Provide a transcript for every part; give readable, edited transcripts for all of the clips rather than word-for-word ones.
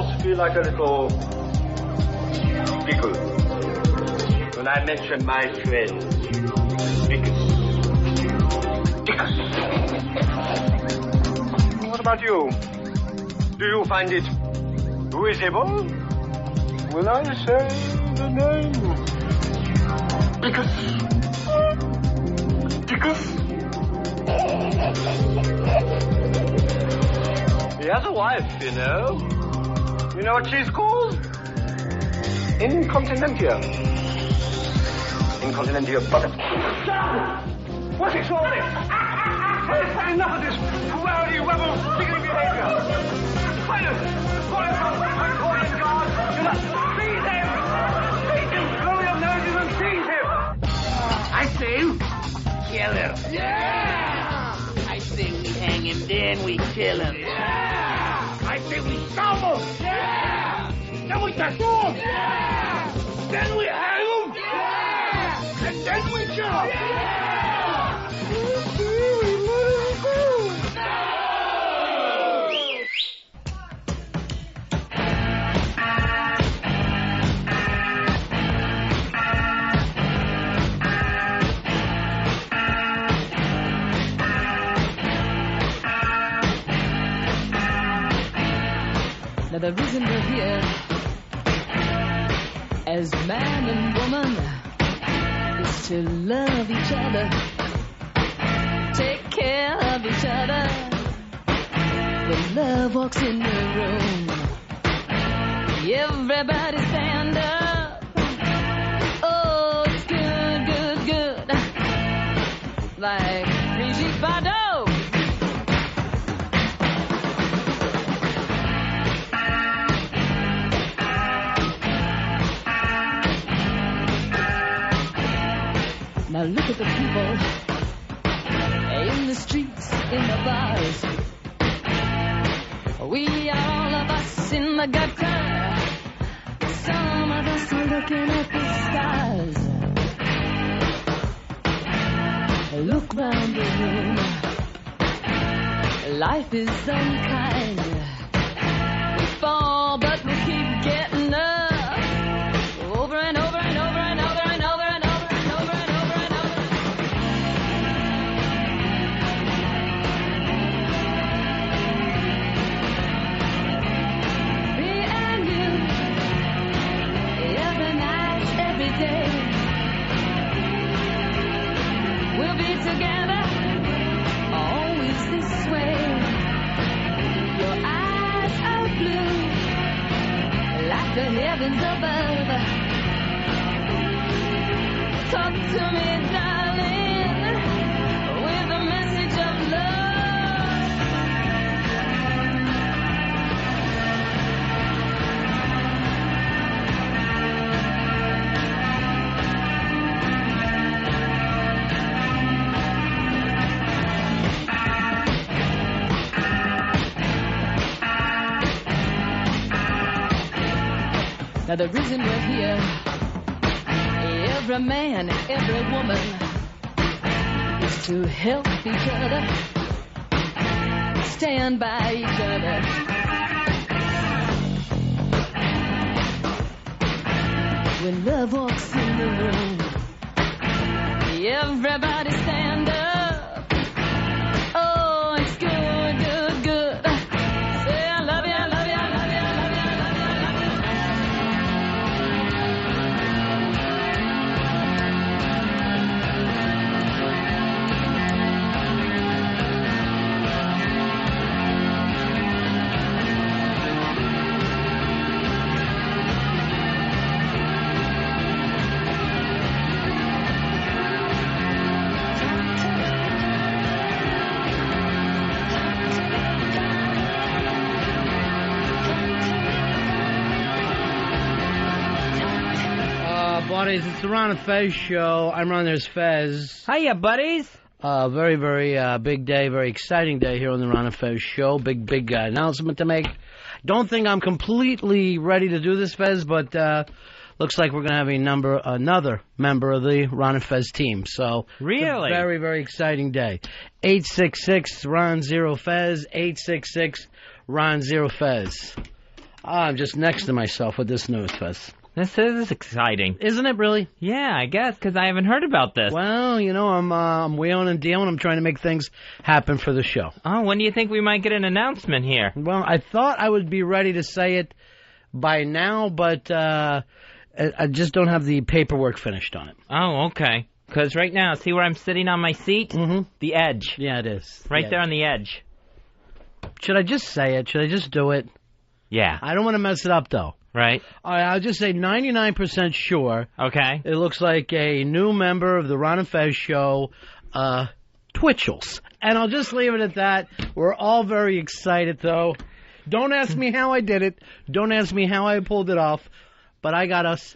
almost feel like a little giggle when I mention my friend, Dickus. What about you? Do you find it visible when I say the name? Dickus. He has a wife, you know. You know what she's called? Incontinentia. Incontinentia bucket. Shut up! What's it all this? I've had enough of this rowdy, rebel, sticking behavior. Silence! Calling from Victorian Guard. You must seize him! Seize him! Blow your noses and seize him! I say, kill him. Yeah! I say we hang him, then we kill him. Yeah! I say we stop him. Yeah! Then we tattoo him. Yeah! Then we hang him. Yeah! And then we kill him. Yeah! Now the reason we're here as man and woman is to love each other, take care of each other. When love walks in the room, everybody stand up. Oh, it's good, good, good. Like Brigitte Bardot. Now look at the people in the streets, in the bars. We are all of us in the gutter. Some of us are looking at the stars. Look round the room. Life is unkind. We fall, but we keep getting up. Over and over and over and over and over and over and over and over and over. Me and you, every night, every day. We'll be together, always this way. Your eyes are blue, like the heavens above. Talk to me, darling, with a message of love. Now the reason we're here, every man, every woman, is to help each other, stand by each other. When love walks in the room, everybody stand up. Oh, it's good, good, good. Say I love you, I love you, I love you, I love you, I love you, I love you. Buddies, it's the Ron and Fez show. I'm Ron, there's Fez. Hiya, buddies. Very, very big day, very exciting day here on the Ron and Fez show. Big announcement to make. Don't think I'm completely ready to do this, Fez, but looks like we're going to have another member of the Ron and Fez team. So, really? It's a very, very exciting day. 866-RON-0-FEZ, 866-RON-0-FEZ. I'm just next to myself with this news, Fez. This is exciting. Isn't it really? Yeah, I guess, because I haven't heard about this. Well, you know, I'm wheeling and dealing. I'm trying to make things happen for the show. Oh, when do you think we might get an announcement here? Well, I thought I would be ready to say it by now, but I just don't have the paperwork finished on it. Oh, okay. Because right now, see where I'm sitting on my seat? Mm-hmm. The edge. Yeah, it is. Right there on the edge. Should I just say it? Should I just do it? Yeah. I don't want to mess it up, though. Right. All right, I'll just say 99% sure. Okay. It looks like a new member of the Ron and Fez show, Twitchels. And I'll just leave it at that. We're all very excited, though. Don't ask me how I did it. Don't ask me how I pulled it off. But I got us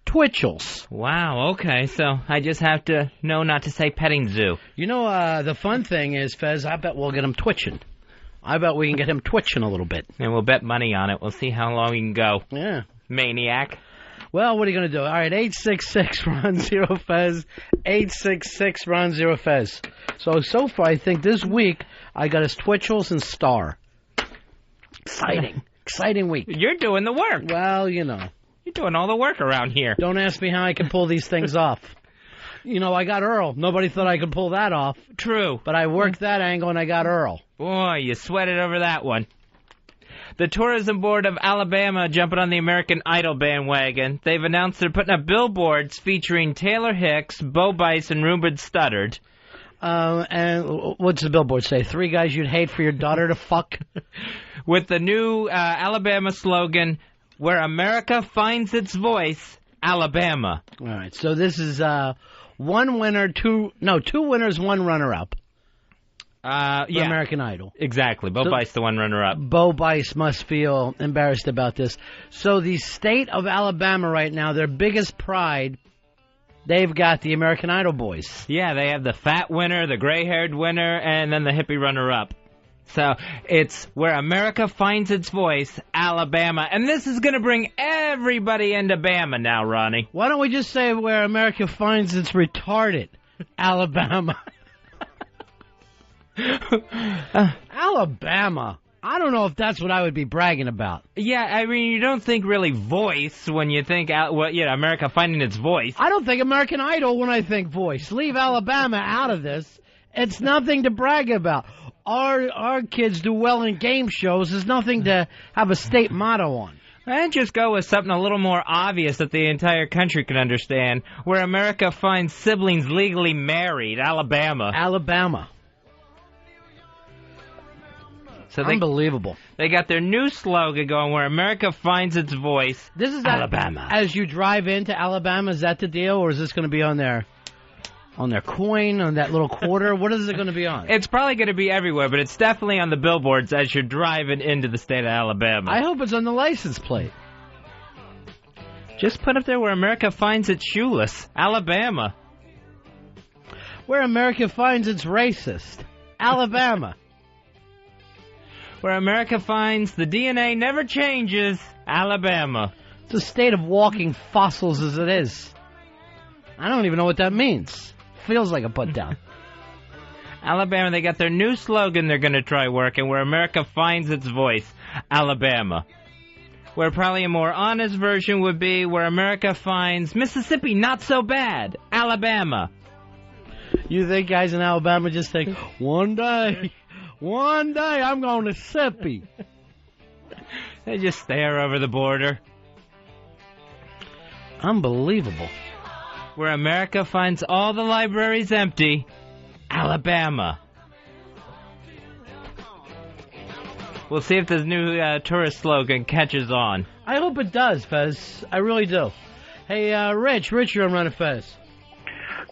Twitchels. Wow, okay. So I just have to know not to say petting zoo. You know, the fun thing is, Fez, I bet we'll get him twitching. I bet we can get him twitching a little bit. And we'll bet money on it. We'll see how long we can go. Yeah. Maniac. Well, what are you going to do? All right, 866-RON-0-FEZ, 866-RON-0-FEZ. So far, I think this week, I got us Twitchels and Star. Exciting. Exciting week. You're doing the work. Well, you know. You're doing all the work around here. Don't ask me how I can pull these things off. You know, I got Earl. Nobody thought I could pull that off. True. But I worked that angle and I got Earl. Boy, you sweated over that one. The Tourism Board of Alabama jumping on the American Idol bandwagon. They've announced they're putting up billboards featuring Taylor Hicks, Bo Bice, and Rupert Studdard. And what's the billboard say? 3 guys you'd hate for your daughter to fuck? With the new Alabama slogan, where America finds its voice, Alabama. All right, so this is 1 winner, 2 winners, 1 runner-up. Yeah. American Idol. Exactly. Bo Bice, the one runner-up. Bo Bice must feel embarrassed about this. So the state of Alabama right now, their biggest pride, they've got the American Idol boys. Yeah, they have the fat winner, the gray-haired winner, and then the hippie runner-up. So it's where America finds its voice, Alabama. And this is going to bring everybody into Bama now, Ronnie. Why don't we just say where America finds its retarded, Alabama? Alabama. I don't know if that's what I would be bragging about. Yeah, I mean, you don't think really voice when you think, America finding its voice. I don't think American Idol when I think voice. Leave Alabama out of this. It's nothing to brag about. Our kids do well in game shows. There's nothing to have a state motto on. And just go with something a little more obvious that the entire country can understand, where America finds siblings legally married, Alabama. Alabama. So unbelievable. They got their new slogan going, where America finds its voice, This is Alabama. As you drive into Alabama, is that the deal, or is this going to be on their coin, on that little quarter? What is it going to be on? It's probably going to be everywhere, but it's definitely on the billboards as you're driving into the state of Alabama. I hope it's on the license plate. Just put up there where America finds its shoeless, Alabama. Where America finds its racist, Alabama. Where America finds the DNA never changes, Alabama. It's a state of walking fossils as it is. I don't even know what that means. Feels like a put down. Alabama, they got their new slogan they're going to try working, where America finds its voice, Alabama. Where probably a more honest version would be where America finds Mississippi not so bad, Alabama. You think guys in Alabama just think, one day I'm going to Mississippi. They just stare over the border. Unbelievable. Where America finds all the libraries empty, Alabama. We'll see if this new tourist slogan catches on. I hope it does, Fez. I really do. Hey, Rich, you're on Ron and Fez.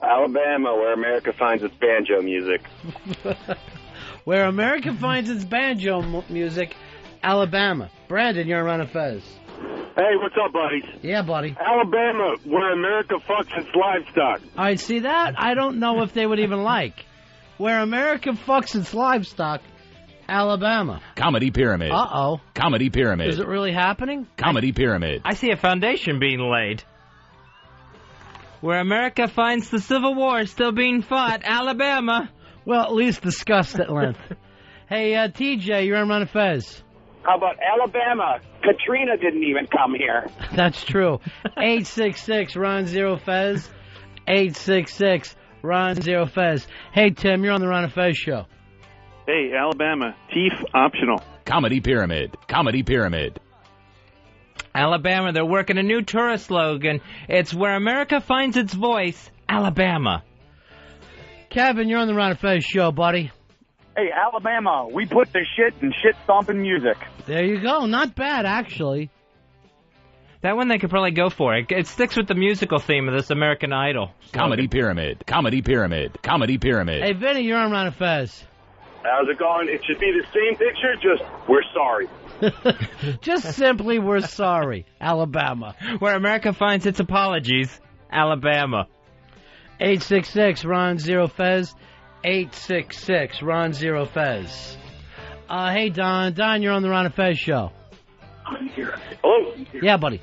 Alabama, where America finds its banjo music. Where America finds its banjo music, Alabama. Brandon, you're on Ron and Fez. Hey, what's up, buddies? Yeah, buddy. Alabama, where America fucks its livestock. All right, see that? I don't know if they would even like. Where America fucks its livestock, Alabama. Comedy Pyramid. Uh-oh. Comedy Pyramid. Is it really happening? Comedy Pyramid. I see a foundation being laid. Where America finds the Civil War still being fought, Alabama. Well, at least discussed at length. Hey, TJ, you're on Ron and Fez. How about Alabama? Katrina didn't even come here. That's true. 866 Ron Zero Fez. 866 Ron Zero Fez. Hey, Tim, you're on the Ron and Fez show. Hey, Alabama, teeth optional. Comedy Pyramid. Comedy Pyramid. Alabama, they're working a new tourist slogan. It's where America finds its voice, Alabama. Kevin, you're on the Ron and Fez show, buddy. Hey, Alabama, we put the shit in shit-stomping music. There you go. Not bad, actually. That one they could probably go for. It sticks with the musical theme of this American Idol. Comedy Pyramid. Comedy Pyramid. Comedy Pyramid. Hey, Vinny, you're on Ron and Fez. How's it going? It should be the same picture, just we're sorry. Just simply, we're sorry, Alabama. Where America finds its apologies, Alabama. 866 Ron Zero Fez. 866 Ron Zero Fez. Hey, Don. Don, you're on the Ron and Fez show. Hello? Yeah, buddy.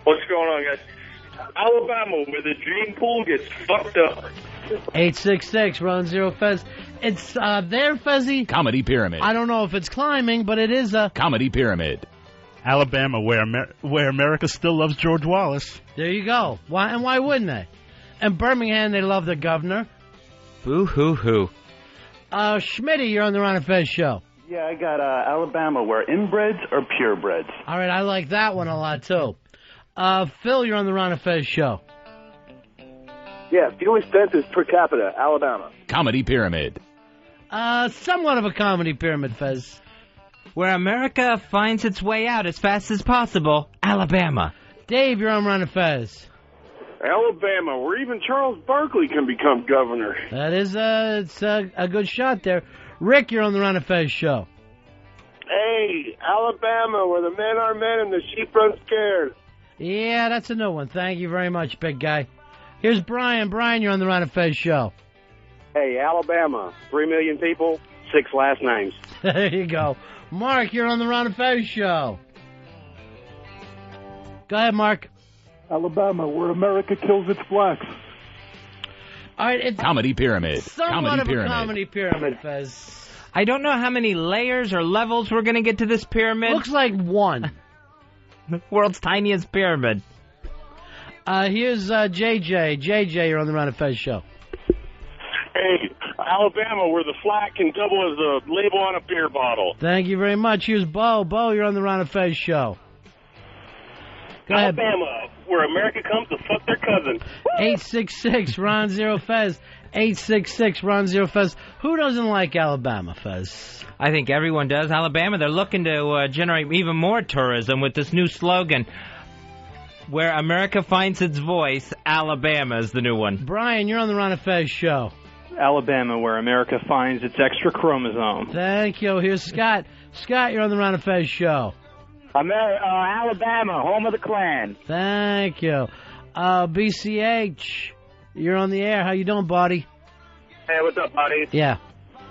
What's going on, guys? Alabama, where the gene pool gets fucked up. 866 Ron Zero Fez. It's there, Fezzy. Comedy Pyramid. I don't know if it's climbing, but it is a Comedy Pyramid. Alabama, where America still loves George Wallace. There you go. Why wouldn't they? And Birmingham, they love their governor. Boo-hoo-hoo. Schmitty, you're on the Ron and Fez show. Yeah, I got Alabama, where inbreds are purebreds. All right, I like that one a lot, too. Phil, you're on the Ron and Fez show. Yeah, fuel expenses per capita, Alabama. Comedy Pyramid. Somewhat of a comedy pyramid, Fez. Where America finds its way out as fast as possible, Alabama. Dave, you're on Ron and Fez. Alabama, where even Charles Barkley can become governor. That is it's a good shot there. Rick, you're on the Ron and Fez show. Hey, Alabama, where the men are men and the sheep run scared. Yeah, that's a new one. Thank you very much, big guy. Here's Brian. Brian, you're on the Ron and Fez show. Hey, Alabama, 3 million people, 6 last names. There you go. Mark, you're on the Ron and Fez show. Go ahead, Mark. Alabama, where America kills its blacks. All right, it's Comedy Pyramid. somewhat Comedy of Pyramid. a comedy pyramid, Fez. I don't know how many layers or levels we're going to get to this pyramid. Looks like one. World's tiniest pyramid. Here's JJ. JJ, you're on the Ron and Fez show. Hey, Alabama, where the flag can double as the label on a beer bottle. Thank you very much. Here's Bo. Bo, you're on the Ron and Fez show. Go ahead. Alabama, where America comes to fuck their cousin. 866 Ron Zero Fez. 866 Ron Zero Fez. Who doesn't like Alabama, Fez? I think everyone does. Alabama, they're looking to generate even more tourism with this new slogan. Where America finds its voice, Alabama is the new one. Brian, you're on the Ron and Fez show. Alabama, where America finds its extra chromosome. Thank you. Here's Scott. Scott, you're on the Ron and Fez show. Alabama, home of the Klan. Thank you. BCH, you're on the air. How you doing, buddy? Hey, what's up, buddy? Yeah.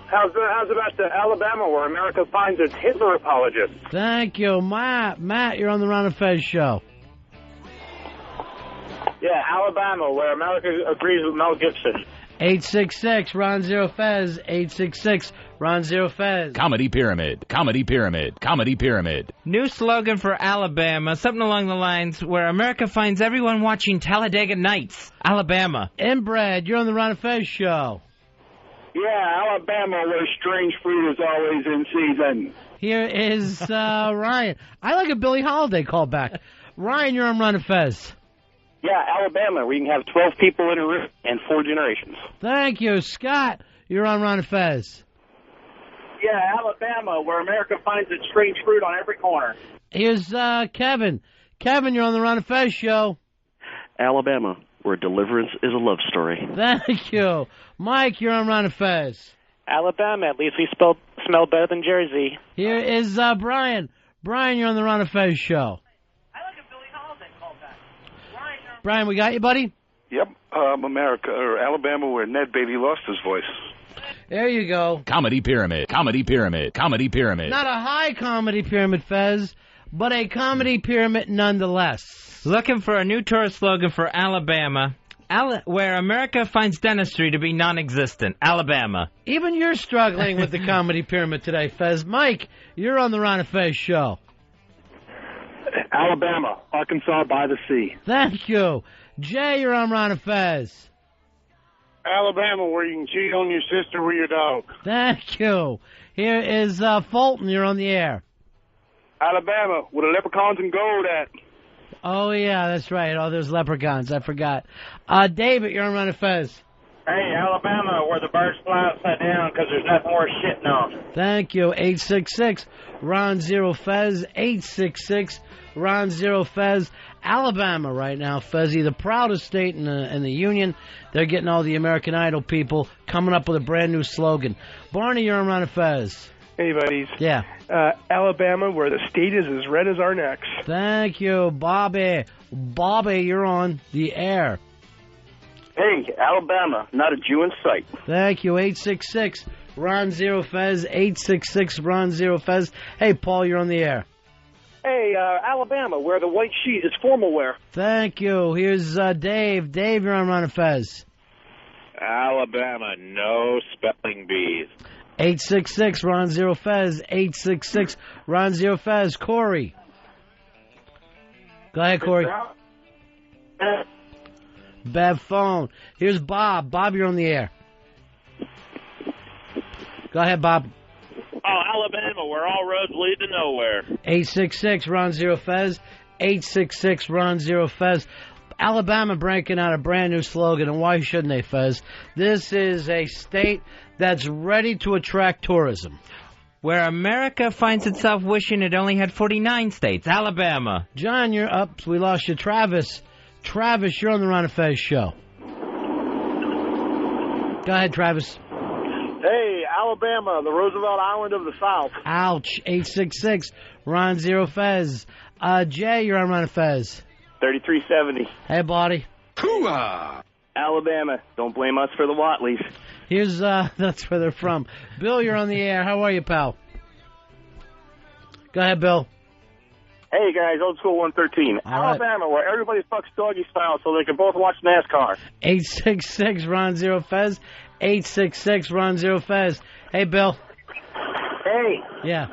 How's about the Alabama, where America finds its Hitler apologist? Thank you. Matt, you're on the Ron and Fez show. Yeah, Alabama, where America agrees with Mel Gibson. 866 Ron Zero Fez. 866 Ron Zero Fez. Comedy Pyramid. Comedy Pyramid. Comedy Pyramid. New slogan for Alabama, something along the lines where America finds everyone watching Talladega Nights, Alabama. Inbred, you're on the Ron and Fez show. Yeah, Alabama, where strange fruit is always in season. Here is Ryan. I like a Billie Holiday callback. Ryan, you're on Ron and Fez. Yeah, Alabama, where you can have 12 people in a room and 4 generations. Thank you. Scott, you're on Ron and Fez. Yeah, Alabama, where America finds its strange fruit on every corner. Here's Kevin. Kevin, you're on the Ron and Fez show. Alabama, where deliverance is a love story. Thank you. Mike, you're on Ron and Fez. Alabama, at least we smell better than Jersey. Here is Brian. Brian, you're on the Ron and Fez show. Brian, we got you, buddy? Yep, America, or Alabama, where Ned Beatty lost his voice. There you go. Comedy Pyramid. Comedy Pyramid. Comedy Pyramid. Not a high comedy pyramid, Fez, but a comedy pyramid nonetheless. Looking for a new tourist slogan for Alabama. Where America finds dentistry to be non-existent. Alabama. Even you're struggling with the comedy pyramid today, Fez. Mike, you're on the Ron and Fez show. Alabama, Arkansas by the sea. Thank you. Jay, you're on Ron and Fez. Alabama, where you can cheat on your sister with your dog. Thank you. Here is Fulton, you're on the air. Alabama, where the leprechauns and gold at. Oh, yeah, that's right. Oh, there's leprechauns. I forgot. David, you're on Ron and Fez. Hey, Alabama, where the birds fly upside down because there's nothing worth shitting on. Thank you. 866 Ron Zero Fez. 866 Ron Zero Fez. Alabama right now, Fezzy, the proudest state in the union. They're getting all the American Idol people coming up with a brand new slogan. Barney, you're on Ron and Fez. Hey, buddies. Yeah. Alabama, where the state is as red as our necks. Thank you, Bobby. Bobby, you're on the air. Hey, Alabama, not a Jew in sight. Thank you. 866 Ron Zero Fez. 866 Ron Zero Fez. Hey, Paul, you're on the air. Hey, Alabama, where the white sheet is formal wear. Thank you. Here's Dave. Dave, you're on Ron and Fez. Alabama, no spelling bees. 866 Ron Zero Fez. 866 Ron Zero Fez. Corey. Go ahead, Corey. Bad phone. Here's Bob. Bob, you're on the air. Go ahead, Bob. Oh, Alabama, where all roads lead to nowhere. 866 Ron Zero Fez. 866 Ron Zero Fez. Alabama breaking out a brand new slogan, and why shouldn't they, Fez? This is a state that's ready to attract tourism. Where America finds itself wishing it only had 49 states. Alabama. John, you're up. We lost you. Travis. Travis, you're on the Ron and Fez show. Go ahead, Travis. Hey, Alabama, the Roosevelt Island of the South. Ouch. 866 Ron Zero Fez. Jay, you're on Ron and Fez. 3370. Hey, buddy. Hoo-ah! Alabama, don't blame us for the Watleys. Here's, that's where they're from. Bill, you're on the air. How are you, pal? Go ahead, Bill. Hey, guys, Old School 113. All right. Alabama, where everybody fucks doggy style so they can both watch NASCAR. 866 Ron Zero Fez. 866 Ron Zero Fez. Hey, Bill. Hey. Yeah.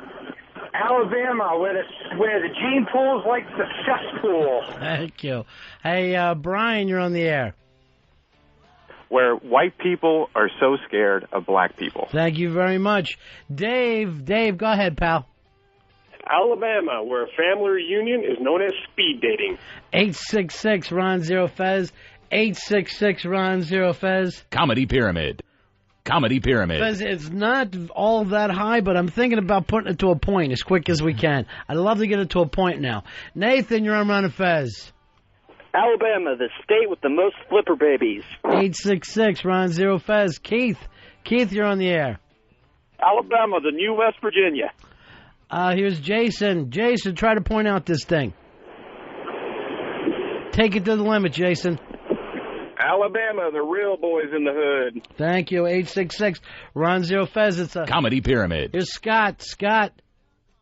Alabama, where the gene pool's like the cesspool. Thank you. Hey, Brian, you're on the air. Where white people are so scared of black people. Thank you very much. Dave, go ahead, pal. Alabama, where family reunion is known as speed dating. 866 Ron Zero Fez. 866 Ron Zero Fez. Comedy Pyramid. Comedy Pyramid. Fez, it's not all that high, but I'm thinking about putting it to a point as quick as we can. I'd love to get it to a point now. Nathan, you're on Ron and Fez. Alabama, the state with the most flipper babies. 866 Ron Zero Fez. Keith, you're on the air. Alabama, the new West Virginia. Here's Jason. Jason, try to point out this thing. Take it to the limit, Jason. Alabama, the real boys in the hood. Thank you. 866 Ron Zero Fez. It's a Comedy Pyramid. Here's Scott. Scott,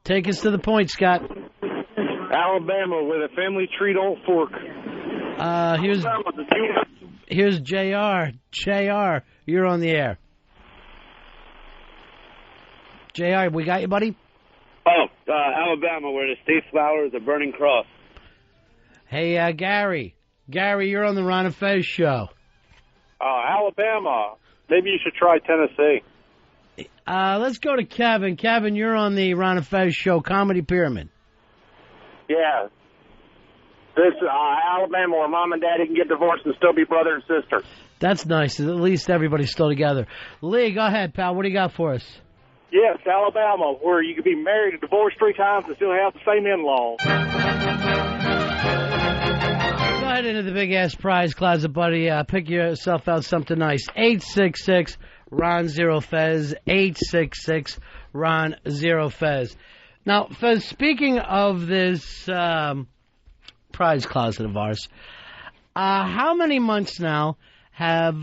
take us to the point, Scott. Alabama, where the family tree don't fork. Here's JR. JR, you're on the air. JR, we got you, buddy? Oh, Alabama, where the state flower is a burning cross. Hey, Gary. Gary, you're on the Ron and Fez show. Alabama. Maybe you should try Tennessee. Let's go to Kevin. Kevin, you're on the Ron and Fez show, Comedy Pyramid. Yeah. This Alabama, where mom and daddy can get divorced and still be brother and sister. That's nice. At least everybody's still together. Lee, go ahead, pal. What do you got for us? Yes, Alabama, where you could be married and divorced 3 times and still have the same in-laws. Go ahead into the big-ass prize closet, buddy. Pick yourself out something nice. 866 Ron Zero Fez. 866 Ron Zero Fez. Now, Fez, speaking of this prize closet of ours, how many months now have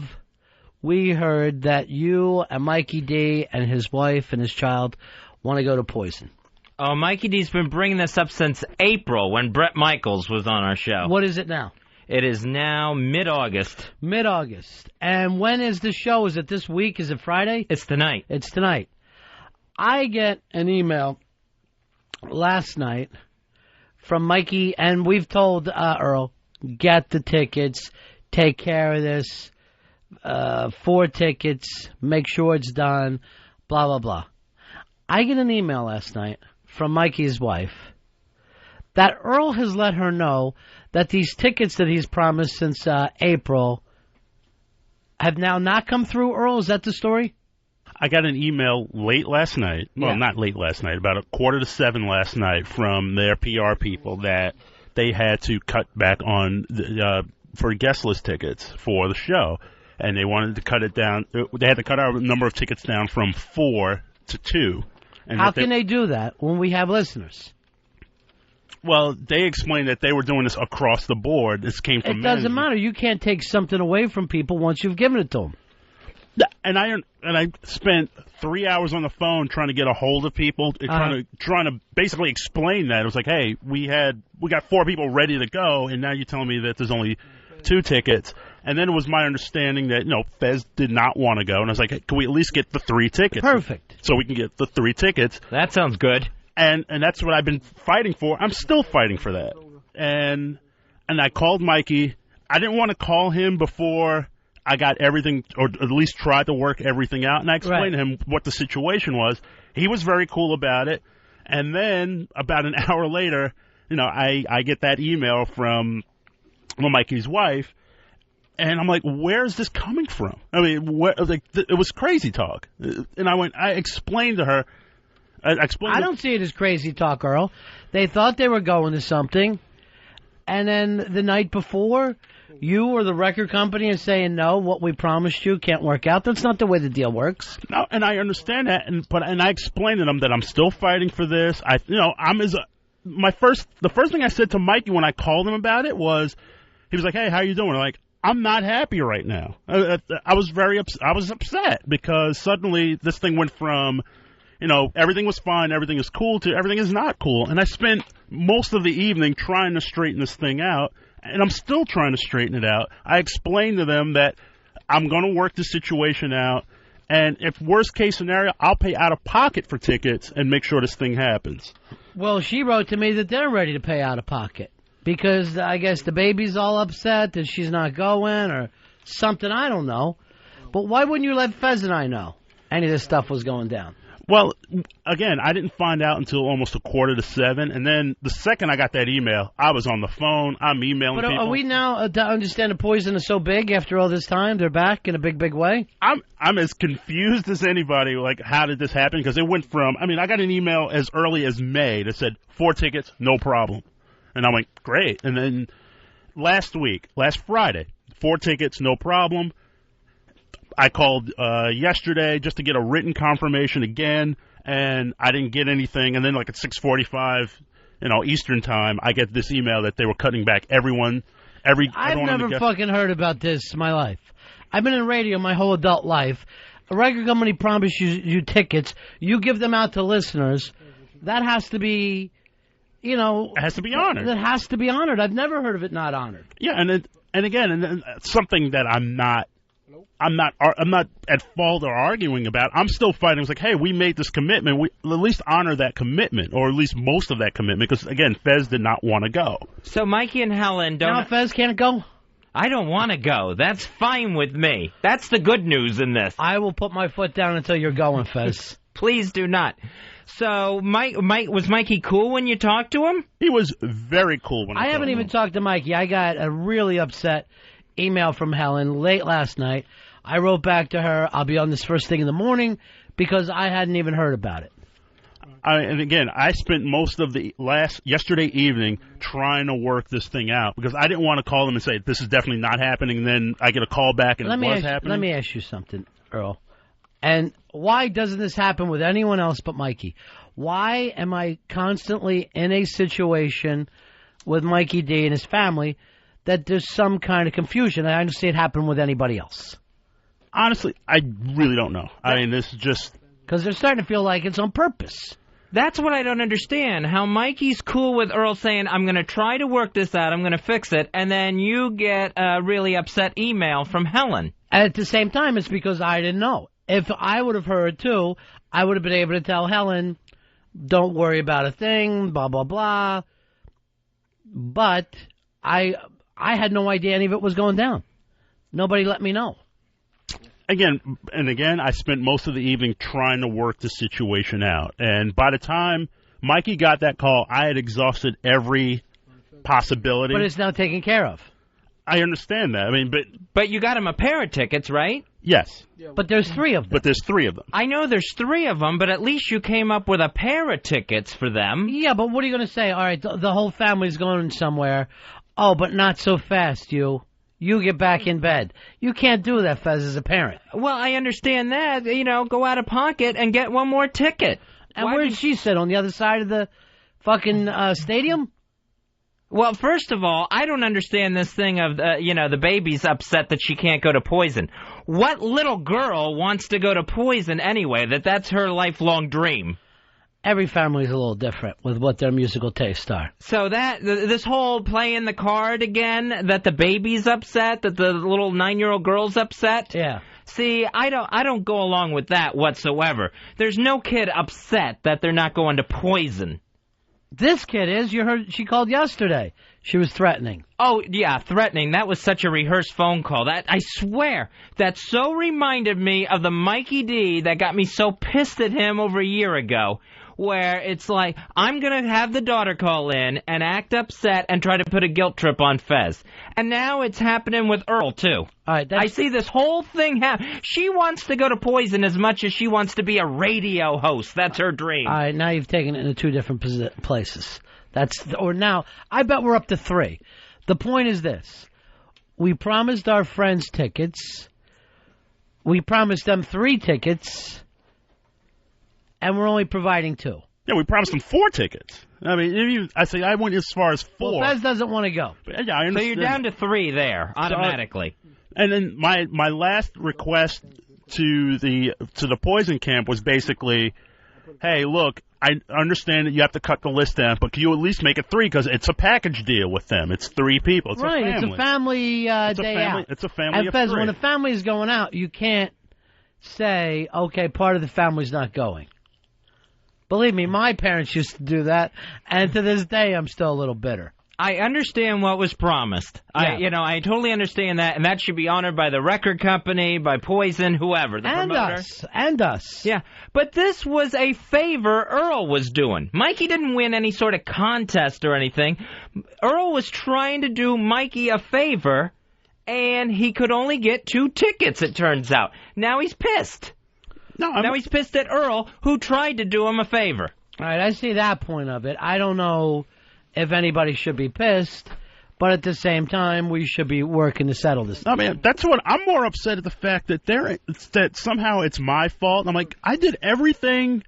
we heard that you and Mikey D and his wife and his child want to go to Poison? Oh, Mikey D's been bringing this up since April when Bret Michaels was on our show. What is it now? It is now mid-August. Mid-August. And when is the show? Is it this week? Is it Friday? It's tonight. It's tonight. I get an email last night from Mikey, and we've told Earl, get the tickets, take care of this, 4 tickets, make sure it's done, blah, blah, blah. I get an email last night from Mikey's wife that Earl has let her know that these tickets that he's promised since April have now not come through. Earl, is that the story? I got an email late last night. Well, not late last night, about 6:45 last night from their PR people that they had to cut back on for guest list tickets for the show. And they wanted to cut it down. They had to cut our number of tickets down from 4 to 2. And how can they do that when we have listeners? Well, they explained that they were doing this across the board. This came from It doesn't matter. You can't take something away from people once you've given it to them. And I spent 3 hours on the phone trying to get a hold of people, trying to basically explain that. It was like, hey, we got 4 people ready to go, and now you're telling me that there's only 2 tickets. And then it was my understanding that, Fez did not want to go. And I was like, hey, can we at least get the 3 tickets? Perfect. So we can get the 3 tickets. That sounds good. And that's what I've been fighting for. I'm still fighting for that. And I called Mikey. I didn't want to call him before I got everything, or at least tried to work everything out. And I explained to him what the situation was. He was very cool about it. And then about an hour later, I get that email from Mikey's wife. And I'm like, where's this coming from? I mean, it was crazy talk. And I explained to her. I don't see it as crazy talk, Earl. They thought they were going to something. And then the night before, you or the record company is saying, no, what we promised you can't work out. That's not the way the deal works. No, and I understand that. And I explained to them that I'm still fighting for this. The first thing I said to Mikey when I called him about it was, he was like, hey, how you doing? I'm like, I'm not happy right now. I was I was upset because suddenly this thing went from, everything was fine, everything is cool, to everything is not cool. And I spent most of the evening trying to straighten this thing out, and I'm still trying to straighten it out. I explained to them that I'm going to work this situation out, and if worst case scenario, I'll pay out of pocket for tickets and make sure this thing happens. Well, she wrote to me that they're ready to pay out of pocket. Because I guess the baby's all upset that she's not going or something, I don't know. But why wouldn't you let Fez and I know any of this stuff was going down? Well, again, I didn't find out until almost 6:45, and then the second I got that email, I was on the phone, I'm emailing people. But are we now to understand the poison is so big after all this time? They're back in a big, big way? I'm as confused as anybody, like, how did this happen? Because it went from, I got an email as early as May that said, 4 tickets, no problem. And I'm like, great. And then last Friday, 4 tickets, no problem. I called yesterday just to get a written confirmation again, and I didn't get anything. And then at 6:45, Eastern time, I get this email that they were cutting back everyone. I've never fucking heard about this in my life. I've been in radio my whole adult life. A record company promises you tickets. You give them out to listeners. That has to be... it has to be honored. It has to be honored. I've never heard of it not honored. Yeah, and again, something that I'm not at fault or arguing about. I'm still fighting. It's like, hey, we made this commitment. We at least honor that commitment, or at least most of that commitment, because again, Fez did not want to go. So Mikey and Helen don't. Now Fez can't go. I don't want to go. That's fine with me. That's the good news in this. I will put my foot down until you're going, Fez. Please do not. So, was Mikey cool when you talked to him? He was very cool when I haven't even talked to Mikey. I got a really upset email from Helen late last night. I wrote back to her, I'll be on this first thing in the morning, because I hadn't even heard about it. And again, I spent most of yesterday evening trying to work this thing out, because I didn't want to call them and say, this is definitely not happening, and then I get a call back and it was happening. Let me ask you something, Earl. And why doesn't this happen with anyone else but Mikey? Why am I constantly in a situation with Mikey D and his family that there's some kind of confusion? I don't see it happen with anybody else. Honestly, I really don't know. This is just... Because they're starting to feel like it's on purpose. That's what I don't understand, how Mikey's cool with Earl saying, I'm going to try to work this out, I'm going to fix it, and then you get a really upset email from Helen. At the same time, it's because I didn't know. If I would have heard, too, I would have been able to tell Helen, don't worry about a thing, blah, blah, blah. But I had no idea any of it was going down. Nobody let me know. Again, I spent most of the evening trying to work the situation out. And by the time Mikey got that call, I had exhausted every possibility. But it's now taken care of. I understand that. I mean, but you got him a pair of tickets, right? Yes. But there's 3 of them. But there's 3 of them. I know there's 3 of them, but at least you came up with a pair of tickets for them. Yeah, but what are you going to say? All right, the whole family's going somewhere. Oh, but not so fast, you. You get back in bed. You can't do that, Fez, as a parent. Well, I understand that. You know, go out of pocket and get one more ticket. And where did she sit? On the other side of the fucking stadium? Well, first of all, I don't understand this thing of, the baby's upset that she can't go to Poison. What little girl wants to go to Poison anyway, that's her lifelong dream? Every family's a little different with what their musical tastes are. So this whole playing the card again, that the baby's upset, that the little 9-year-old girl's upset? Yeah. See, I don't go along with that whatsoever. There's no kid upset that they're not going to Poison. This kid is. You heard she called yesterday. She was threatening. Oh, yeah, threatening. That was such a rehearsed phone call. That, I swear, that so reminded me of the Mikey D that got me so pissed at him over a year ago, where it's like, I'm going to have the daughter call in and act upset and try to put a guilt trip on Fez. And now it's happening with Earl, too. All right, I see this whole thing happen. She wants to go to Poison as much as she wants to be a radio host. That's her dream. All right, now you've taken it into 2 different places. Now, I bet we're up to 3. The point is this. We promised our friends tickets. We promised them 3 tickets. And we're only providing 2. Yeah, we promised them 4 tickets. I mean, I went as far as 4. Well, Fez doesn't want to go. But, yeah, I understand. So you're down to 3 there, automatically. And then my last request to the Poison camp was basically, hey, look, I understand that you have to cut the list down, but can you at least make it 3 because it's a package deal with them. It's 3 people. It's right, a family. It's a family day out. It's a family and Fez, of 3. when a family's going out, you can't say, okay, part of the family's not going. Believe me, my parents used to do that, and to this day, I'm still a little bitter. I understand what was promised. Yeah. I totally understand that, and that should be honored by the record company, by Poison, whoever, the promoter. And us. Yeah, but this was a favor Earl was doing. Mikey didn't win any sort of contest or anything. Earl was trying to do Mikey a favor, and he could only get 2 tickets, it turns out. Now he's pissed. Now he's pissed at Earl, who tried to do him a favor. All right, I see that point of it. I don't know if anybody should be pissed, but at the same time, we should be working to settle this. I mean, that's what I'm more upset at, the fact that that somehow it's my fault. I'm like, I did everything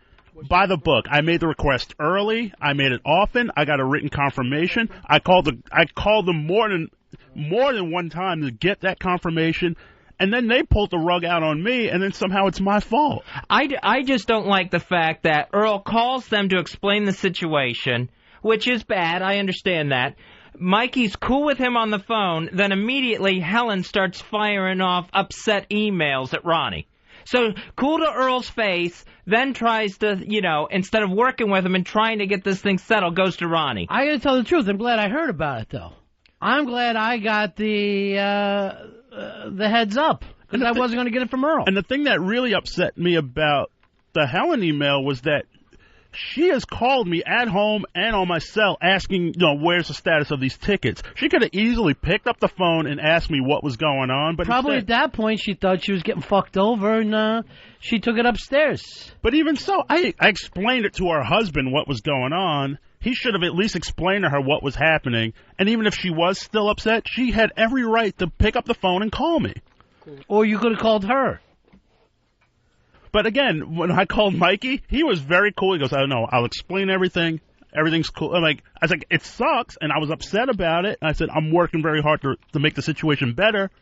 by the book. I made the request early. I made it often. I got a written confirmation. I called them more than one time to get that confirmation. And then they pulled the rug out on me, and then somehow it's my fault. I just don't like the fact that Earl calls them to explain the situation, which is bad. I understand that. Mikey's cool with him on the phone. Then immediately Helen starts firing off upset emails at Ronnie. So cool to Earl's face, then tries to, instead of working with him and trying to get this thing settled, goes to Ronnie. I got to tell the truth. I'm glad I heard about it, though. I'm glad I got the heads up, because I wasn't going to get it from Earl. And the thing that really upset me about the Helen email was that she has called me at home and on my cell asking, where's the status of these tickets. She could have easily picked up the phone and asked me what was going on. But probably at that point she thought she was getting fucked over, and she took it upstairs. But even so, I explained it to her husband what was going on. He should have at least explained to her what was happening. And even if she was still upset, she had every right to pick up the phone and call me. Or you could have called her. But again, when I called Mikey, he was very cool. He goes, I don't know, I'll explain everything. Everything's cool. I was like, it sucks, and I was upset about it. And I said, I'm working very hard to make the situation better.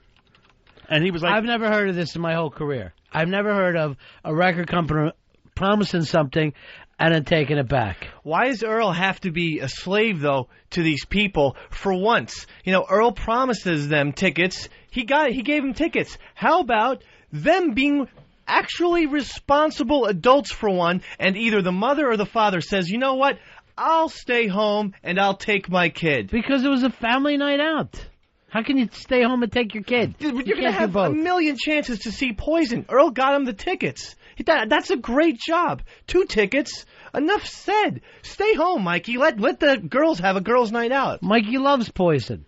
And he was like, I've never heard of this in my whole career. I've never heard of a record company promising something and then taking it back. Why does Earl have to be a slave, though, to these people for once? You know, Earl promises them tickets. He gave them tickets. How about them being actually responsible adults for one, and either the mother or the father says, you know what, I'll stay home and I'll take my kid. Because it was a family night out. How can you stay home and take your kid? You're going to have a million chances to see Poison. Earl got him the tickets. That's a great job. 2 tickets. Enough said. Stay home, Mikey. Let the girls have a girls' night out. Mikey loves Poison.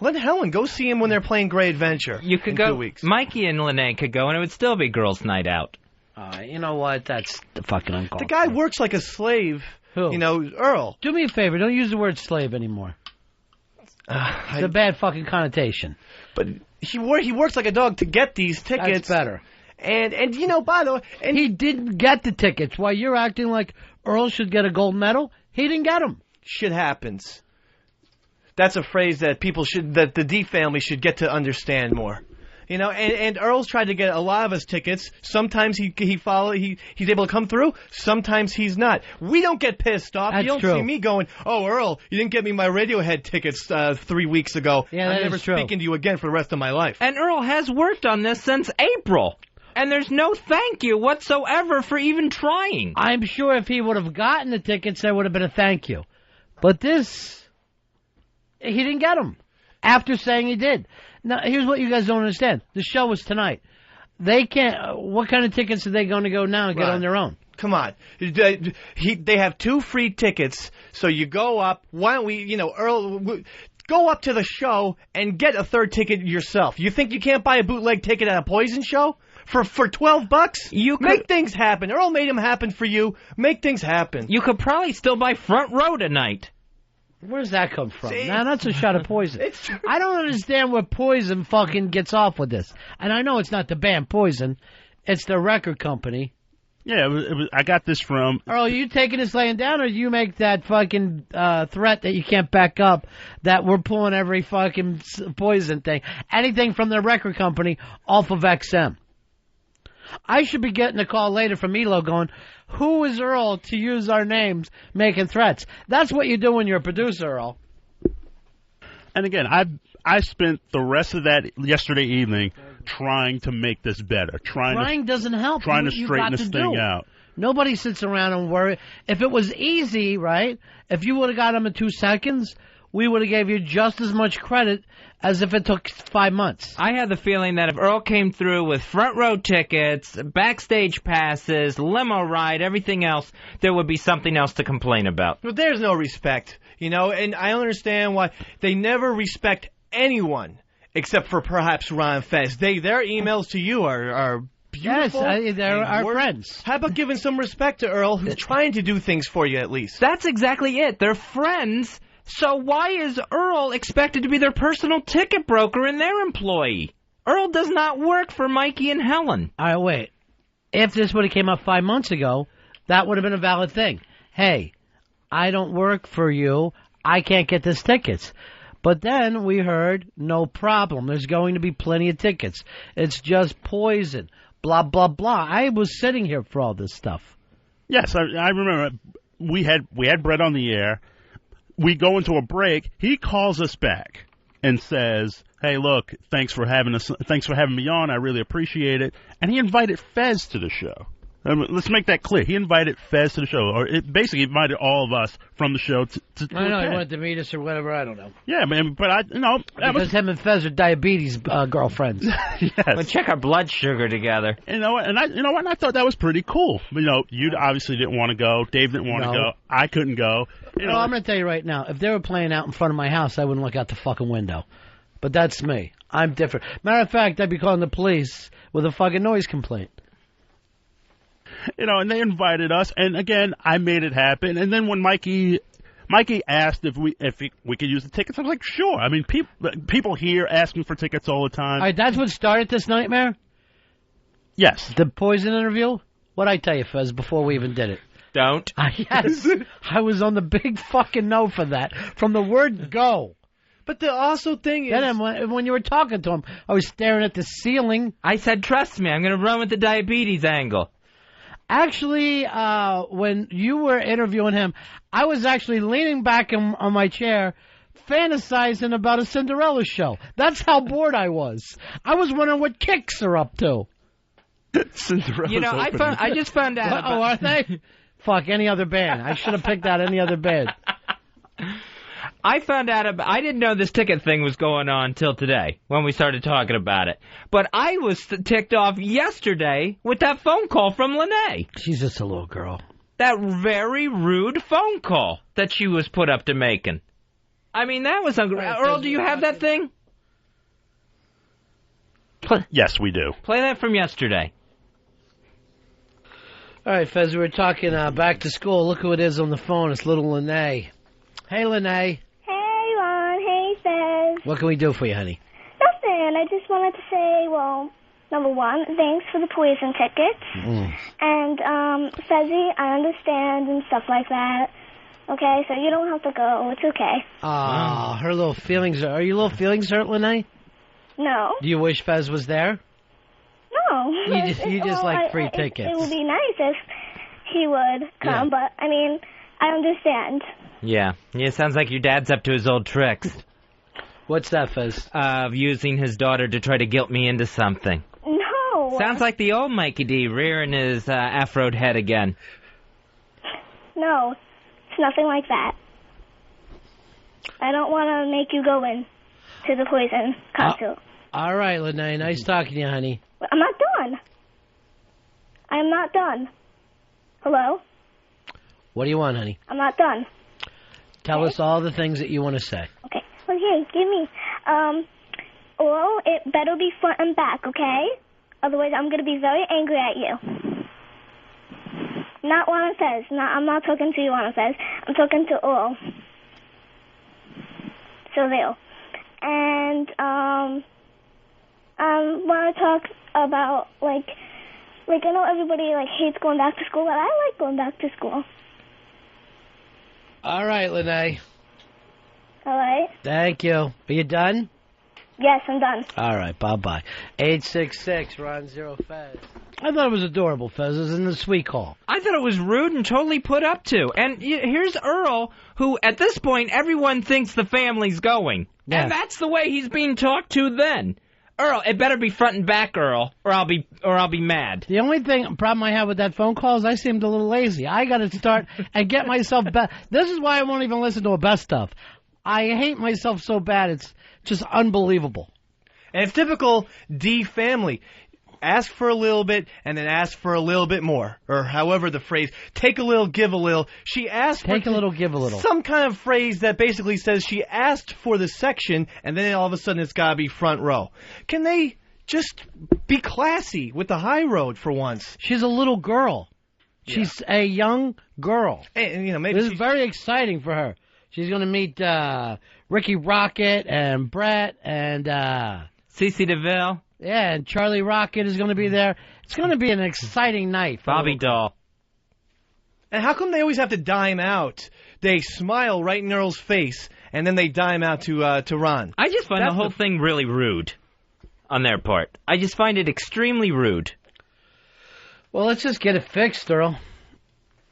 Let Helen go see him when they're playing Great Adventure. You could in go. 2 weeks. Mikey and Lene could go, and it would still be girls' night out. You know what? That's the fucking uncalled. The guy works like a slave. Who? You know, Earl. Do me a favor. Don't use the word slave anymore. It's a bad fucking connotation. But he works like a dog to get these tickets. That's better. And you know, by the way... And he didn't get the tickets. While you're acting like Earl should get a gold medal, he didn't get them. Shit happens. That's a phrase that that the D family should get to understand more. You know, and Earl's tried to get a lot of us tickets. Sometimes he's able to come through. Sometimes he's not. We don't get pissed off. That's you don't true. see me going, oh, Earl, you didn't get me my Radiohead tickets 3 weeks ago. Yeah, I'm never speaking to you again for the rest of my life. And Earl has worked on this since April. And there's no thank you whatsoever for even trying. I'm sure if he would have gotten the tickets, there would have been a thank you. But this, he didn't get them after saying he did. Now, here's what you guys don't understand. The show was tonight. They can't. What kind of tickets are they going to go now and get on their own? Come on. They have 2 free tickets, so you go up. Why don't we, Earl, go up to the show and get a 3rd ticket yourself. You think you can't buy a bootleg ticket at a Poison show? For $12? You could make things happen. Earl made them happen for you. Make things happen. You could probably still buy front row tonight. Where does that come from? Now, that's a shot of Poison. I don't understand where Poison fucking gets off with this. And I know it's not the band Poison. It's the record company. Yeah, it was, I got this from... Earl, are you taking this laying down, or do you make that fucking threat that you can't back up, that we're pulling every fucking Poison thing, anything from the record company off of XM? I should be getting a call later from Elo going, who is Earl to use our names making threats? That's what you do when you're a producer, Earl. And again, I spent the rest of that yesterday evening trying to make this better. Trying doesn't help. Trying to straighten this thing out. Nobody sits around and worry. If it was easy, right, if you would have got them in 2 seconds, we would have gave you just as much credit as if it took 5 months. I had the feeling that if Earl came through with front row tickets, backstage passes, limo ride, everything else, there would be something else to complain about. But there's no respect, and I understand why they never respect anyone except for perhaps Ron and Fez. Their emails to you are beautiful. Yes, they're our friends. How about giving some respect to Earl, who's trying to do things for you at least? That's exactly it. They're friends. So why is Earl expected to be their personal ticket broker and their employee? Earl does not work for Mikey and Helen. All right, wait. If this would have came up 5 months ago, that would have been a valid thing. Hey, I don't work for you. I can't get these tickets. But then we heard, no problem. There's going to be plenty of tickets. It's just Poison. Blah, blah, blah. I was sitting here for all this stuff. Yes, I remember. We had Brett on the air. We go into a break. He calls us back and says, "Hey, look, thanks for having me on. I really appreciate it." And he invited Fez to the show. Let's make that clear. He invited Fez to the show, or it basically invited all of us from the show to I know, he wanted to meet us or whatever, I don't know. Yeah, man, but because him and Fez are diabetes girlfriends. Yes. Well, check our blood sugar together. And I thought that was pretty cool. You obviously didn't want to go. Dave didn't want to go. I couldn't go. I'm going to tell you right now, if they were playing out in front of my house, I wouldn't look out the fucking window. But that's me. I'm different. Matter of fact, I'd be calling the police with a fucking noise complaint. And they invited us, and again, I made it happen. And then when Mikey asked if we could use the tickets, I was like, sure. I mean, people here asking for tickets all the time. All right, that's what started this nightmare? Yes. The Poison interview? What'd I tell you, Fez, before we even did it? Don't. Yes. I was on the big fucking no for that. From the word go. But the also thing is... Then when you were talking to him, I was staring at the ceiling. I said, trust me, I'm going to run with the diabetes angle. Actually, when you were interviewing him, I was actually leaning back on my chair, fantasizing about a Cinderella show. That's how bored I was. I was wondering what Kicks are up to. Cinderella's You know, I just found out. Oh, are they? Fuck, any other band. I should have picked out any other band. I found out I didn't know this ticket thing was going on till today when we started talking about it. But I was ticked off yesterday with that phone call from Lene. She's just a little girl. That very rude phone call that she was put up to making. I mean, that was Earl, do you have that thing? Yes, we do. Play that from yesterday. All right, Fez, we were talking back to school. Look who it is on the phone. It's little Lene. Hey, Lene. Hey, Ron. Hey, Fez. What can we do for you, honey? Nothing. I just wanted to say, well, number one, thanks for the poison tickets. And, Fezzy, I understand and stuff like that. Okay, so you don't have to go. It's okay. Her little feelings. Are your little feelings hurt, Lene? No. Do you wish Fez was there? No. You just like free tickets. It would be nice if he would come, but, I mean, I understand. Yeah, it sounds like your dad's up to his old tricks. What's that, Fez? Of using his daughter to try to guilt me into something. No. Sounds like the old Mikey D rearing his afroed head again. No, it's nothing like that. I don't want to make you go in to the poison concert. All right, Lene. Nice talking to you, honey. I'm not done. I'm not done. Hello? What do you want, honey? I'm not done. Tell us all the things that you want to say. Okay. Well, here, give me. Well, it better be front and back, okay? Otherwise, I'm going to be very angry at you. Not Ron and Fez. I'm not talking to you, Ron and Fez. I'm talking to Earl. So there. And, I want to talk about, like, I know everybody, hates going back to school, but I like going back to school. All right, Lene. All right? Thank you. Are you done? Yes, I'm done. All right, bye-bye. 866 Ron Zero Fez. I thought it was adorable, Fez. It was in the sweet call. I thought it was rude and totally put up to. And here's Earl, who at this point everyone thinks the family's going. Yeah. And that's the way he's being talked to then. Earl, it better be front and back, Earl, or I'll be mad. The only problem I have with that phone call is I seemed a little lazy. I got to start and get myself back. This is why I won't even listen to a best stuff. I hate myself so bad. It's just unbelievable. And it's typical D family. Ask for a little bit, and then ask for a little bit more. Or however the phrase, take a little, give a little. She asked for... Take a little, give a little. Some kind of phrase that basically says she asked for the section, and then all of a sudden it's got to be front row. Can they just be classy with the high road for once? She's a little girl. Yeah. She's a young girl. And maybe this is very exciting for her. She's going to meet Ricky Rocket and Brett and... Cece DeVille. Yeah, and Charlie Rocket is going to be there. It's going to be an exciting night. Bobby Doll. And how come they always have to dime out? They smile right in Earl's face, and then they dime out to Ron. I just find the whole thing really rude on their part. I just find it extremely rude. Well, let's just get it fixed, Earl.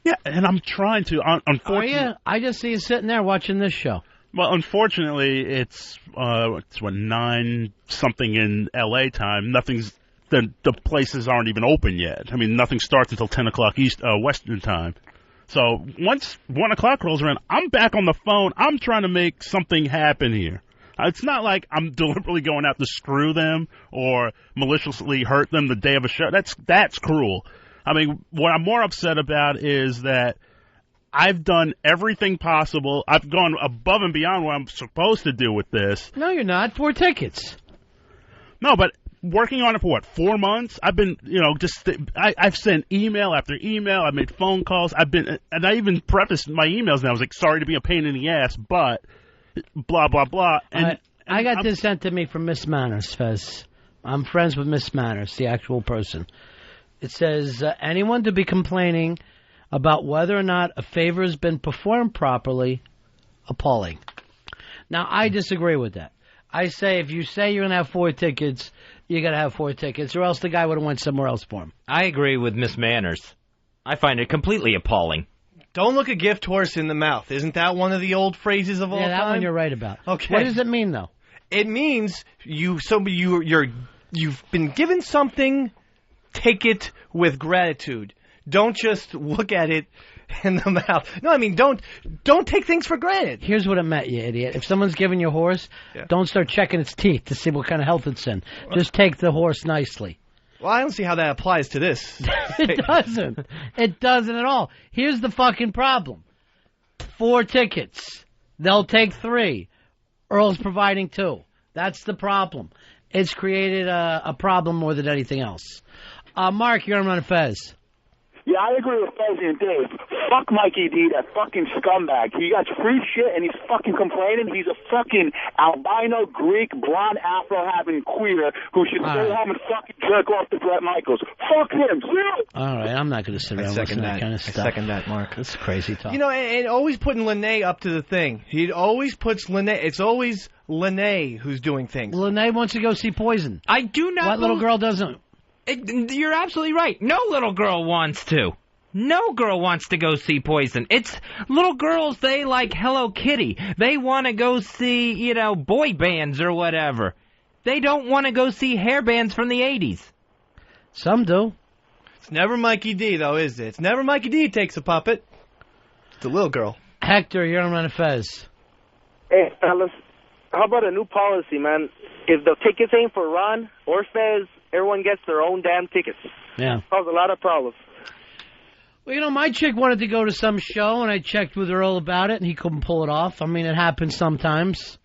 Yeah, and I'm trying to. Unfortunately, oh, yeah? I just see you sitting there watching this show. Well, unfortunately, it's 9-something in L.A. time. Nothing's the places aren't even open yet. I mean, nothing starts until 10 o'clock Western time. So once 1 o'clock rolls around, I'm back on the phone. I'm trying to make something happen here. It's not like I'm deliberately going out to screw them or maliciously hurt them the day of a show. That's cruel. I mean, what I'm more upset about is that I've done everything possible. I've gone above and beyond what I'm supposed to do with this. No, you're not. 4 tickets. No, but working on it for, 4 months? I've been, I've sent email after email. I've made phone calls. And I even prefaced my emails and I was like, sorry to be a pain in the ass, but blah, blah, blah. And I got this sent to me from Miss Manners, Fez. I'm friends with Miss Manners, the actual person. It says, anyone to be complaining about whether or not a favor has been performed properly, appalling. Now, I disagree with that. I say if you say you're going to have 4 tickets, you got to have 4 tickets, or else the guy would have went somewhere else for him. I agree with Miss Manners. I find it completely appalling. Don't look a gift horse in the mouth. Isn't that one of the old phrases of all time? Yeah, that one you're right about. Okay. What does it mean, though? It means you've been given something, take it with gratitude. Don't just look at it in the mouth. No, I mean, don't take things for granted. Here's what it meant, you idiot. If someone's giving you a horse, don't start checking its teeth to see what kind of health it's in. Just take the horse nicely. Well, I don't see how that applies to this. It doesn't. It doesn't at all. Here's the fucking problem. 4 tickets. They'll take 3. Earl's providing 2. That's the problem. It's created a problem more than anything else. Mark, you're on Ron and Fez. Yeah, I agree with Fez and Dave. Fuck Mikey D, that fucking scumbag. He got free shit and he's fucking complaining. He's a fucking albino, Greek, blonde, afro-having queer who should stay home and fucking jerk off to Bret Michaels. Fuck him. All right, I'm not going to sit around listening to that kind of stuff. I second that, Mark. That's crazy talk. You know, and always putting Lene up to the thing. He always puts Lene. It's always Lene who's doing things. Lene wants to go see Poison. I do not. What little girl doesn't? You're absolutely right. No little girl wants to. No girl wants to go see Poison. It's little girls, they like Hello Kitty. They want to go see, boy bands or whatever. They don't want to go see hair bands from the 80s. Some do. It's never Mikey D, though, is it? It's never Mikey D takes a puppet. It's a little girl. Hector, you're on Ron and Fez. Hey, fellas. How about a new policy, man? If the tickets ain't for Ron or Fez, everyone gets their own damn tickets. Yeah. Cause a lot of problems. Well, my chick wanted to go to some show, and I checked with Earl about it, and he couldn't pull it off. I mean, it happens sometimes.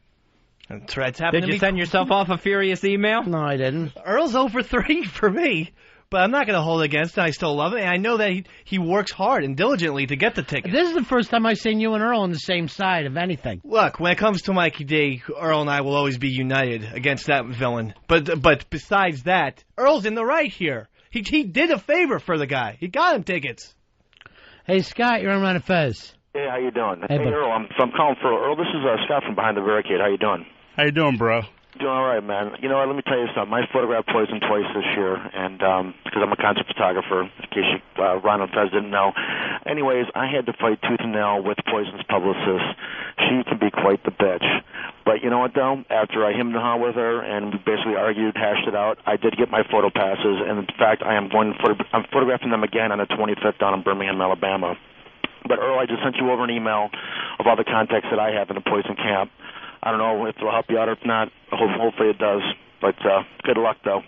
That's right. It's happened Did you send yourself off a furious email? No, I didn't. Earl's 0 for 3 for me, but I'm not going to hold it against him. I still love it, and I know that he works hard and diligently to get the ticket. This is the first time I've seen you and Earl on the same side of anything. Look, when it comes to Mikey D, Earl and I will always be united against that villain. But besides that, Earl's in the right here. He did a favor for the guy. He got him tickets. Hey, Scott, you're on Ron and Fez. Hey, how you doing? Hey, Earl, I'm calling for Earl. This is Scott from Behind the Barricade. How you doing? How you doing, bro? Doing all right, man. You know what? Let me tell you something. I photographed Poison twice this year, and because I'm a concert photographer, in case Ron and Fez didn't know. Anyways, I had to fight tooth and nail with Poison's publicist. She can be quite the bitch. But you know what, though? After I hemmed and hawed with her and we basically argued, hashed it out, I did get my photo passes, and in fact, I'm photographing them again on the 25th down in Birmingham, Alabama. But, Earl, I just sent you over an email of all the contacts that I have in the Poison camp. I don't know if it'll help you out or if not. Hopefully it does. But good luck, though.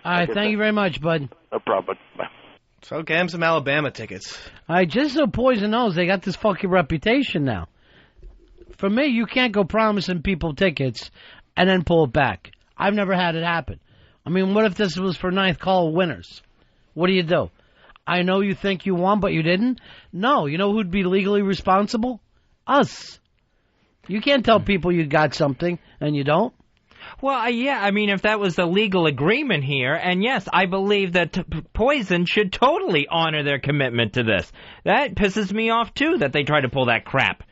All right, thank you very much, bud. No problem. Bye. So get him some Alabama tickets. All right, just so Poison knows, they got this fucking reputation now. For me, you can't go promising people tickets and then pull it back. I've never had it happen. I mean, what if this was for ninth call winners? What do you do? I know you think you won, but you didn't? No, you know who'd be legally responsible? Us. You can't tell people you got something and you don't. Well, yeah, I mean, if that was the legal agreement here, and yes, I believe that Poison should totally honor their commitment to this. That pisses me off, too, that they try to pull that crap.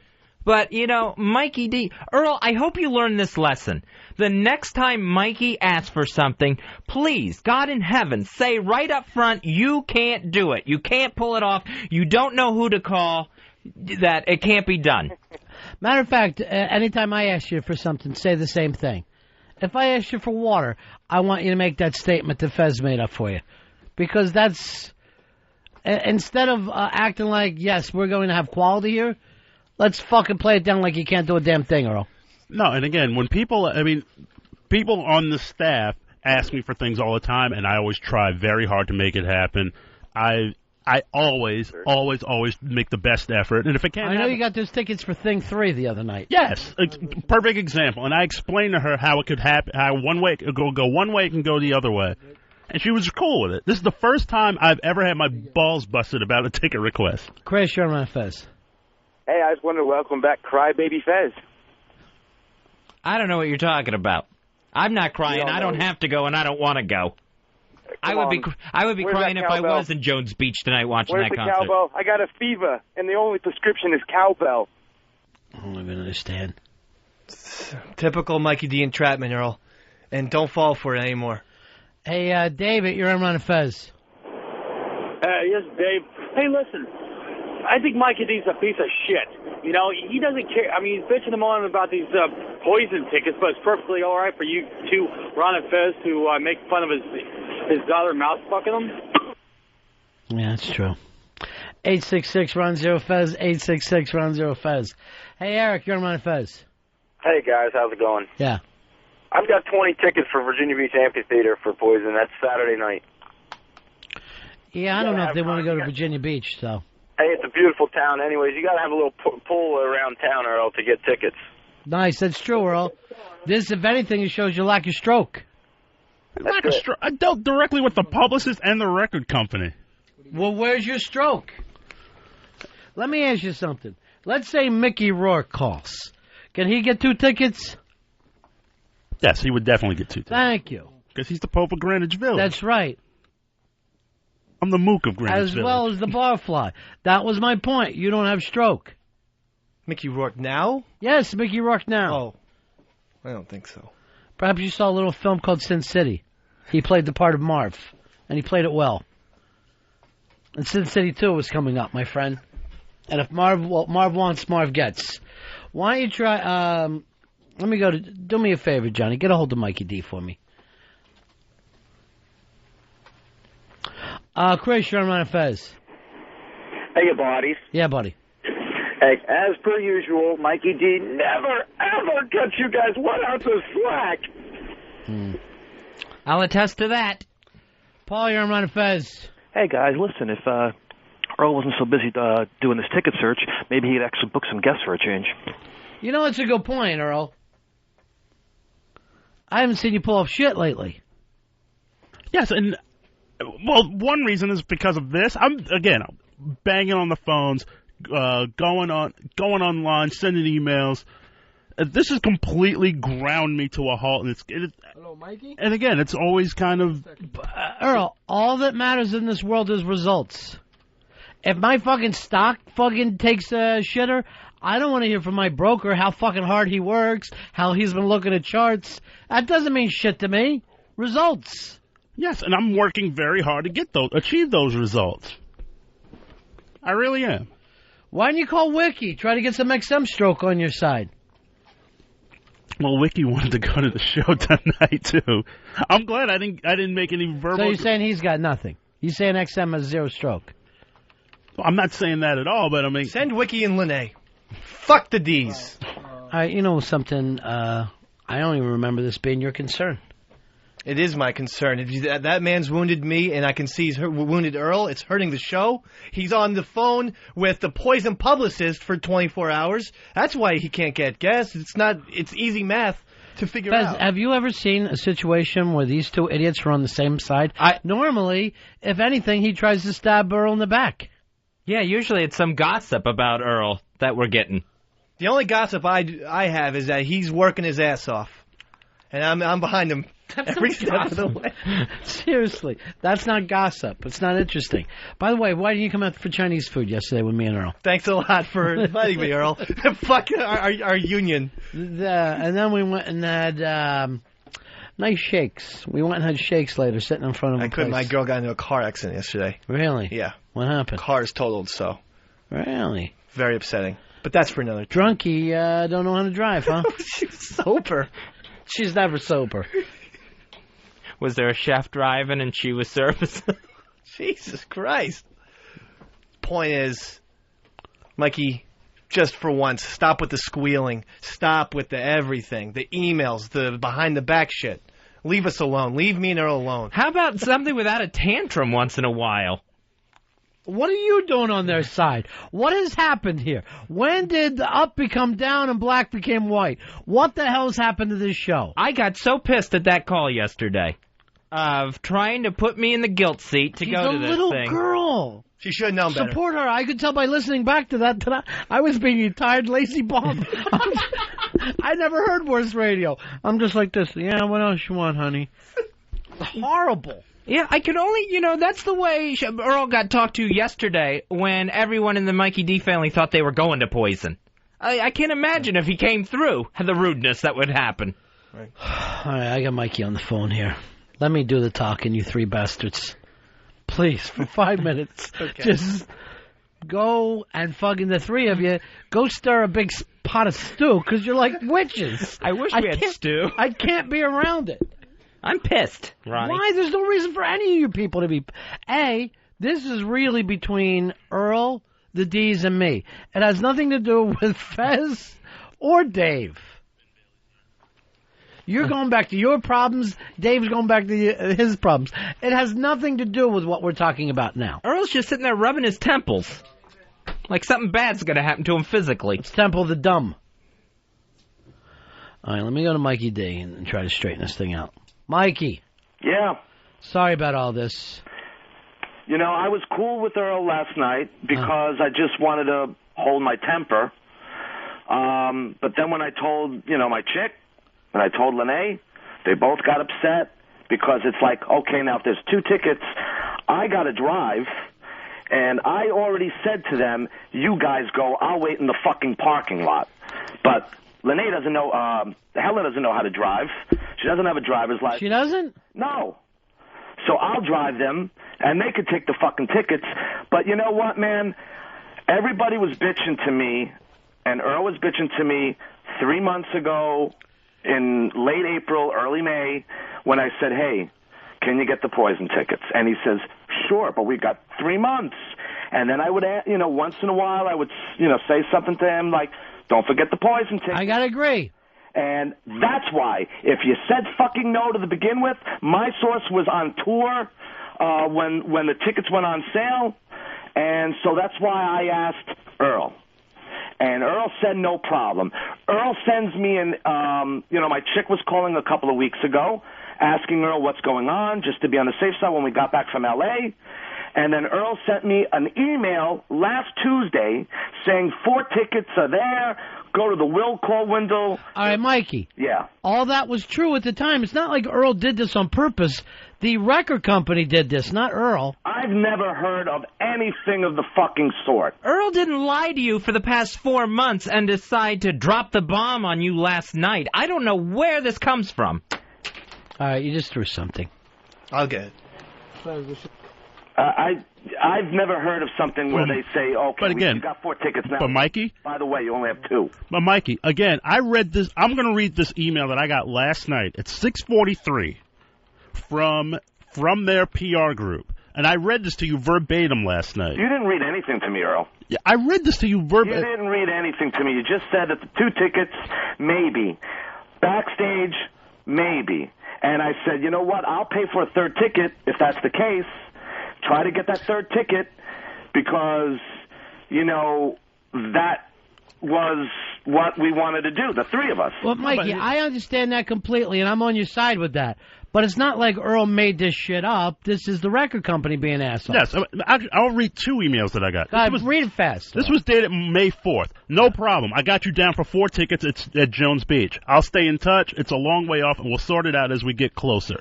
But, Mikey D. Earl, I hope you learn this lesson. The next time Mikey asks for something, please, God in heaven, say right up front, you can't do it. You can't pull it off. You don't know who to call. That it can't be done. Matter of fact, anytime I ask you for something, say the same thing. If I ask you for water, I want you to make that statement that Fez made up for you. Because that's... Instead of acting like, yes, we're going to have quality here, let's fucking play it down like you can't do a damn thing, Earl. No, and again, when people on the staff ask me for things all the time, and I always try very hard to make it happen. I always make the best effort, and if it can't, I know you got those tickets for Thing 3 the other night. Yes, perfect example. And I explained to her how it could happen, how one way it could go one way, it can go the other way, and she was cool with it. This is the first time I've ever had my balls busted about a ticket request. Chris, you're on Fez. Hey, I just wanted to welcome back Crybaby Fez. I don't know what you're talking about. I'm not crying. I don't have to go, and I don't want to go. I would be crying if I was in Jones Beach tonight watching that concert. Where's the cowbell? I got a fever, and the only prescription is cowbell. I don't even understand. Typical Mikey D entrapment, Earl. And don't fall for it anymore. Hey, David, you're on Ron and Fez. Yes, Dave. Hey, listen. I think Mikey D's a piece of shit. You know, he doesn't care. I mean, he's bitching him on about these poison tickets, but it's perfectly all right for you two, Ron and Fez, to make fun of his daughter mouth fucking him. Yeah, that's true. 866-Ron-0-Fez, 866-Ron-0-Fez. Hey, Eric, you're on Ron and Fez. Hey, guys, how's it going? Yeah. I've got 20 tickets for Virginia Beach Amphitheater for Poison. That's Saturday night. Yeah, I don't know if they want to go to Virginia Beach, so. Hey, it's a beautiful town. Anyways, you got to have a little pull around town, Earl, to get tickets. Nice, that's true, Earl. This, if anything, it shows you lack of stroke. I dealt directly with the publicist and the record company. Well, where's your stroke? Let me ask you something. Let's say Mickey Rourke calls. Can he get 2 tickets? Yes, he would definitely get 2 tickets. Thank you. Because he's the Pope of Greenwich Village. That's right. I'm the Mook of Greenwich Village. As well as the barfly. That was my point. You don't have stroke. Mickey Rourke now? Yes, Mickey Rourke now. Oh, I don't think so. Perhaps you saw a little film called Sin City. He played the part of Marv, and he played it well. And Sin City 2 was coming up, my friend. And if Marv wants, Marv gets. Why don't you try, let me go to, do me a favor, Johnny. Get a hold of Mikey D for me. Chris, you're on Ron and Fez. Hey, you buddies. Yeah, buddy. Hey, as per usual, Mikey D never, ever cuts you guys 1 ounce of slack. I'll attest to that. Paul, you're on Ron and Fez. Hey, guys, listen, if Earl wasn't so busy doing this ticket search, maybe he'd actually book some guests for a change. You know, it's a good point, Earl. I haven't seen you pull off shit lately. Yes, and, well, one reason is because of this. I'm banging on the phones, going online, sending emails. This has completely ground me to a halt. And Hello, Mikey? And again, it's always kind of... Earl, all that matters in this world is results. If my fucking stock fucking takes a shitter, I don't want to hear from my broker how fucking hard he works, how he's been looking at charts. That doesn't mean shit to me. Results. Yes, and I'm working very hard to achieve those results. I really am. Why didn't you call Wiki? Try to get some XM stroke on your side. Well, Wiki wanted to go to the show tonight too. I'm glad I didn't make any verbal. So you're saying he's got nothing? You're saying XM has 0 stroke? Well, I'm not saying that at all, but I mean, send Wiki and Lene. Fuck the D's. You know something? I don't even remember this being your concern. It is my concern. If that man's wounded me, and I can see he's wounded Earl, it's hurting the show. He's on the phone with the poison publicist for 24 hours. That's why he can't get guests. It's easy math to figure out. Have you ever seen a situation where these 2 idiots are on the same side? Normally, if anything, he tries to stab Earl in the back. Yeah, usually it's some gossip about Earl that we're getting. The only gossip I have is that he's working his ass off, and I'm behind him. Every step of the way. Seriously, that's not gossip. It's not interesting. By the way, why didn't you come out for Chinese food yesterday with me and Earl? Thanks a lot for inviting me, Earl. Fuck our union. And then we went and had nice shakes. We went and had shakes later, sitting in front of a place. My girl got into a car accident yesterday. Really? Yeah. What happened? Car is totaled, so. Really? Very upsetting. But that's for another time. Drunkie don't know how to drive, huh? She's sober. She's never sober. Was there a chef driving and she was servicing? Jesus Christ. Point is, Mikey, just for once, stop with the squealing. Stop with the everything. The emails, the behind-the-back shit. Leave us alone. Leave me and Earl alone. How about something without a tantrum once in a while? What are you doing on their side? What has happened here? When did up become down and black became white? What the hell's happened to this show? I got so pissed at that call yesterday of trying to put me in the guilt seat to go to this thing. She's a little girl. She should have known better. Support her. I could tell by listening back to that. I was being a tired, lazy bum. I never heard worse radio. I'm just like this. Yeah, what else you want, honey? Horrible. Yeah, I could only, that's the way Earl got talked to yesterday when everyone in the Mikey D family thought they were going to Poison. I can't imagine if he came through the rudeness that would happen. Right. All right, I got Mikey on the phone here. Let me do the talking, you 3 bastards. please, for 5 minutes, just go and fucking the three of you, go stir a big pot of stew, because you're like witches. I wish we had stew. I can't be around it. I'm pissed, Ronnie. Why? There's no reason for any of you people to be... This is really between Earl, the D's, and me. It has nothing to do with Fez or Dave. You're going back to your problems. Dave's going back to his problems. It has nothing to do with what we're talking about now. Earl's just sitting there rubbing his temples. Like something bad's going to happen to him physically. It's Temple of the Dumb. All right, let me go to Mikey D and try to straighten this thing out. Mikey. Yeah. Sorry about all this. You know, I was cool with Earl last night because I just wanted to hold my temper. But then when I told, my chick, and I told Lene, they both got upset because it's like, okay, now if there's 2 tickets, I got to drive, and I already said to them, you guys go, I'll wait in the fucking parking lot. But Lene doesn't know, Helen doesn't know how to drive. She doesn't have a driver's license. She doesn't? No. So I'll drive them, and they could take the fucking tickets. But you know what, man? Everybody was bitching to me, and Earl was bitching to me 3 months ago in late April, early May, when I said, hey, can you get the Poison tickets? And he says, sure, but we've got 3 months. And then I would, once in a while, I would, say something to him like, don't forget the Poison tickets. I got to agree. And that's why, if you said fucking no to begin with, my source was on tour when the tickets went on sale, and so that's why I asked Earl. And Earl said no problem. Earl sends me my chick was calling a couple of weeks ago, asking Earl what's going on, just to be on the safe side when we got back from L.A., and then Earl sent me an email last Tuesday saying 4 tickets are there. Go to the will call window. All right, Mikey. Yeah. All that was true at the time. It's not like Earl did this on purpose. The record company did this, not Earl. I've never heard of anything of the fucking sort. Earl didn't lie to you for the past 4 months and decide to drop the bomb on you last night. I don't know where this comes from. All right, you just threw something. I'll get it. I've never heard of something where they say, okay, but again, you got 4 tickets now. But Mikey? By the way, you only have 2. But Mikey, again, I read this. I'm going to read this email that I got last night at 6:43 from their PR group. And I read this to you verbatim last night. You didn't read anything to me, Earl. Yeah, I read this to you verbatim. You didn't read anything to me. You just said that the 2 tickets, maybe. Backstage, maybe. And I said, you know what, I'll pay for a 3rd ticket if that's the case. Try to get that 3rd ticket because, that was what we wanted to do, the 3 of us. Well, Mikey, I understand that completely, and I'm on your side with that. But it's not like Earl made this shit up. This is the record company being assholes. Yes, I'll read 2 emails that I got. Read it fast. This was dated May 4th. No problem. I got you down for 4 tickets at Jones Beach. I'll stay in touch. It's a long way off, and we'll sort it out as we get closer.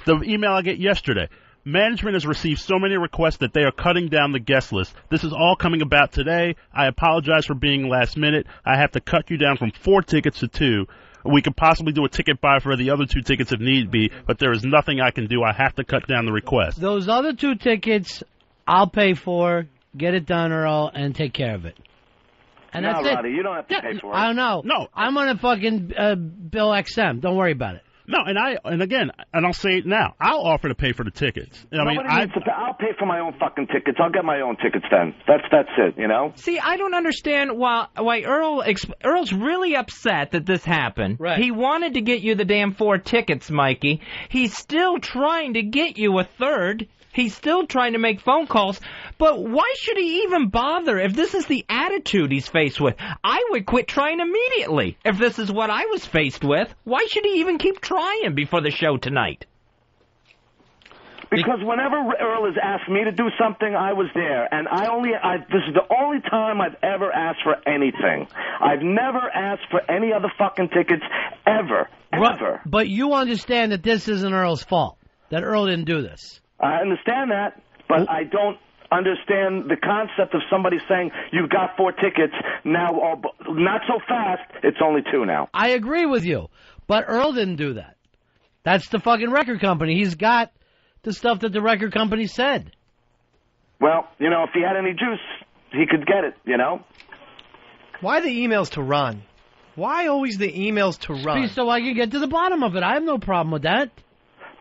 The email I get yesterday. Management has received so many requests that they are cutting down the guest list. This is all coming about today. I apologize for being last minute. I have to cut you down from 4 tickets to 2. We could possibly do a ticket buy for the other 2 tickets if need be, but there is nothing I can do. I have to cut down the request. Those other 2 tickets, I'll pay for. Get it done, Earl, and take care of it. And that's it. Roddy, you don't have to pay for it. I don't know. No. I'm on a fucking Bill XM. Don't worry about it. No, and again, I'll say it now. I'll offer to pay for the tickets. I'll pay for my own fucking tickets. I'll get my own tickets then. That's it, See, I don't understand why Earl's really upset that this happened. Right. He wanted to get you the damn 4 tickets, Mikey. He's still trying to get you a 3rd. He's still trying to make phone calls, but why should he even bother if this is the attitude he's faced with? I would quit trying immediately if this is what I was faced with. Why should he even keep trying before the show tonight? Because whenever Earl has asked me to do something, I was there, and this is the only time I've ever asked for anything. I've never asked for any other fucking tickets ever. But you understand that this isn't Earl's fault, that Earl didn't do this. I understand that, but I don't understand the concept of somebody saying, you've got 4 tickets, now, not so fast, it's only 2 now. I agree with you, but Earl didn't do that. That's the fucking record company. He's got the stuff that the record company said. Well, you know, if he had any juice, he could get it, you know? Why the emails to Ron? Why always the emails to Ron? So I can get to the bottom of it. I have no problem with that.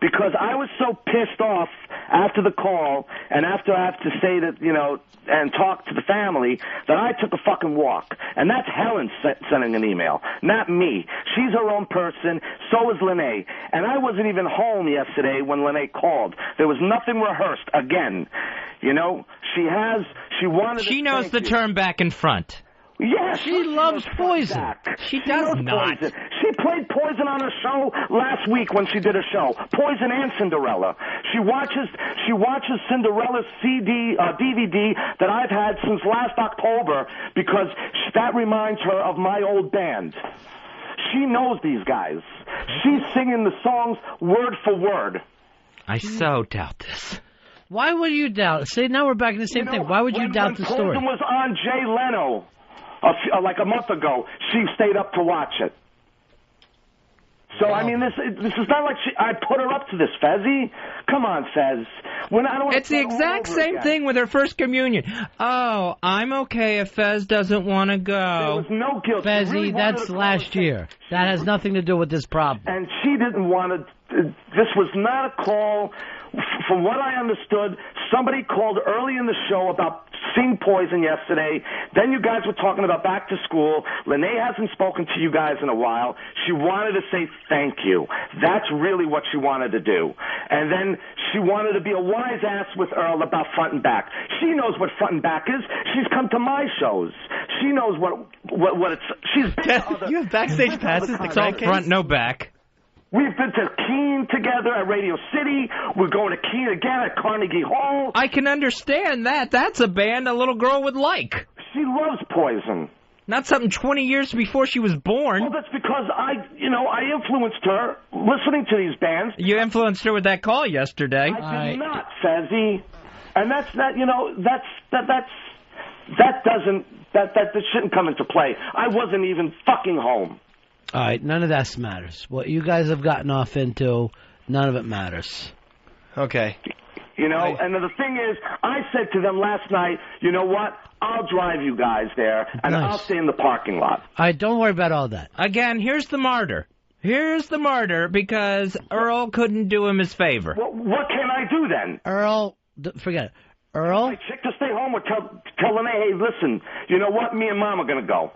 Because I was so pissed off after the call and after I have to say that, you know, and talk to the family, that I took a fucking walk. And that's Helen sending an email, not me. She's her own person. So is Lene. And I wasn't even home yesterday when Lene called. There was nothing rehearsed again. You know, she wanted She knows the term back and front. Yes, she loves Poison. She does not. Poison. She played Poison on her show last week when she did a show. Poison and Cinderella. She watches Cinderella's DVD that I've had since last October because that reminds her of my old band. She knows these guys. She's singing the songs word for word. I so doubt this. Why would you doubt? See, now we're back in the same thing. Why would you doubt the story? Poison was on Jay Leno like a month ago. She stayed up to watch it. So, I mean, this is not like I put her up to this, Fezzy. Come on, Fez. It's the exact same thing with her first communion. Oh, I'm okay if Fez doesn't want to go. There was no guilt. Fezzy, really that's last year. That has nothing to do with this problem. And she didn't want to. This was not a call. From what I understood, somebody called early in the show about seeing Poison yesterday. Then you guys were talking about back to school. Lene hasn't spoken to you guys in a while. She wanted to say thank you. That's really what she wanted to do. And then she wanted to be a wise ass with Earl about front and back. She knows what front and back is. She's come to my shows. She knows what it's. She's been to other, you have backstage passes to It's all front, no back. We've been to Keene together at Radio City. We're going to Keene again at Carnegie Hall. I can understand that. That's a band a little girl would like. She loves Poison. Not something 20 years before she was born. Well, that's because I influenced her listening to these bands. You influenced her with that call yesterday. I did not, Fezzy. And that shouldn't come into play. I wasn't even fucking home. All right, none of that matters. What you guys have gotten off into, none of it matters. Okay. You know, and the thing is, I said to them last night, you know what? I'll drive you guys there, and I'll stay in the parking lot. All right, don't worry about all that. Again, here's the martyr. Here's the martyr because Earl couldn't do him his favor. Well, what can I do then? Earl, forget it. Earl? My chick to stay home or tell Lene, hey, listen, you know what? Me and Mom are going to go.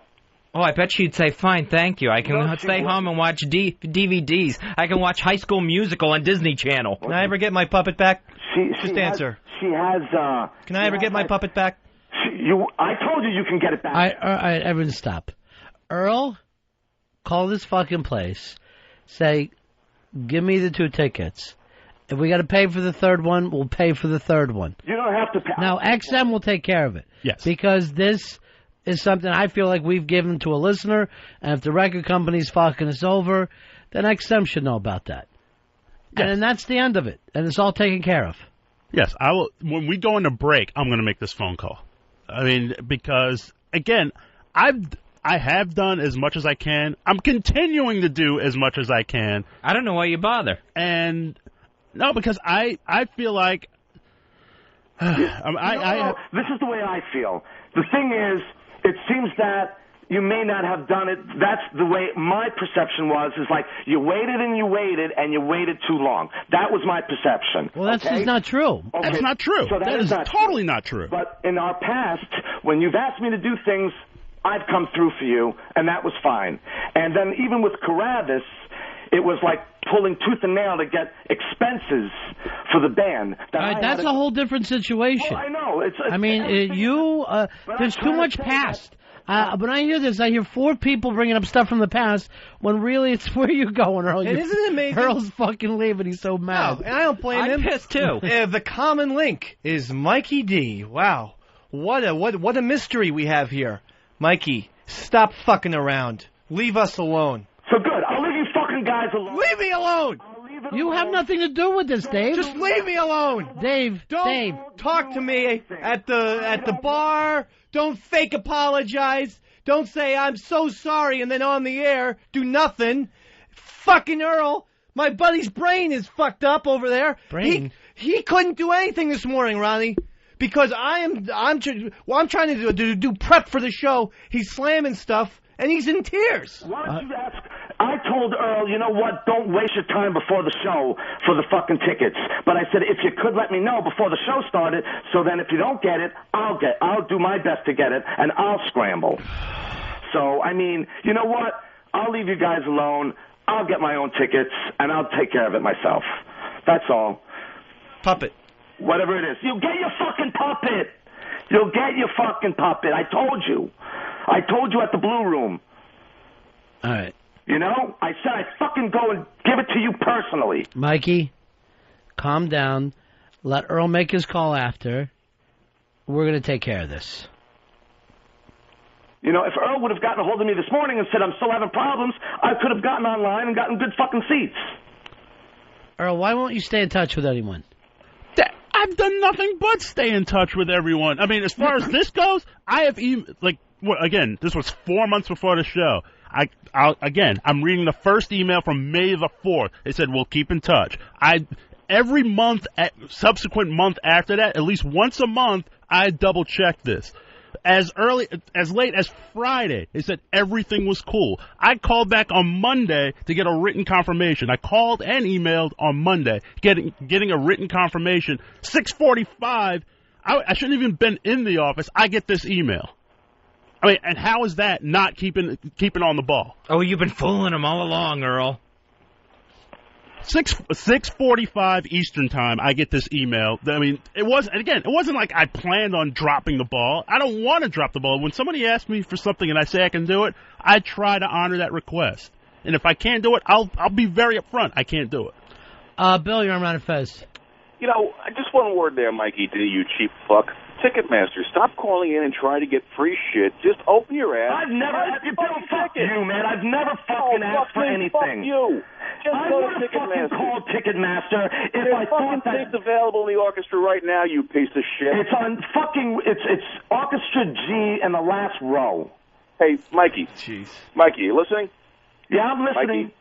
Oh, I bet she'd say, fine, thank you. I can stay home and watch DVDs. I can watch High School Musical on Disney Channel. Can I ever get my puppet back? Just answer. Can I ever get my puppet back? I told you can get it back. All right, everyone stop. Earl, call this fucking place. Say, give me the 2 tickets. If we got to pay for the third one, we'll pay for the third one. You don't have to pay. Now, XM will take care of it. Yes. Because this is something I feel like we've given to a listener, and if the record company's fucking us over, then XM should know about that. Yes. And that's the end of it, and it's all taken care of. Yes, I will. When we go into break, I'm going to make this phone call. I mean, because, again, I have done as much as I can. I'm continuing to do as much as I can. I don't know why you bother. And, no, because I feel like... this is the way I feel. The thing is, it seems that you may not have done it. That's the way my perception was, is like you waited and you waited too long. That was my perception. Well, that's just not true. Okay. That's not true. So that is totally not true. But in our past, when you've asked me to do things, I've come through for you, and that was fine. And then even with Carabas, it was like pulling tooth and nail to get expenses for the band. That's a whole different situation. Well, I know. There's too much past. When I hear this, I hear 4 people bringing up stuff from the past when really it's where you going, Earl. Isn't it amazing? Earl's fucking leaving. He's so mad. No, and I don't blame him. I'm pissed, too. The common link is Mikey D. Wow. What a mystery we have here. Mikey, stop fucking around. Leave us alone. So good. I'll leave you fucking guys alone. Leave me alone. You have nothing to do with this, Dave. Just leave me alone. Dave, Don't talk to me at the bar. Don't fake apologize. Don't say I'm so sorry and then on the air do nothing. Fucking Earl, my buddy's brain is fucked up over there. Brain? He couldn't do anything this morning, Ronnie. because I'm trying to do prep for the show. He's slamming stuff, and he's in tears. Why don't you ask? I told Earl, you know what? Don't waste your time before the show for the fucking tickets. But I said, if you could let me know before the show started, so then if you don't get it, I'll do my best to get it, and I'll scramble. So, I mean, you know what? I'll leave you guys alone. I'll get my own tickets, and I'll take care of it myself. That's all. Puppet. Whatever it is. You'll get your fucking puppet. You'll get your fucking puppet. I told you. I told you at the Blue Room. All right. You know? I said I'd fucking go and give it to you personally. Mikey, calm down. Let Earl make his call after. We're going to take care of this. You know, if Earl would have gotten a hold of me this morning and said I'm still having problems, I could have gotten online and gotten good fucking seats. Earl, why won't you stay in touch with anyone? I've done nothing but stay in touch with everyone. I mean, as far as this goes, I have again, this was 4 months before the show. I'm reading the first email from May the 4th. They said, we'll keep in touch. Every month, subsequent month after that, at least once a month, I double-checked this. As late as Friday, they said everything was cool. I called back on Monday to get a written confirmation. I called and emailed on Monday, getting a written confirmation. 6:45, I shouldn't have even been in the office. I get this email. I mean, and how is that not keeping on the ball? Oh, you've been fooling him all along, Earl. 6:45 Eastern time, I get this email. I mean, it wasn't like I planned on dropping the ball. I don't want to drop the ball. When somebody asks me for something and I say I can do it, I try to honor that request. And if I can't do it, I'll be very upfront. I can't do it. Bill, you're on Ron and Fez. You know, just one word there, Mikey D, you cheap fuck. Ticketmaster, stop calling in and trying to get free shit. Just open your ass. I've never fuck you, man. I've never fucking asked for anything. Fuck you. Just I go would to have fucking Ticketmaster. called Ticketmaster if There's I thought that seats available in the orchestra right now, you piece of shit. it's on fucking it's Orchestra G in the last row. Hey, Mikey. Jeez. Mikey, you listening? Yeah, I'm listening.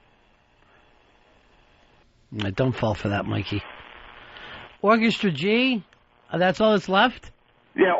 Mikey? Don't fall for that, Mikey. Orchestra G? That's all that's left? Yeah,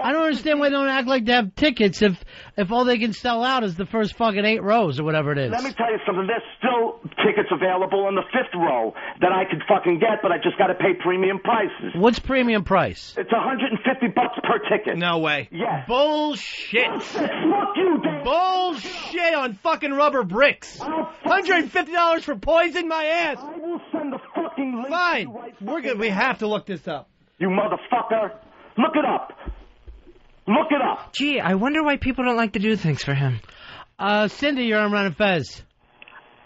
I don't understand why they don't act like they have tickets if all they can sell out is the first fucking 8 rows or whatever it is. Let me tell you something. There's still tickets available in the 5th row that I could fucking get, but I just got to pay premium prices. What's premium price? It's $150 per ticket. No way. Yes. Bullshit. Fuck you, Dave. Bullshit on fucking rubber bricks. $150 for poison my ass. I will send the fucking link. Fine. We're good. We have to look this up. You motherfucker. Look it up. Look it up. Gee, I wonder why people don't like to do things for him. Cindy, you're on Ron and Fez.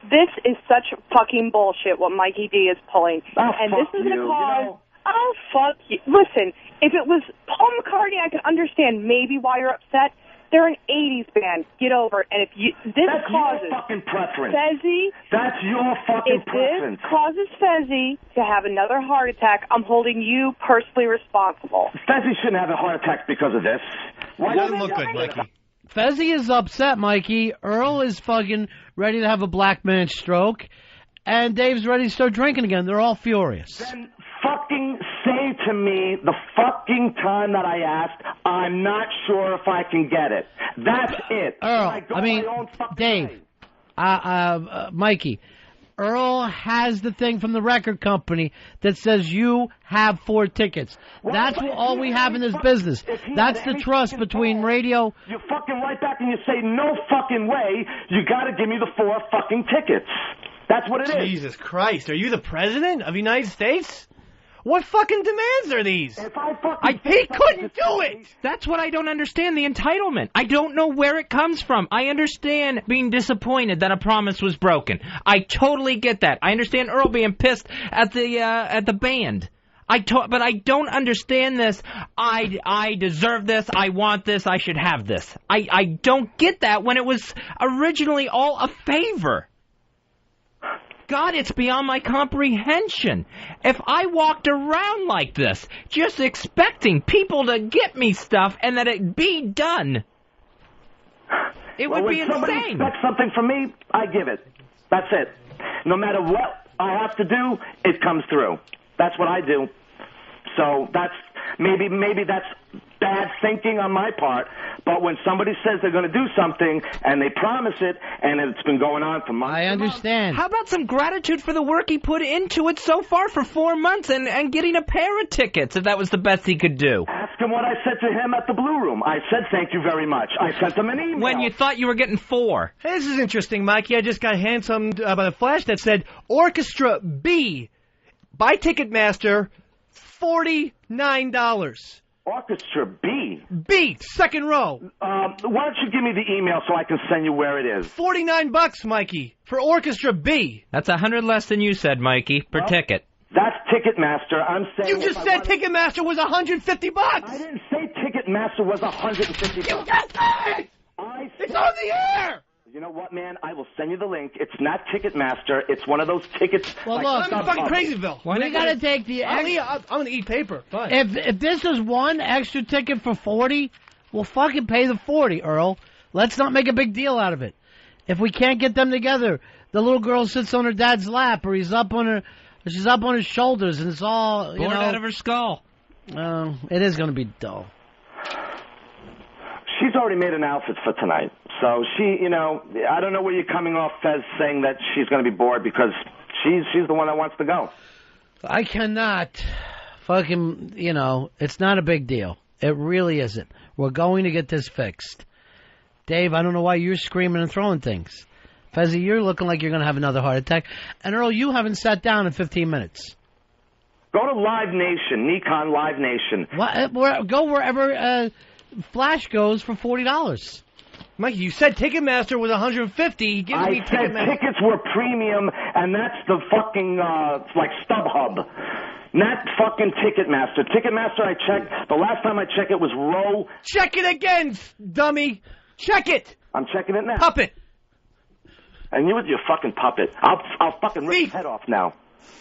This is such fucking bullshit what Mikey D is pulling. Oh, and fuck this is you, going to cause... you know? Oh, fuck you. Listen, if it was Paul McCartney, I could understand maybe why you're upset. They're an 80s band. Get over it. And if That's causes... your fucking preference. Fezzy... That's your fucking preference. If this causes Fezzy to have another heart attack, I'm holding you personally responsible. Fezzy shouldn't have a heart attack because of this. It doesn't look good, Mikey. Fezzy is upset, Mikey. Earl is fucking ready to have a black man stroke. And Dave's ready to start drinking again. They're all furious. Then fucking say to me the fucking time that I asked, I'm not sure if I can get it. That's it. Earl, Dave, Mikey, Earl has the thing from the record company that says you have 4 tickets. That's all we have in this business. That's the trust between radio. You fucking write back and you say, no fucking way, you gotta give me the 4 fucking tickets. That's what it is. Jesus Christ, are you the president of the United States? What fucking demands are these? He couldn't do it! That's what I don't understand, the entitlement. I don't know where it comes from. I understand being disappointed that a promise was broken. I totally get that. I understand Earl being pissed at the band. But I don't understand this. I deserve this. I want this. I should have this. I don't get that when it was originally all a favor. God, it's beyond my comprehension. If I walked around like this, just expecting people to get me stuff and that it be done, it would be insane. When somebody expects something from me, I give it. That's it. No matter what I have to do, it comes through. That's what I do. So Maybe that's bad thinking on my part, but when somebody says they're going to do something and they promise it, and it's been going on for months. I understand. How about some gratitude for the work he put into it so far for 4 months and getting a pair of tickets, if that was the best he could do? Ask him what I said to him at the Blue Room. I said thank you very much. I sent him an email. When you thought you were getting 4. Hey, this is interesting, Mikey. I just got handed by the flash that said Orchestra B by Ticketmaster, $49. Orchestra B? B, second row. Why don't you give me the email so I can send you where it is? $49, Mikey, for Orchestra B. That's 100 less than you said, Mikey, per ticket. That's Ticketmaster. I'm saying... You just said Ticketmaster was $150. I didn't say Ticketmaster was $150. You just said it! It's on the air! You know what, man? I will send you the link. It's not Ticketmaster. It's one of those tickets. Well, like look, I'm in fucking Crazyville. We gotta take the. I'm gonna eat paper. Fine. If this is one extra ticket for $40, we'll fucking pay the $40, Earl. Let's not make a big deal out of it. If we can't get them together, the little girl sits on her dad's lap, or she's up on his shoulders, and it's all bored out of her skull. It is gonna be dull. She's already made an outfit for tonight. So she, I don't know where you're coming off, Fez, saying that she's going to be bored because she's the one that wants to go. I cannot fucking, it's not a big deal. It really isn't. We're going to get this fixed. Dave, I don't know why you're screaming and throwing things. Fezzy, you're looking like you're going to have another heart attack. And Earl, you haven't sat down in 15 minutes. Go to Live Nation, Nikon Live Nation. Go wherever Flash goes for $40. Mikey, you said Ticketmaster was $150. He gives me I said tickets were premium, and that's the fucking, like StubHub. Not fucking Ticketmaster. Ticketmaster, I checked. The last time I checked, it was row. Check it again, dummy. Check it. I'm checking it now. Puppet. And you with your fucking puppet. I'll fucking rip his head off now.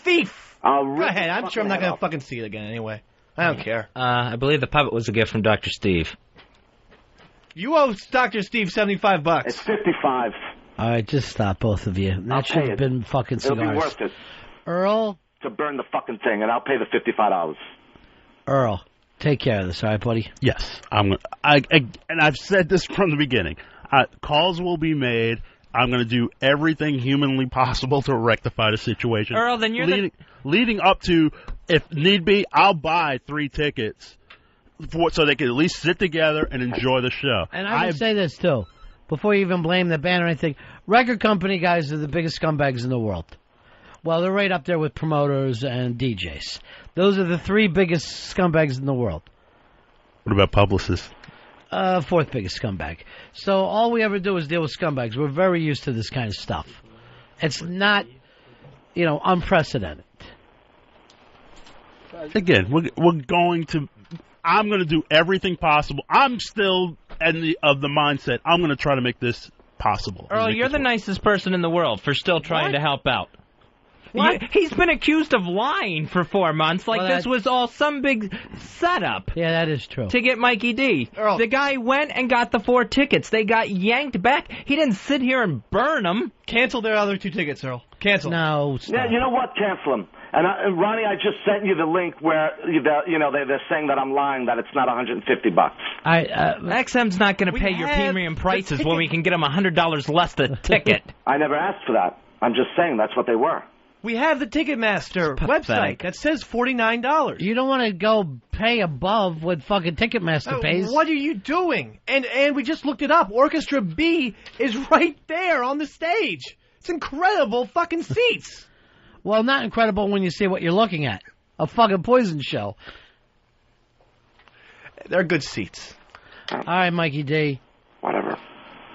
Thief. Go ahead. I'm sure I'm not going to fucking see it again anyway. I don't care. I believe the puppet was a gift from Dr. Steve. You owe Dr. Steve $75. It's $55. All right, just stop, both of you. That should have been fucking cigars. It'll be worth it. Earl? To burn the fucking thing, and I'll pay the $55. Earl, take care of this, all right, buddy? Yes. And I've said this from the beginning. Calls will be made. I'm going to do everything humanly possible to rectify the situation. Earl, then you're leading up to, if need be, I'll buy 3 tickets so they can at least sit together and enjoy the show. And I would say this, too, before you even blame the band or anything. Record company guys are the biggest scumbags in the world. Well, they're right up there with promoters and DJs. Those are the 3 biggest scumbags in the world. What about publicists? 4th biggest scumbag. So all we ever do is deal with scumbags. We're very used to this kind of stuff. It's not, unprecedented. Again, we're going to... I'm going to do everything possible. I'm still of the mindset, I'm going to try to make this possible. Earl, you're the nicest person in the world for still trying to help out. What? He's been accused of lying for 4 months, like this was all some big setup. Yeah, that is true. To get Mikey D. Earl. The guy went and got the 4 tickets. They got yanked back. He didn't sit here and burn them. Cancel their other 2 tickets, Earl. Cancel. No, stop. Yeah, you know what? Cancel them. And Ronnie, I just sent you the link where they're saying that I'm lying, that it's not $150. XM's not going to pay your premium prices when we can get them $100 less the ticket. I never asked for that. I'm just saying that's what they were. We have the Ticketmaster website that says $49. You don't want to go pay above what fucking Ticketmaster pays. What are you doing? And we just looked it up. Orchestra B is right there on the stage. It's incredible fucking seats. Well, not incredible when you see what you're looking at. A fucking Poison show. They're good seats. All right, Mikey D. Whatever.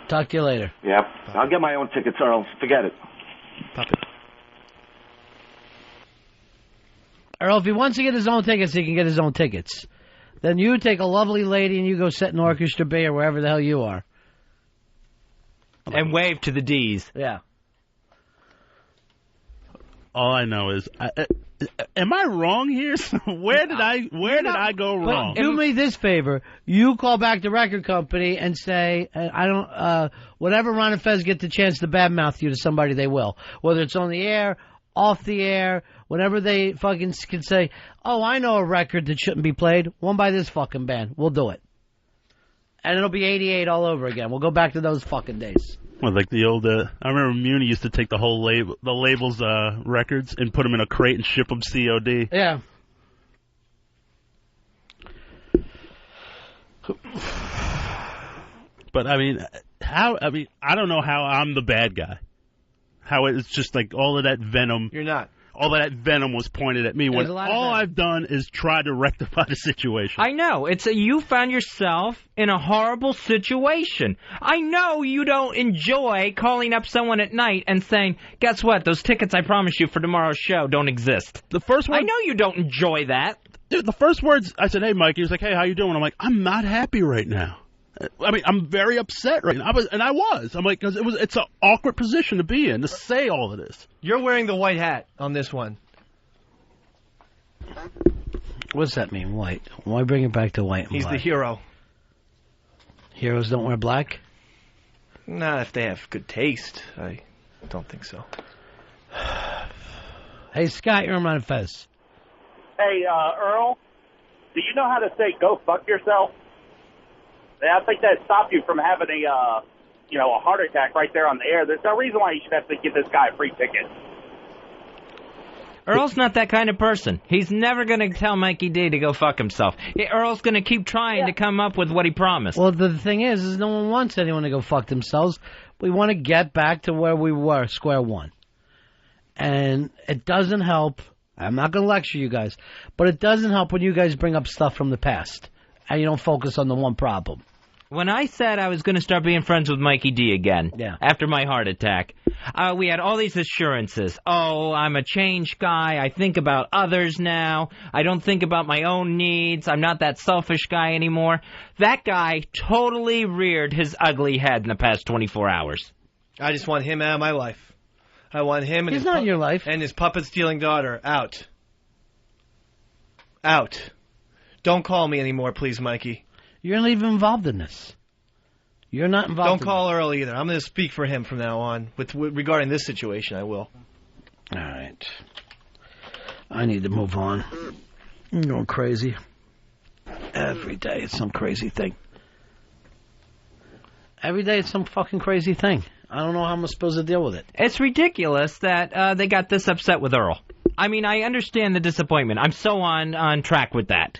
Talk to you later. Yep. I'll get my own tickets, Earl. Forget it. Puppet. Earl, if he wants to get his own tickets, he can get his own tickets. Then you take a lovely lady and you go sit in Orchestra B or wherever the hell you are. And wave to the D's. Yeah. All I know is, am I wrong here? Where did I go wrong? Do me this favor. You call back the record company and say, whatever Ron and Fez get the chance to badmouth you to somebody, they will. Whether it's on the air off the air, whenever they fucking can say, oh, I know a record that shouldn't be played, one by this fucking band. We'll do it. And it'll be 88 all over again. We'll go back to those fucking days. Well, like the old, I remember Muni used to take the whole labels records and put them in a crate and ship them COD. Yeah. But I mean, I don't know how I'm the bad guy. How it's just like all of that venom. You're not. All of that venom was pointed at me when all I've done is try to rectify the situation. I know. You found yourself in a horrible situation. I know you don't enjoy calling up someone at night and saying, guess what? Those tickets I promised you for tomorrow's show don't exist. I know you don't enjoy that. Dude, the first words I said, hey, Mike, he was like, hey, how you doing? I'm like, I'm not happy right now. I mean, I'm very upset right now. I was. I'm like, because it's an awkward position to be in, to say all of this. You're wearing the white hat on this one. What does that mean, white? Why bring it back to white and He's black? the hero. Heroes don't wear black? Not if they have good taste. I don't think so. Hey, Scott, you're on Ron and Fez. Hey, Earl, do you know how to say go fuck yourself? I think that stopped you from having a heart attack right there on the air. There's no reason why you should have to give this guy a free ticket. Earl's not that kind of person. He's never going to tell Mikey D to go fuck himself. Earl's going to keep trying to come up with what he promised. Well, the thing is no one wants anyone to go fuck themselves. We want to get back to where we were, square one. And it doesn't help. I'm not going to lecture you guys, but it doesn't help when you guys bring up stuff from the past and you don't focus on the one problem. When I said I was going to start being friends with Mikey D again, after my heart attack, we had all these assurances. Oh, I'm a changed guy. I think about others now. I don't think about my own needs. I'm not that selfish guy anymore. That guy totally reared his ugly head in the past 24 hours. I just want him out of my life. I want him and He's not in your life. And his puppet-stealing daughter out. Out. Don't call me anymore, please, Mikey. You're not even involved in this. You're not involved. Don't call Earl either. I'm going to speak for him from now on. Regarding this situation, I will. All right. I need to move on. I'm going crazy. Every day it's some crazy thing. Every day it's some fucking crazy thing. I don't know how I'm supposed to deal with it. It's ridiculous that they got this upset with Earl. I mean, I understand the disappointment. I'm so on track with that.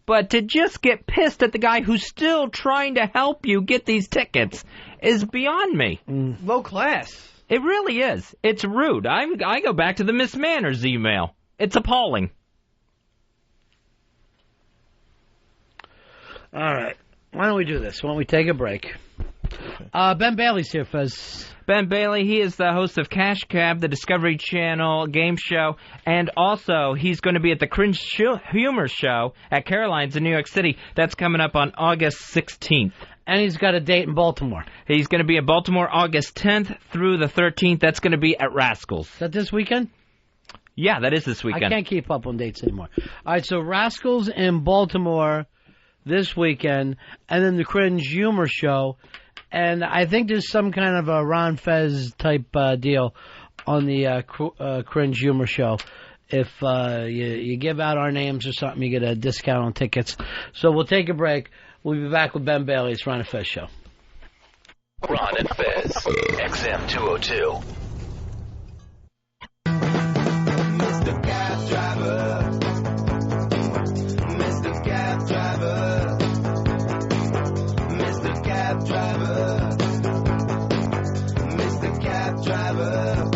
But to just get pissed at the guy who's still trying to help you get these tickets is beyond me. Low class. It really is. It's rude. I go back to the Miss Manners email. It's appalling. All right. Why don't we do this? Why don't we take a break? Ben Bailey's here, Fez. Ben Bailey, he is the host of Cash Cab, the Discovery Channel game show, and also he's going to be at the Cringe Humor Show at Caroline's in New York City. That's coming up on August 16th. And he's got a date in Baltimore. He's going to be in Baltimore August 10th through the 13th. That's going to be at Rascals. Is that this weekend? Yeah, that is this weekend. I can't keep up on dates anymore. All right, so Rascals in Baltimore this weekend, and then the Cringe Humor Show. And I think there's some kind of a Ron Fez type deal on the Cringe Humor Show. If you give out our names or something, you get a discount on tickets. So we'll take a break. We'll be back with Ben Bailey. It's Ron and Fez Show. Ron and Fez, XM 202. Mr. Cab Driver. Mr. Cab Driver. Mr. Cab Driver. Mr. Cab Driver.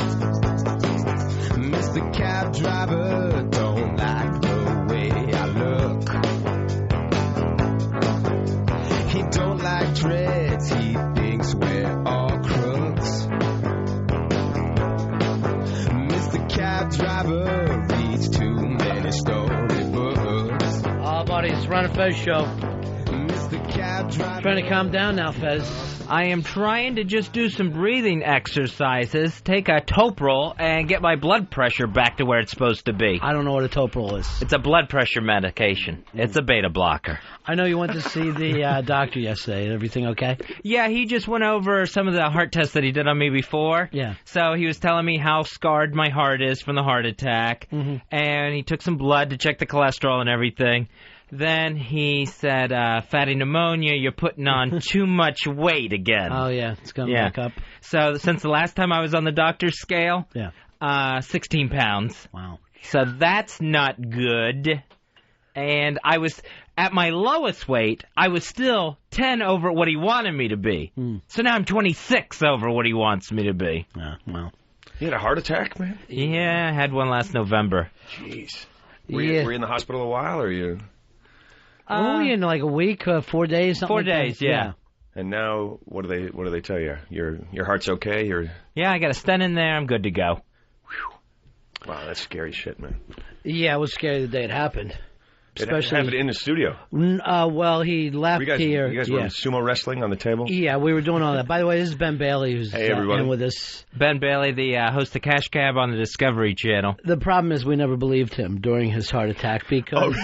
Mr. Cab Driver don't like the way I look. He don't like dreads. He thinks we're all crooks. Mr. Cab Driver reads too many storybooks. Buddy, it's Ron and Fez Show. the cab driver. Trying to calm down now, Fez. I am trying to just do some breathing exercises, take a Toprol, and get my blood pressure back to where it's supposed to be. I don't know what a Toprol is. It's a blood pressure medication. It's a beta blocker. I know you went to see the doctor yesterday. Everything okay? Yeah, he just went over some of the heart tests that he did on me before. Yeah. So he was telling me how scarred my heart is from the heart attack. Mm-hmm. And he took some blood to check the cholesterol and everything. Then he said, fatty pneumonia, you're putting on too much weight again. Oh, yeah. It's coming back up. So since the last time I was on the doctor's scale, 16 pounds. Wow. So that's not good. And I was, at my lowest weight, I was still 10 over what he wanted me to be. So now I'm 26 over what he wants me to be. Yeah, well. You had a heart attack, man? Yeah, I had one last November. Jeez. Were you in the hospital a while, or you... in like a week, 4 days, something 4 like days, that. yeah. And now, what do they tell you? Your heart's okay? Yeah, I got a stent in there. I'm good to go. Wow, that's scary shit, man. Yeah, it was scary the day it happened. Especially it happened in the studio. Well, he left here. You guys were sumo wrestling on the table? Yeah, we were doing all that. By the way, this is Ben Bailey who's in with us. Ben Bailey, the host of Cash Cab on the Discovery Channel. The problem is we never believed him during his heart attack because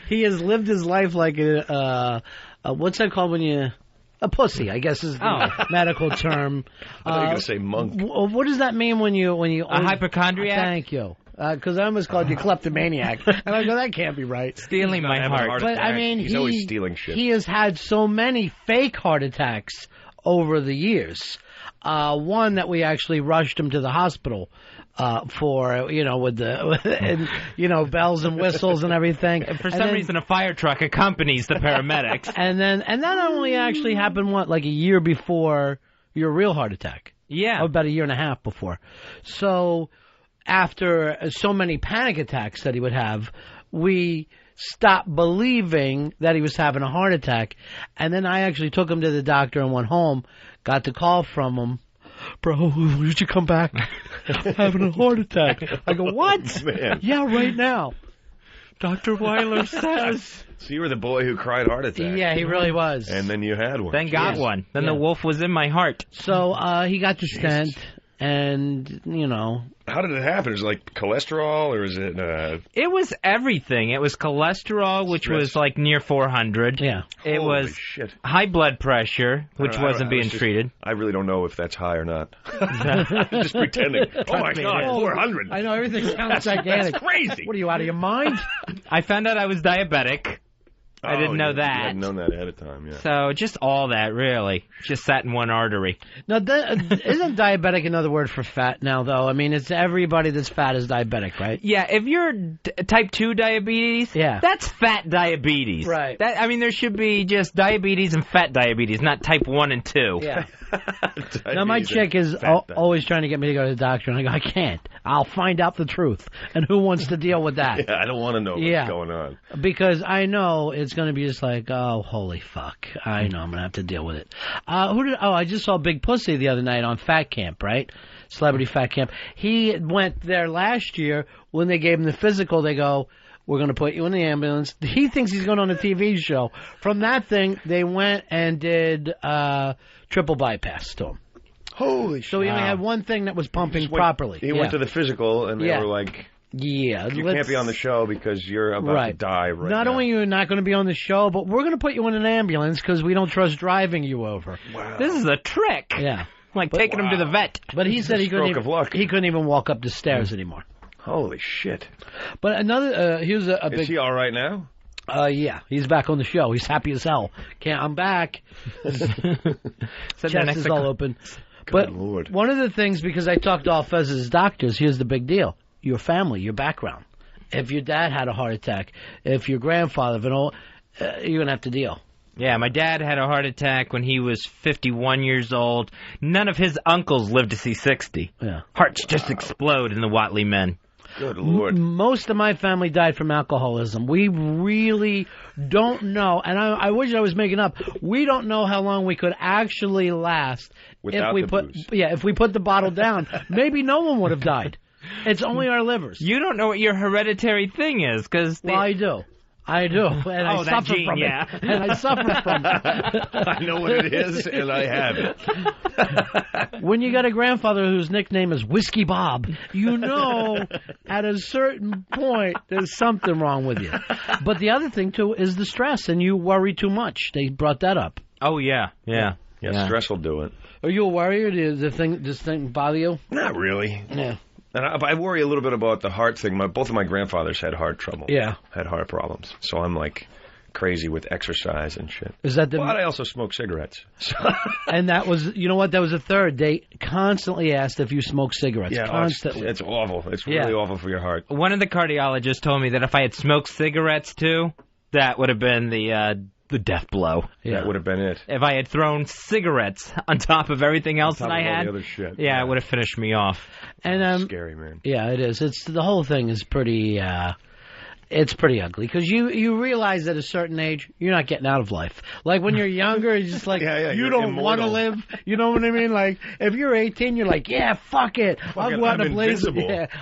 he has lived his life like a what's that called when you... A pussy, I guess, is the medical term. I thought you were going to say monk. What does that mean when you... A hypochondriac? Thank you. Because I almost called you kleptomaniac. And I go, that can't be right. Stealing my heart. But, I mean, he's always stealing shit. He has had so many fake heart attacks over the years. One that we actually rushed him to the hospital for, with the, bells and whistles and everything. And for some reason, a fire truck accompanies the paramedics. And that only actually happened, like a year before your real heart attack? Yeah. About a year and a half before. So... After so many panic attacks that he would have, we stopped believing that he was having a heart attack. And then I actually took him to the doctor and went home, got the call from him. Bro, you should come back. I'm having a heart attack. I go, what? Man. Yeah, right now. Dr. Weiler says. So you were the boy who cried heart attack. Yeah, he really was. And then you had one. Then got one. Then the wolf was in my heart. So he got the stent. And, How did it happen? Is it like cholesterol, or is it... It was everything. It was cholesterol, which was like near 400. Yeah. It Holy was shit. high blood pressure, which wasn't being treated. I really don't know if that's high or not. I'm just pretending. Oh, my God, 400. I know, everything sounds gigantic. That's crazy. What are you, out of your mind? I found out I was diabetic. I didn't know that. You hadn't known that ahead of time, yeah. So just all that, really. Just sat in one artery. Now, isn't diabetic another word for fat now, though? I mean, it's everybody that's fat is diabetic, right? Yeah, if you're type 2 diabetes, that's fat diabetes. Right. There should be just diabetes and fat diabetes, not type 1 and 2. Yeah. Now, my chick is always trying to get me to go to the doctor, and I go, I can't. I'll find out the truth. And who wants to deal with that? Yeah, I don't want to know what's going on. Because I know it's going to be just like, oh, holy fuck. I know I'm going to have to deal with it. I just saw Big Pussy the other night on Fat Camp, right? Celebrity Fat Camp. He went there last year. When they gave him the physical, they go, we're going to put you in the ambulance. He thinks he's going on a TV show. From that thing, they went and did triple bypass to him. Holy shit. So he only had one thing that was pumping properly. He went to the physical, and they were like... Yeah. You can't be on the show because you're about to die right now. Not only are you not going to be on the show, but we're going to put you in an ambulance because we don't trust driving you over. Wow. This is a trick. Yeah. Like taking him to the vet. But he said he couldn't even walk up the stairs anymore. Holy shit. But another, here's a big... Is he all right now? Yeah, he's back on the show. He's happy as hell. I'm back. Chest is all open. But Lord. One of the things, because I talked to all Fez's doctors, here's the big deal. Your family, your background. If your dad had a heart attack, if your grandfather, you're going to have to deal. Yeah, my dad had a heart attack when he was 51 years old. None of his uncles lived to see 60. Yeah. Hearts just explode in the Watley men. Good Lord. Most of my family died from alcoholism. We really don't know, and I wish I was making up. We don't know how long we could actually last without if we put the bottle down. Maybe no one would have died. It's only our livers. You don't know what your hereditary thing is, because I do. I do, and I suffer gene, from yeah. it. And I suffer from it. I know what it is, and I have it. When you got a grandfather whose nickname is Whiskey Bob, you know at a certain point there's something wrong with you. But the other thing, too, is the stress, and you worry too much. They brought that up. Oh, yeah. Yeah, stress will do it. Are you a worrier? Does this thing bother you? Not really. Yeah. And I worry a little bit about the heart thing. Both of my grandfathers had heart trouble. Yeah. Had heart problems. So I'm like crazy with exercise and shit. Is that the? But I also smoke cigarettes. And that was, you know what? That was a third. They constantly asked if you smoke cigarettes. Yeah, constantly. it's awful. It's really awful for your heart. One of the cardiologists told me that if I had smoked cigarettes too, that would have been the death blow. Yeah. That would have been it. If I had thrown cigarettes on top of everything else that I had, all the other shit. Yeah, it would have finished me off. And scary, man. Yeah, it is. It's the whole thing is pretty. It's pretty ugly because you realize at a certain age you're not getting out of life. Like when you're younger, it's just like you don't want to live. You know what I mean? Like if you're 18, you're like, yeah, fuck it, I'll go out in a blaze.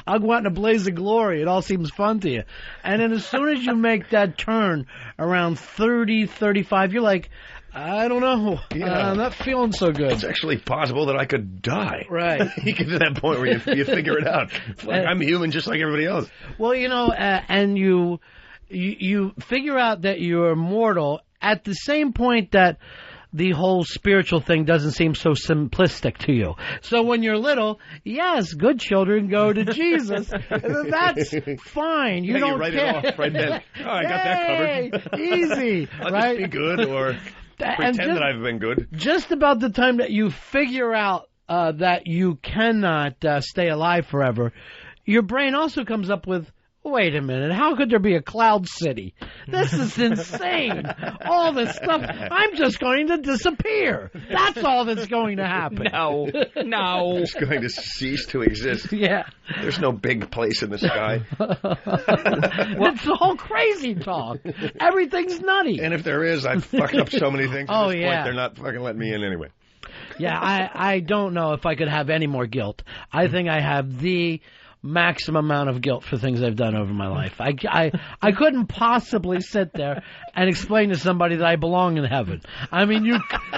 I'll go out in a blaze of glory. It all seems fun to you. And then as soon as you make that turn around 30, 35, you're like, I don't know. Yeah. I'm not feeling so good. It's actually possible that I could die. Right. You get to that point where you figure it out. Like, I'm human just like everybody else. Well, you know, and you figure out that you're mortal at the same point that the whole spiritual thing doesn't seem so simplistic to you. So when you're little, yes, good children go to Jesus. That's fine. You don't write care. it off right then. Oh, I got that covered. Easy. I'll right? just be good or pretend that I've been good. Just about the time that you figure out that you cannot stay alive forever, your brain also comes up with, wait a minute, how could there be a cloud city? This is insane. All this stuff, I'm just going to disappear. That's all that's going to happen. No. It's going to cease to exist. Yeah. There's no big place in the sky. It's all crazy talk. Everything's nutty. And if there is, I've fucked up so many things at this point, they're not fucking letting me in anyway. Yeah, I don't know if I could have any more guilt. I think I have the maximum amount of guilt for things I've done over my life. I couldn't possibly sit there and explain to somebody that I belong in heaven. I mean,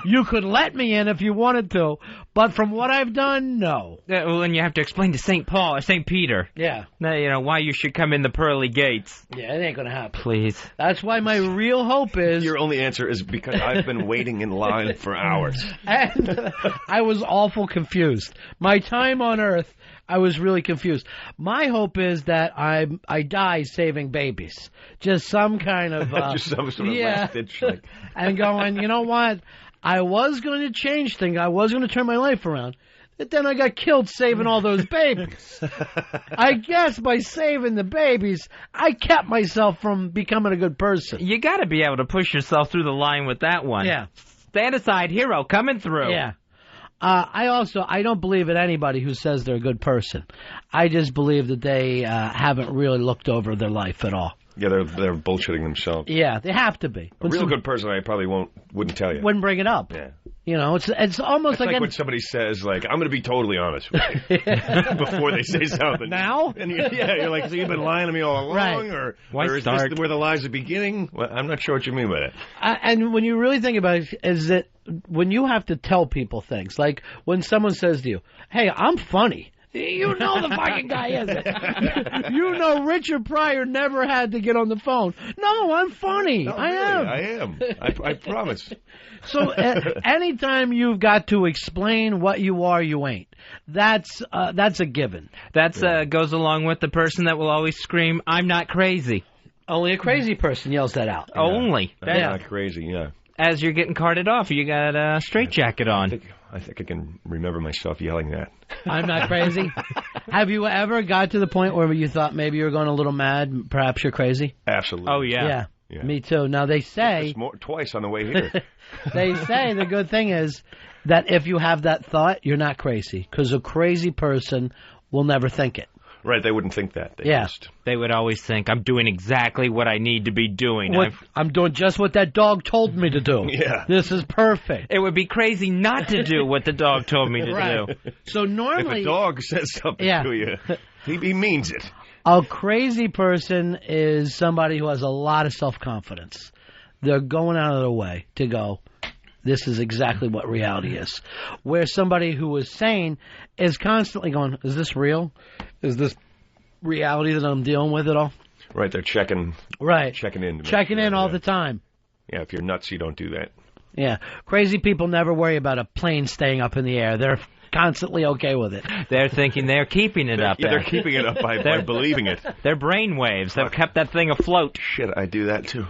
you could let me in if you wanted to, but from what I've done, no. Well, then you have to explain to St. Paul or St. Peter. Yeah. You know, why you should come in the pearly gates. Yeah, it ain't going to happen. Please. That's why my real hope is... Your only answer is because I've been waiting in line for hours. And I was awful confused. My time on Earth, I was really confused. My hope is that I die saving babies. Just some kind of... just some sort of last-ditch thing. And going, you know what? I was going to change things. I was going to turn my life around. But then I got killed saving all those babies. I guess by saving the babies, I kept myself from becoming a good person. You got to be able to push yourself through the line with that one. Yeah. Stand aside, hero, coming through. Yeah. I don't believe in anybody who says they're a good person. I just believe that they haven't really looked over their life at all. Yeah, they're bullshitting themselves. Yeah, they have to be. A real good person, I probably wouldn't tell you. Wouldn't bring it up. Yeah. You know, it's almost like when somebody says, like, I'm going to be totally honest with you before they say something. Now? And you're like, so you've been lying to me all along? Right. Or is start? this where the lies are beginning? Well, I'm not sure what you mean by that. And when you really think about it, is that when you have to tell people things, like when someone says to you, hey, I'm funny. You know the fucking guy isn't. You know Richard Pryor never had to get on the phone. No, I'm funny. No, I really, am. I promise. So anytime you've got to explain what you are, you ain't. That's a given. That goes along with the person that will always scream, I'm not crazy. Only a crazy person yells that out. Yeah. Only. I'm not crazy, yeah. As you're getting carted off, you got a straitjacket on. I think I can remember myself yelling that. I'm not crazy. Have you ever got to the point where you thought maybe you were going a little mad, perhaps you're crazy? Absolutely. Oh, yeah. Yeah. Me too. Now, they say... Twice on the way here. They say the good thing is that if you have that thought, you're not crazy, because a crazy person will never think it. Right, they wouldn't think that. They would always think, I'm doing exactly what I need to be doing. I'm doing just what that dog told me to do. Yeah. This is perfect. It would be crazy not to do what the dog told me to do. So normally... If a dog says something to you, he means it. A crazy person is somebody who has a lot of self-confidence. They're going out of their way to go, this is exactly what reality is. Where somebody who is sane is constantly going, is this real? Is this reality that I'm dealing with at all? Right, they're checking in. Checking in all the time. Yeah, if you're nuts, you don't do that. Yeah, crazy people never worry about a plane staying up in the air. They're constantly okay with it. They're thinking they're keeping it up. Yeah, they're keeping it up by believing it. Their brain waves have kept that thing afloat. Shit, I do that too.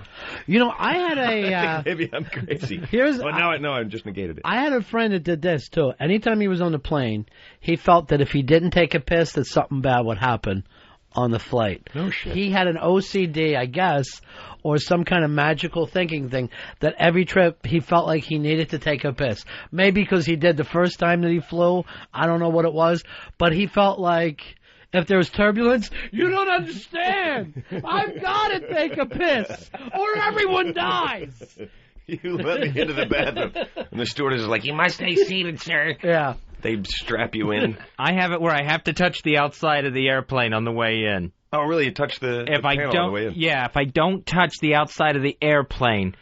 You know, I had a... Maybe I'm crazy. But now I know I just negated it. I had a friend that did this too. Anytime he was on the plane, he felt that if he didn't take a piss, that something bad would happen on the flight. No shit. He had an OCD, I guess, or some kind of magical thinking thing that every trip he felt like he needed to take a piss. Maybe because he did the first time that he flew. I don't know what it was. But he felt like if there was turbulence, you don't understand. I've got to take a piss or everyone dies. You let me into the bathroom. And the stewardess is like, you must stay seated, sir. Yeah. They strap you in. I have it where I have to touch the outside of the airplane on the way in. Oh, really? You touch the panel on the way in? Yeah, if I don't touch the outside of the airplane,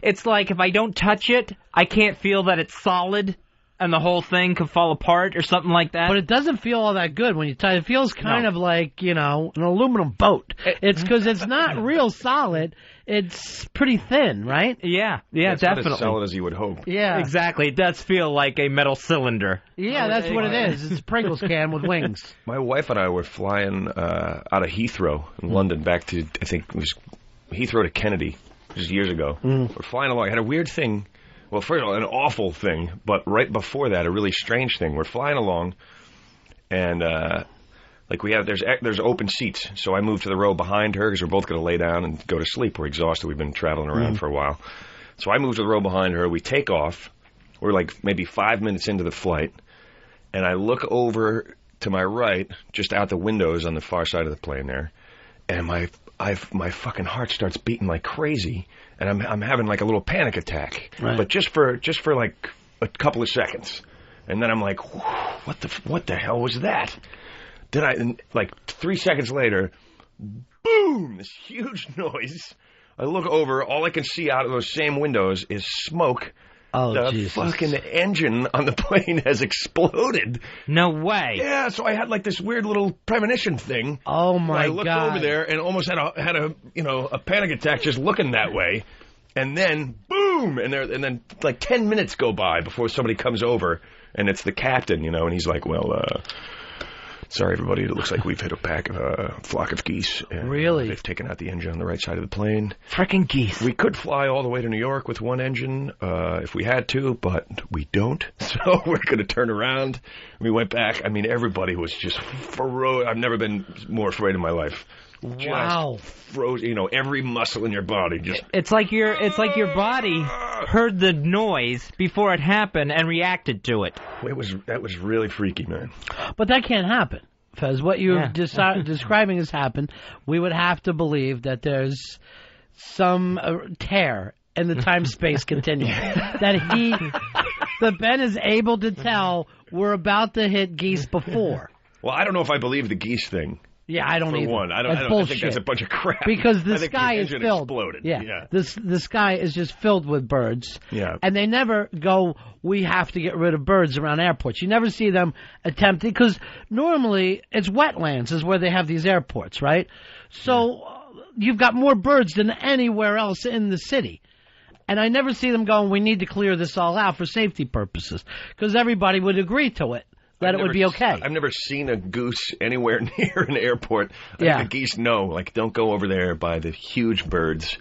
it's like if I don't touch it, I can't feel that it's solid and the whole thing could fall apart or something like that. But it doesn't feel all that good when you touch it. It feels kind of like, you know, an aluminum boat. It's because it's not real solid. It's pretty thin, right? Yeah, It's definitely. not as solid as you would hope. Yeah. Exactly. It does feel like a metal cylinder. Yeah, that's what it is. It's a Pringles can with wings. My wife and I were flying out of Heathrow in London back to, I think it was Heathrow to Kennedy, just years ago. We're flying along. I had a weird thing. Well, first of all, an awful thing, but right before that, a really strange thing. We're flying along, and there's open seats. So I moved to the row behind her because we're both going to lay down and go to sleep. We're exhausted. We've been traveling around for a while. So I moved to the row behind her. We take off. We're like maybe 5 minutes into the flight, and I look over to my right, just out the windows on the far side of the plane there, and my fucking heart starts beating like crazy, and I'm having like a little panic attack, but just for like a couple of seconds, and then I'm like, what the hell was that? Then like 3 seconds later, boom! This huge noise. I look over, all I can see out of those same windows is smoke. Oh, the Jesus. fucking engine on the plane has exploded. No way. Yeah, so I had like this weird little premonition thing. Oh my God! I looked over there and almost had a panic attack just looking that way, and then boom, and then like 10 minutes go by before somebody comes over, and it's the captain, and he's like, well, sorry everybody, it looks like we've hit a flock of geese. And, really? They've taken out the engine on the right side of the plane. Frickin' geese. We could fly all the way to New York with one engine if we had to, but we don't. So we're going to turn around. We went back. I mean, everybody was just frozen. I've never been more afraid in my life. Wow. Just frozen. Every muscle in your body just. It's like your body heard the noise before it happened and reacted to it. That was really freaky, man. But that can't happen, Fez. What you're describing has happened. We would have to believe that there's some tear in the time-space continuum. That Ben is able to tell we're about to hit geese before. Well, I don't know if I believe the geese thing. Yeah, I don't For either. one, I think that's a bunch of crap. Because the I think sky the is engine filled. Exploded. Yeah. The sky is just filled with birds. Yeah. And they never go, we have to get rid of birds around airports. You never see them attempting, because normally it's wetlands is where they have these airports, right? So you've got more birds than anywhere else in the city. And I never see them going, we need to clear this all out for safety purposes, because everybody would agree to it. That it would be okay. I've never seen a goose anywhere near an airport. I think the geese know, like, don't go over there by the huge birds.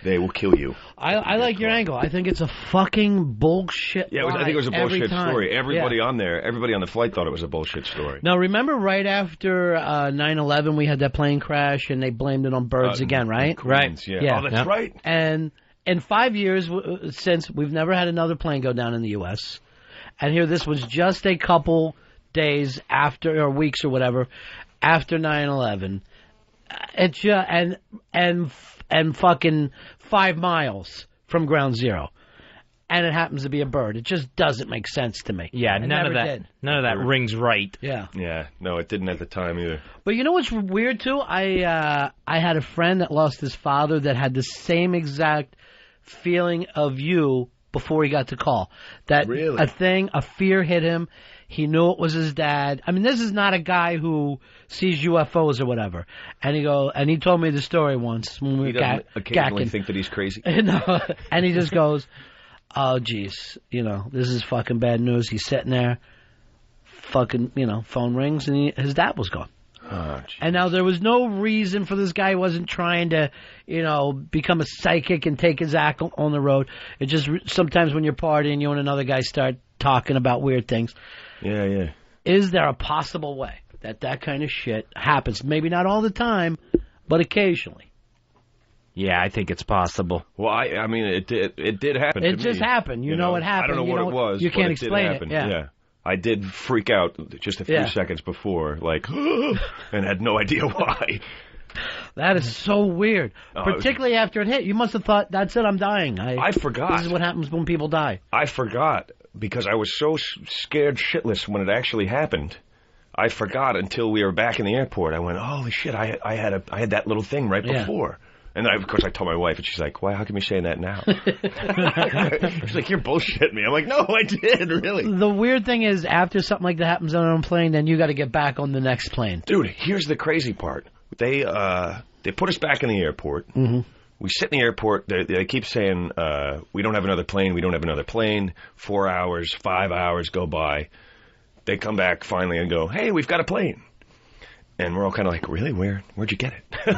They will kill you. I like your angle. I think it's a fucking bullshit Yeah, I think it was a bullshit time. story. Everybody on the flight thought it was a bullshit story. Now, remember right after 9/11, we had that plane crash, and they blamed it on birds again, right? Queens, yeah. Oh, that's right. And in 5 years since, we've never had another plane go down in the U.S., and here this was just a couple days after, or weeks or whatever, after 9/11. It's just, and fucking 5 miles from ground zero. and it happens to be a bird. It just doesn't make sense to me. Yeah, none of that rings right. Yeah. Yeah, no, it didn't at the time either. But you know what's weird, too? I had a friend that lost his father that had the same exact feeling of you before he got the call. That Really? a fear hit him. He knew it was his dad. I mean, this is not a guy who sees UFOs or whatever. And he told me the story once when we He were doesn't occasionally gacking. think that he's crazy. No, and he just goes, "Oh, geez, this is fucking bad news." He's sitting there, fucking, phone rings, and his dad was gone. Oh, and now there was no reason for this guy. He wasn't trying to, become a psychic and take his act on the road. It just sometimes when you're partying, you and another guy start talking about weird things. Yeah. Is there a possible way that kind of shit happens? Maybe not all the time, but occasionally. Yeah, I think it's possible. Well, I mean, it did happen. It to just me. happened. You know it happened. I don't know what it was. You can't but explain it. Did happen. Yeah. I did freak out just a few seconds before, like, and had no idea why. That is so weird. Particularly after it hit. You must have thought, that's it, I'm dying. I forgot. This is what happens when people die. I forgot because I was so scared shitless when it actually happened. I forgot until we were back in the airport. I went, holy shit, I had that little thing right before. And of course, I told my wife, and she's like, "Why? How come you're saying that now?" She's like, "You're bullshitting me." I'm like, "No, I did, really." The weird thing is, after something like that happens on a plane, then you got to get back on the next plane. Dude, here's the crazy part. They put us back in the airport. Mm-hmm. We sit in the airport. They keep saying, "We don't have another plane. We don't have another plane." 4 hours, 5 hours go by. They come back finally and go, "Hey, we've got a plane." And we're all kind of like, really? Where'd you get it? How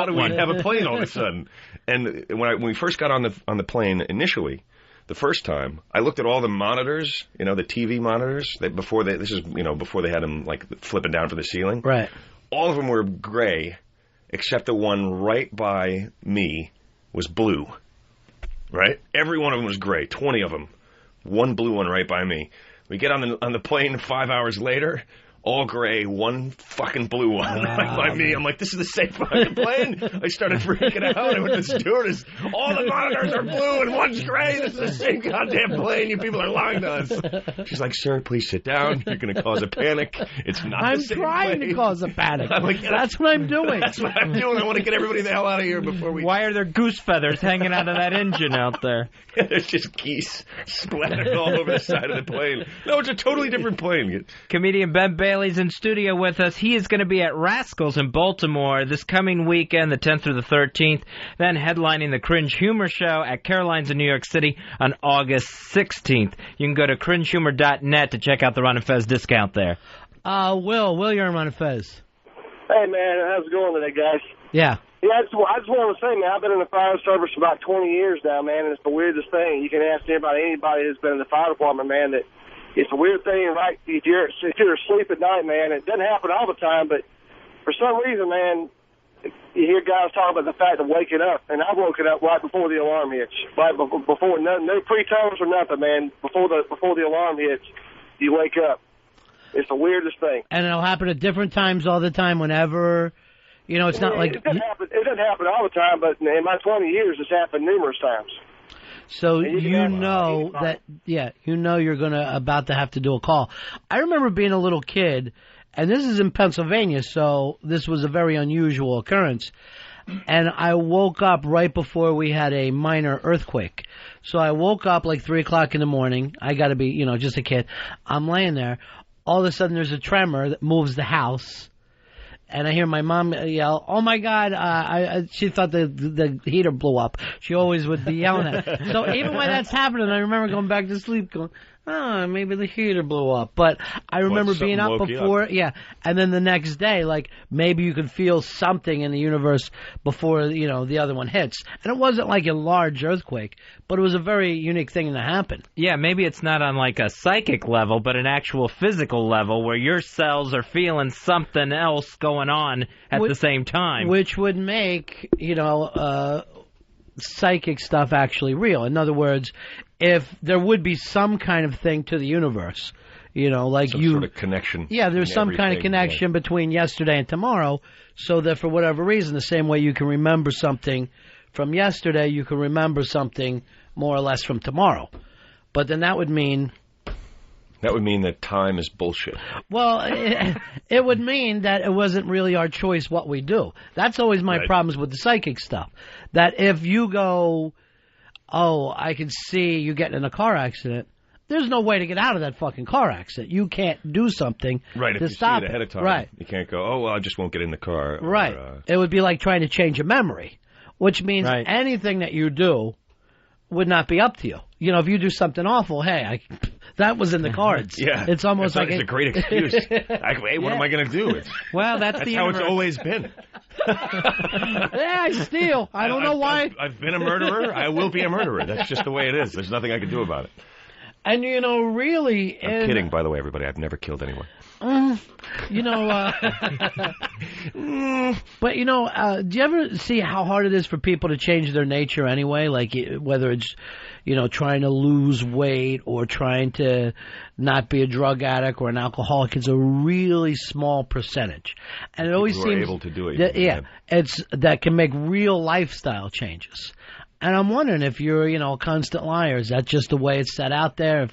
do we have a plane all of a sudden? And when we first got on the plane initially, the first time, I looked at all the monitors, the TV monitors before they had them like flipping down for the ceiling. Right. All of them were gray, except the one right by me was blue. Right? Every one of them was gray. 20 of them. One blue one right by me. We get on the plane 5 hours later. All gray, one fucking blue one right by me. I'm like, this is the same fucking plane. I started freaking out. I went to the stewardess. All the monitors are blue and one's gray. This is the same goddamn plane. You people are lying to us. She's like, sir, please sit down. You're going to cause a panic. It's not the same trying plane. to cause a panic. I'm like, that's what I'm doing. That's what I'm doing. I want to get everybody the hell out of here before we... Why are there goose feathers hanging out of that engine out there? There's just geese splattered all over the side of the plane. No, it's a totally different plane. Comedian Ben Bailey's in studio with us. He is going to be at Rascals in Baltimore this coming weekend, the 10th through the 13th, then headlining the Cringe Humor Show at Caroline's in New York City on August 16th. You can go to cringehumor.net to check out the Ron and Fez discount there. Will, you're on Ron and Fez. Hey, man, how's it going today, guys? Yeah. Yeah, I just want to say, man, I've been in the fire service for about 20 years now, man, and it's the weirdest thing. You can ask anybody who's been in the fire department, man, that it's a weird thing, right? If you're asleep at night, man, it doesn't happen all the time, but for some reason, man, you hear guys talk about the fact of waking up, and I've woken up right before the alarm hits, right before no pre-tones or nothing, man. Before the alarm hits, you wake up. It's the weirdest thing. And it'll happen at different times all the time, whenever, it's not like... It doesn't happen all the time, but in my 20 years, it's happened numerous times. So you're about to have to do a call. I remember being a little kid, and this is in Pennsylvania, so this was a very unusual occurrence. And I woke up right before we had a minor earthquake. So I woke up like 3 o'clock in the morning. I got to be, just a kid. I'm laying there. All of a sudden, there's a tremor that moves the house. And I hear my mom yell, "Oh my God!" She thought the heater blew up. She always would be yelling at it. So even when that's happening, I remember going back to sleep, going, "Oh, maybe the heater blew up." But I remember being up before, and then the next day, like maybe you could feel something in the universe before the other one hits. And it wasn't like a large earthquake, but it was a very unique thing to happen. Yeah, maybe it's not on like a psychic level, but an actual physical level where your cells are feeling something else going on at the same time. Which would make, psychic stuff actually real. In other words, if there would be some kind of thing to the universe, like some sort of connection. Yeah, there's some kind of connection between yesterday and tomorrow, so that for whatever reason, the same way you can remember something from yesterday, you can remember something more or less from tomorrow. But then that would mean... That would mean that time is bullshit. Well, it would mean that it wasn't really our choice what we do. That's always my problems with the psychic stuff. That if you go, oh, I can see you getting in a car accident, there's no way to get out of that fucking car accident. You can't do something right, to if you stop see it ahead of time. Right. You can't go, oh, well, I just won't get in the car. Right. It would be like trying to change a memory, which means anything that you do would not be up to you. You know, if you do something awful, hey, that was in the cards. Yeah. It's almost like... It's a great excuse. Hey, what am I going to do? Well, that's the how universe. it's always been. Yeah, I steal. I don't know why. I've been a murderer. I will be a murderer. That's just the way it is. There's nothing I can do about it. And, you know, really... I'm kidding, by the way, everybody. I've never killed anyone. You know, but, you know, do you ever see how hard it is for people to change their nature anyway? Like, whether it's, you know, trying to lose weight or trying to not be a drug addict or an alcoholic. It's a really small percentage. And it always seems... seems... able to do it. That can make real lifestyle changes. And I'm wondering if you're, you know, a constant liar. Is that just the way it's set out there?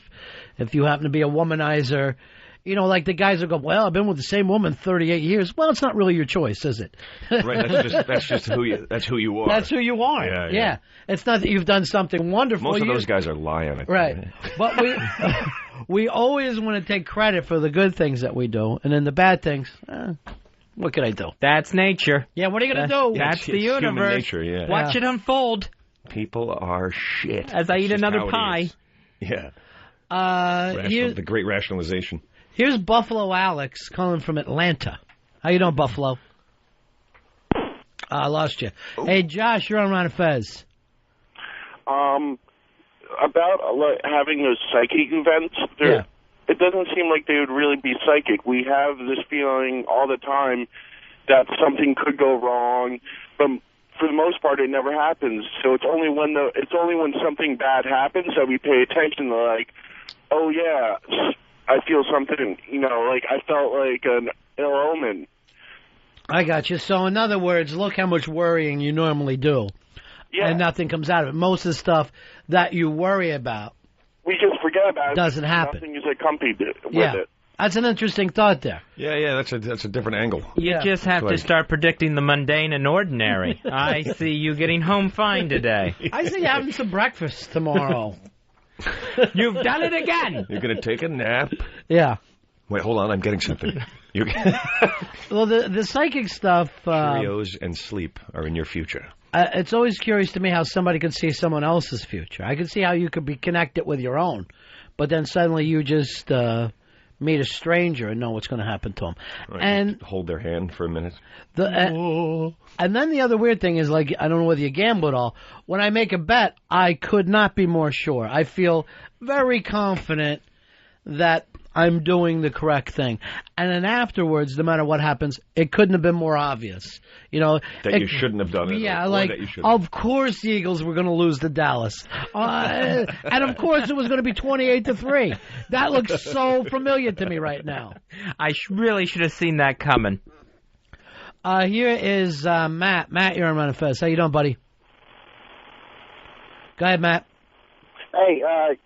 If you happen to be a womanizer... You know, like the guys will go, well, I've been with the same woman 38 years. Well, it's not really your choice, is it? Right, that's just who you are. That's who you are. Yeah. It's not that you've done something wonderful. Most of those guys are lying. I think. Right. But we always want to take credit for the good things that we do, and then the bad things, what can I do? That's nature. Yeah, what are you going to do? That's the universe. Human nature, yeah. Watch it unfold. People are shit. As I eat another pie. Yeah. The great rationalization. Here's Buffalo Alex calling from Atlanta. How you doing, Buffalo? I lost you. Hey, Josh, you're on Ron and Fez. About having those psychic events, it doesn't seem like they would really be psychic. We have this feeling all the time that something could go wrong, but for the most part, it never happens. So it's only when something bad happens that we pay attention to, like, oh yeah, I feel something, you know, like I felt like an ill omen. I got you. So in other words, look how much worrying you normally do. Yeah. And nothing comes out of it. Most of the stuff that you worry about, we just forget about it. Doesn't happen. Nothing is accompanied with it. That's an interesting thought there. Yeah, that's a different angle. You just have to start predicting the mundane and ordinary. I see you getting home fine today. I see you having some breakfast tomorrow. You've done it again. You're going to take a nap. Yeah. Wait, hold on. I'm getting something. Well, the psychic stuff... Cheerios and sleep are in your future. It's always curious to me how somebody can see someone else's future. I can see how you could be connected with your own, but then suddenly you just meet a stranger and know what's going to happen to them. Right, and hold their hand for a minute. And then the other weird thing is, like, I don't know whether you gamble at all. When I make a bet, I could not be more sure. I feel very confident that I'm doing the correct thing. And then afterwards, no matter what happens, it couldn't have been more obvious. You know, that you shouldn't have done it. Yeah, or like, that you of course the Eagles were going to lose to Dallas. And of course it was going to be 28-3. That looks so familiar to me right now. I really should have seen that coming. Here is Matt. Matt, you're on Ron and Fez. How you doing, buddy? Go ahead, Matt. Hey,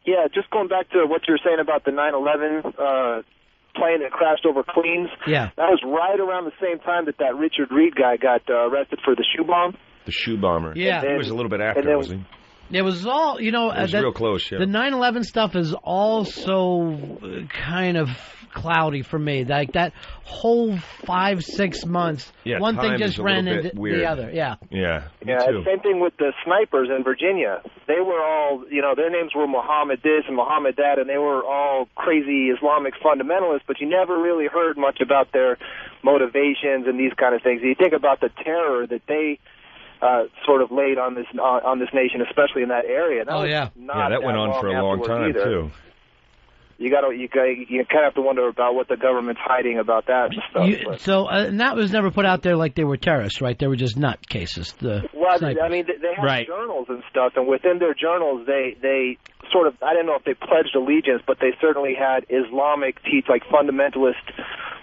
yeah, just going back to what you were saying about the 9/11 plane that crashed over Queens. Yeah. That was right around the same time that Richard Reed guy got arrested for the shoe bomb. The shoe bomber. Yeah. He was a little bit after, wasn't he? It was all, you know... It was real close, yeah. The 9/11 stuff is also kind of cloudy for me. Like, that whole 5-6 months, one thing just ran into the other. Yeah. Yeah, yeah, same thing with the snipers in Virginia. They were all, you know, their names were Muhammad this and Muhammad that, and they were all crazy Islamic fundamentalists, but you never really heard much about their motivations and these kind of things. You think about the terror that they... sort of laid on this nation, especially in that area. That that went on for a long time too. You kind of have to wonder about what the government's hiding about that stuff. And that was never put out there like they were terrorists, right? They were just nut cases. I mean, they had journals and stuff, and within their journals, they sort of, I don't know if they pledged allegiance, but they certainly had Islamic like fundamentalist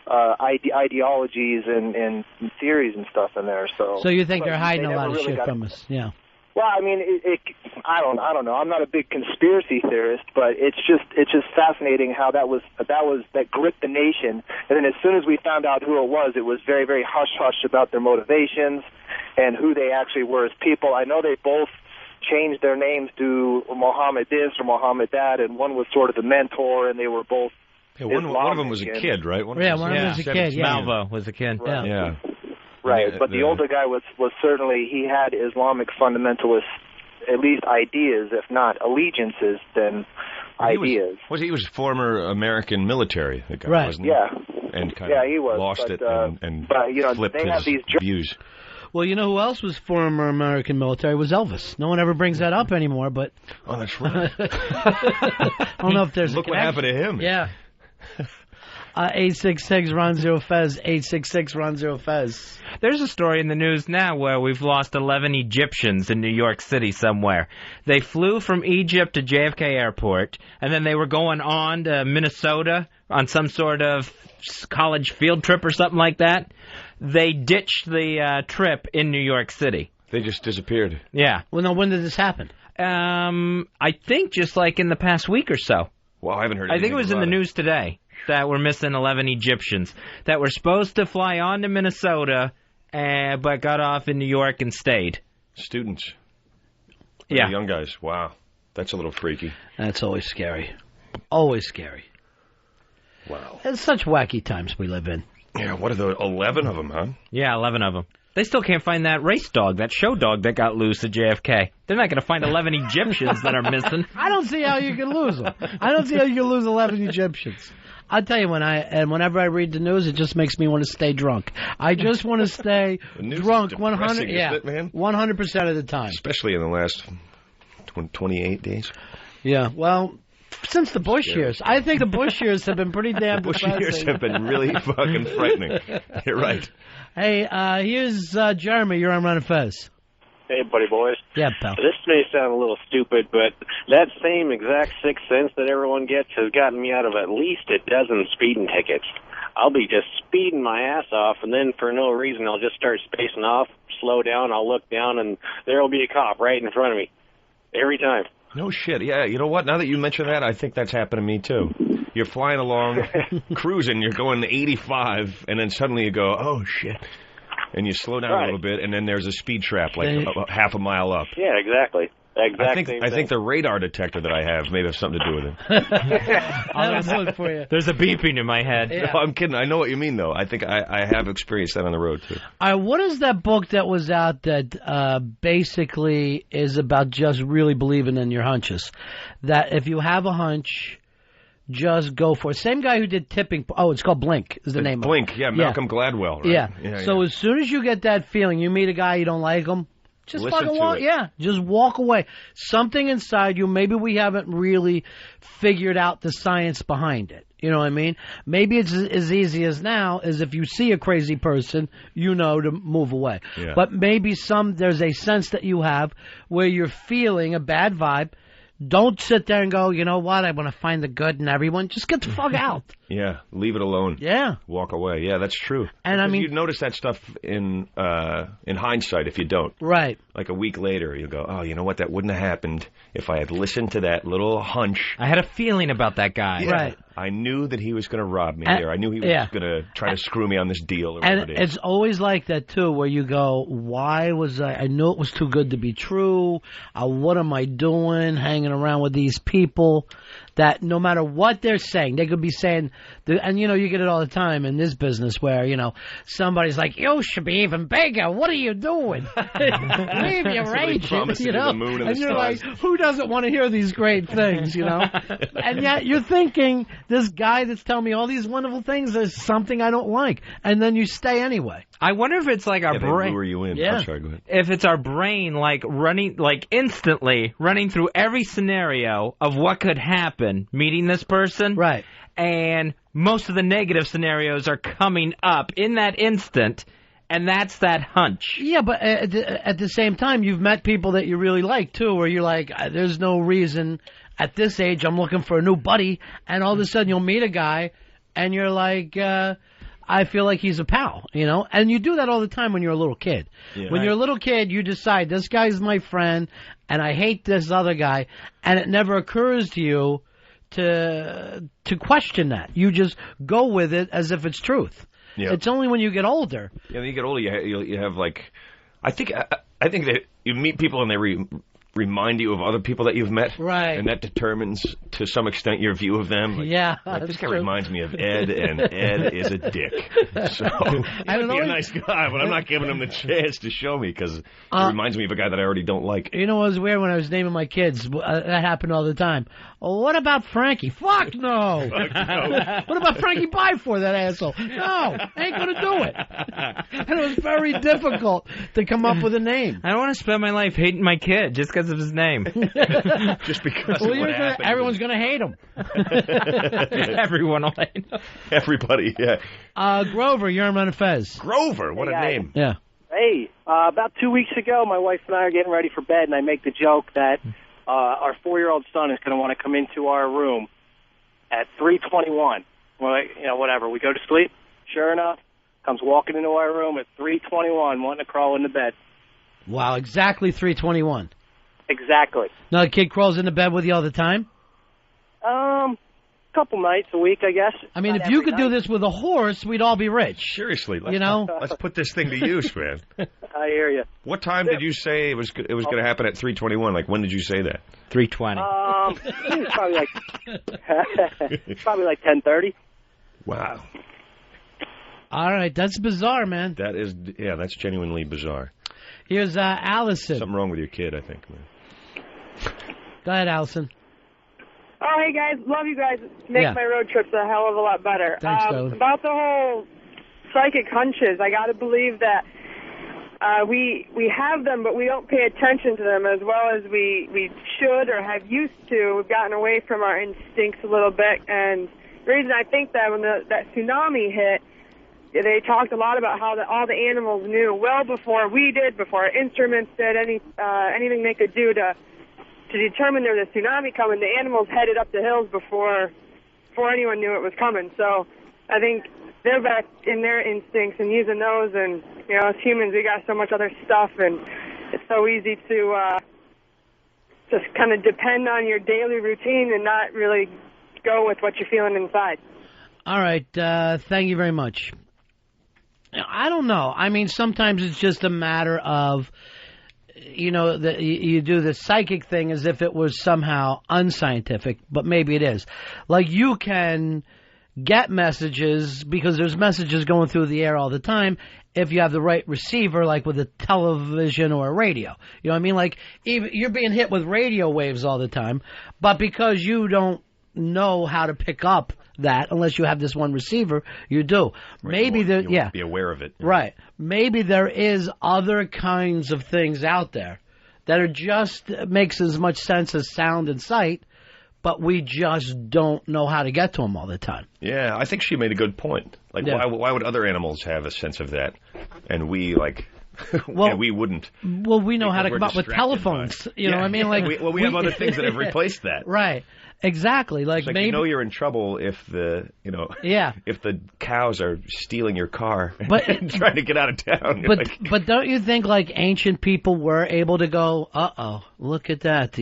ideologies and theories and stuff in there. So you think they're hiding a lot of shit from us? Yeah. Well, I mean, I don't know. I'm not a big conspiracy theorist, but it's just fascinating how that gripped the nation. And then as soon as we found out who it was very, very hush-hush about their motivations and who they actually were as people. I know they both changed their names to Mohammed this or Mohammed that, and one was sort of the mentor, and they were both one of them was a kid, right? One of them was a kid, yeah. Malvo was a kid. Right. Yeah. Right, but the older guy was certainly, he had Islamic fundamentalist, at least ideas, if not allegiances, then ideas. He was former American military, the guy, right? Wasn't he? Yeah. And kind yeah, of he was, lost it and but, you know, flipped they have his these views. Well, you know who else was former American military was Elvis. No one ever brings that up anymore, but... Oh, that's right. I don't know if there's Look what happened to him. Yeah. 866-Ron-Zero-Fez, 866-Ron-Zero-Fez. There's a story in the news now where we've lost 11 Egyptians in New York City somewhere. They flew from Egypt to JFK Airport, and then they were going on to Minnesota on some sort of college field trip or something like that. They ditched the trip in New York City. They just disappeared. Yeah. Well, now, when did this happen? I think just like in the past week or so. Well, I haven't heard anything. I think it was in the news today that we're missing 11 Egyptians that were supposed to fly on to Minnesota, but got off in New York and stayed. Students. Yeah. Young guys. Wow. That's a little freaky. That's always scary. Always scary. Wow. It's such wacky times we live in. Yeah, what are the 11 of them, huh? Yeah, 11 of them. They still can't find that race dog, that show dog that got loose at JFK. They're not going to find 11 Egyptians that are missing. I don't see how you can lose them. I don't see how you can lose 11 Egyptians. I'll tell you, whenever I read the news, it just makes me want to stay drunk. I just want to stay drunk 100%, isn't it, man? 100% of the time. Especially in the last 28 days. Yeah, well, since the Bush years. I think the Bush years have been pretty damn The Bush depressing. years have been really fucking frightening. You're right. Hey, here's Jeremy. You're on Ron and Fez. Hey, buddy boys. Yeah, pal. This may sound a little stupid, but that same exact 6 cents that everyone gets has gotten me out of at least a dozen speeding tickets. I'll be just speeding my ass off, and then for no reason I'll just start spacing off, slow down, I'll look down, and there'll be a cop right in front of me. Every time. No shit. Yeah, you know what? Now that you mention that, I think that's happened to me, too. You're flying along, cruising, you're going 85, and then suddenly you go, oh, shit. And you slow down a little bit, and then there's a speed trap like half a mile up. Yeah, exactly. I think the radar detector that I have may have something to do with it. For you. There's a beeping in my head. Yeah. No, I'm kidding. I know what you mean, though. I think I have experienced that on the road, too. All right, what is that book that was out that basically is about just really believing in your hunches? That if you have a hunch, just go for it. Same guy who did Tipping. Oh, it's called Blink is the name Blink, of it. yeah, Malcolm Gladwell, right? Yeah. So as soon as you get that feeling, you meet a guy you don't like him, just listen fucking to walk. it. Yeah, just walk away. Something inside you, maybe we haven't really figured out the science behind it. You know what I mean? Maybe it's as easy as now as if you see a crazy person, you know to move away. Yeah. But maybe there's a sense that you have where you're feeling a bad vibe. Don't sit there and go, you know what, I want to find the good in everyone. Just get the fuck out. Yeah, leave it alone. Yeah. Walk away. Yeah, that's true. And because you'd notice that stuff in hindsight if you don't. Right. Like a week later, you go, oh, you know what, that wouldn't have happened if I had listened to that little hunch. I had a feeling about that guy. Yeah. Right. I knew that he was going to rob me there. I knew he was going to try to screw me on this deal or whatever And it is. it's always like that, too, where you go, why was I knew it was too good to be true. What am I doing hanging around with these people that no matter what they're saying, they could be saying, and, you know, you get it all the time in this business where, you know, somebody's like, you should be even bigger. What are you doing? Leave your agent, you know? And you're like, who doesn't want to hear these great things, you know? And yet you're thinking, this guy that's telling me all these wonderful things, there's something I don't like. And then you stay anyway. I wonder if it's like our brain. They lure you in. Yeah. I'm sorry, go ahead. If it's our brain, like instantly running through every scenario of what could happen meeting this person. Right. And most of the negative scenarios are coming up in that instant, and that's that hunch. Yeah, but at the same time, you've met people that you really like, too, where you're like, there's no reason at this age I'm looking for a new buddy, and all of a sudden you'll meet a guy, and you're like, I feel like he's a pal, and you do that all the time when you're a little kid. Yeah. When you're a little kid, you decide, this guy's my friend, and I hate this other guy, and it never occurs to you to question that. You just go with it as if it's truth. Yeah. It's only when you get older. Yeah, when you get older, you have like, I think that you meet people and they remind you of other people that you've met, right? And that determines to some extent your view of them. Like, yeah, like, this guy true. reminds me of Ed, and Ed is a dick. So he might be a nice guy, but I'm not giving him the chance to show me because he reminds me of a guy that I already don't like. You know what was weird when I was naming my kids? That happened all the time. Oh, what about Frankie? Fuck no. Fuck no. What about Frankie Byford, that asshole? No, ain't gonna do it. And it was very difficult to come up with a name. I don't want to spend my life hating my kid just because of his name. Just because of what happened. Everyone's gonna hate him. Everyone will hate him. Everybody, yeah. Grover, you're on Ron and Fez. Grover, what a name. Yeah. Hey, about 2 weeks ago, my wife and I are getting ready for bed, and I make the joke that our 4-year-old son is going to want to come into our room at 3:21. Well, whatever. We go to sleep. Sure enough, comes walking into our room at 3:21, wanting to crawl into bed. Wow, exactly 3:21. Exactly. Now the kid crawls into bed with you all the time? Couple nights a week, I guess. I mean, Not if you every could do this with a horse, we'd all be rich. Seriously, let's put this thing to use, man. I hear you. What time did you say it was going to happen at 3:21? Like, when did you say that? 3:20. It's probably like 10:30. Wow. All right, that's bizarre, man. That is, that's genuinely bizarre. Here's Allison. Something wrong with your kid, I think, man. Go ahead, Allison. Oh, hey, guys. Love you guys. Make my road trips a hell of a lot better. Thanks, Dove. About the whole psychic hunches, I got to believe that we have them, but we don't pay attention to them as well as we should or have used to. We've gotten away from our instincts a little bit. And the reason I think that when that tsunami hit, they talked a lot about how all the animals knew well before we did, before our instruments did, anything they could do to determine there was a tsunami coming. The animals headed up the hills before anyone knew it was coming. So I think they're back in their instincts and using those. And, as humans, we got so much other stuff, and it's so easy to just kind of depend on your daily routine and not really go with what you're feeling inside. All right. Thank you very much. I don't know. I mean, sometimes it's just a matter of, you do the psychic thing as if it was somehow unscientific, but maybe it is. Like, you can get messages because there's messages going through the air all the time if you have the right receiver, like with a television or a radio. You know what I mean? Like, even you're being hit with radio waves all the time, but because you don't know how to pick up that unless you have this one receiver, you do. Maybe you won't be aware of it. Right. Maybe there is other kinds of things out there that are just makes as much sense as sound and sight, but we just don't know how to get to them all the time. Yeah, I think she made a good point. Like, why would other animals have a sense of that, and we and we wouldn't? Well, we know how to come up with telephones. You know what I mean? Like, we have other things that have replaced that. Right. Exactly. Like, maybe you're in trouble if the if the cows are stealing your car and trying to get out of town. But don't you think like ancient people were able to go, look at that,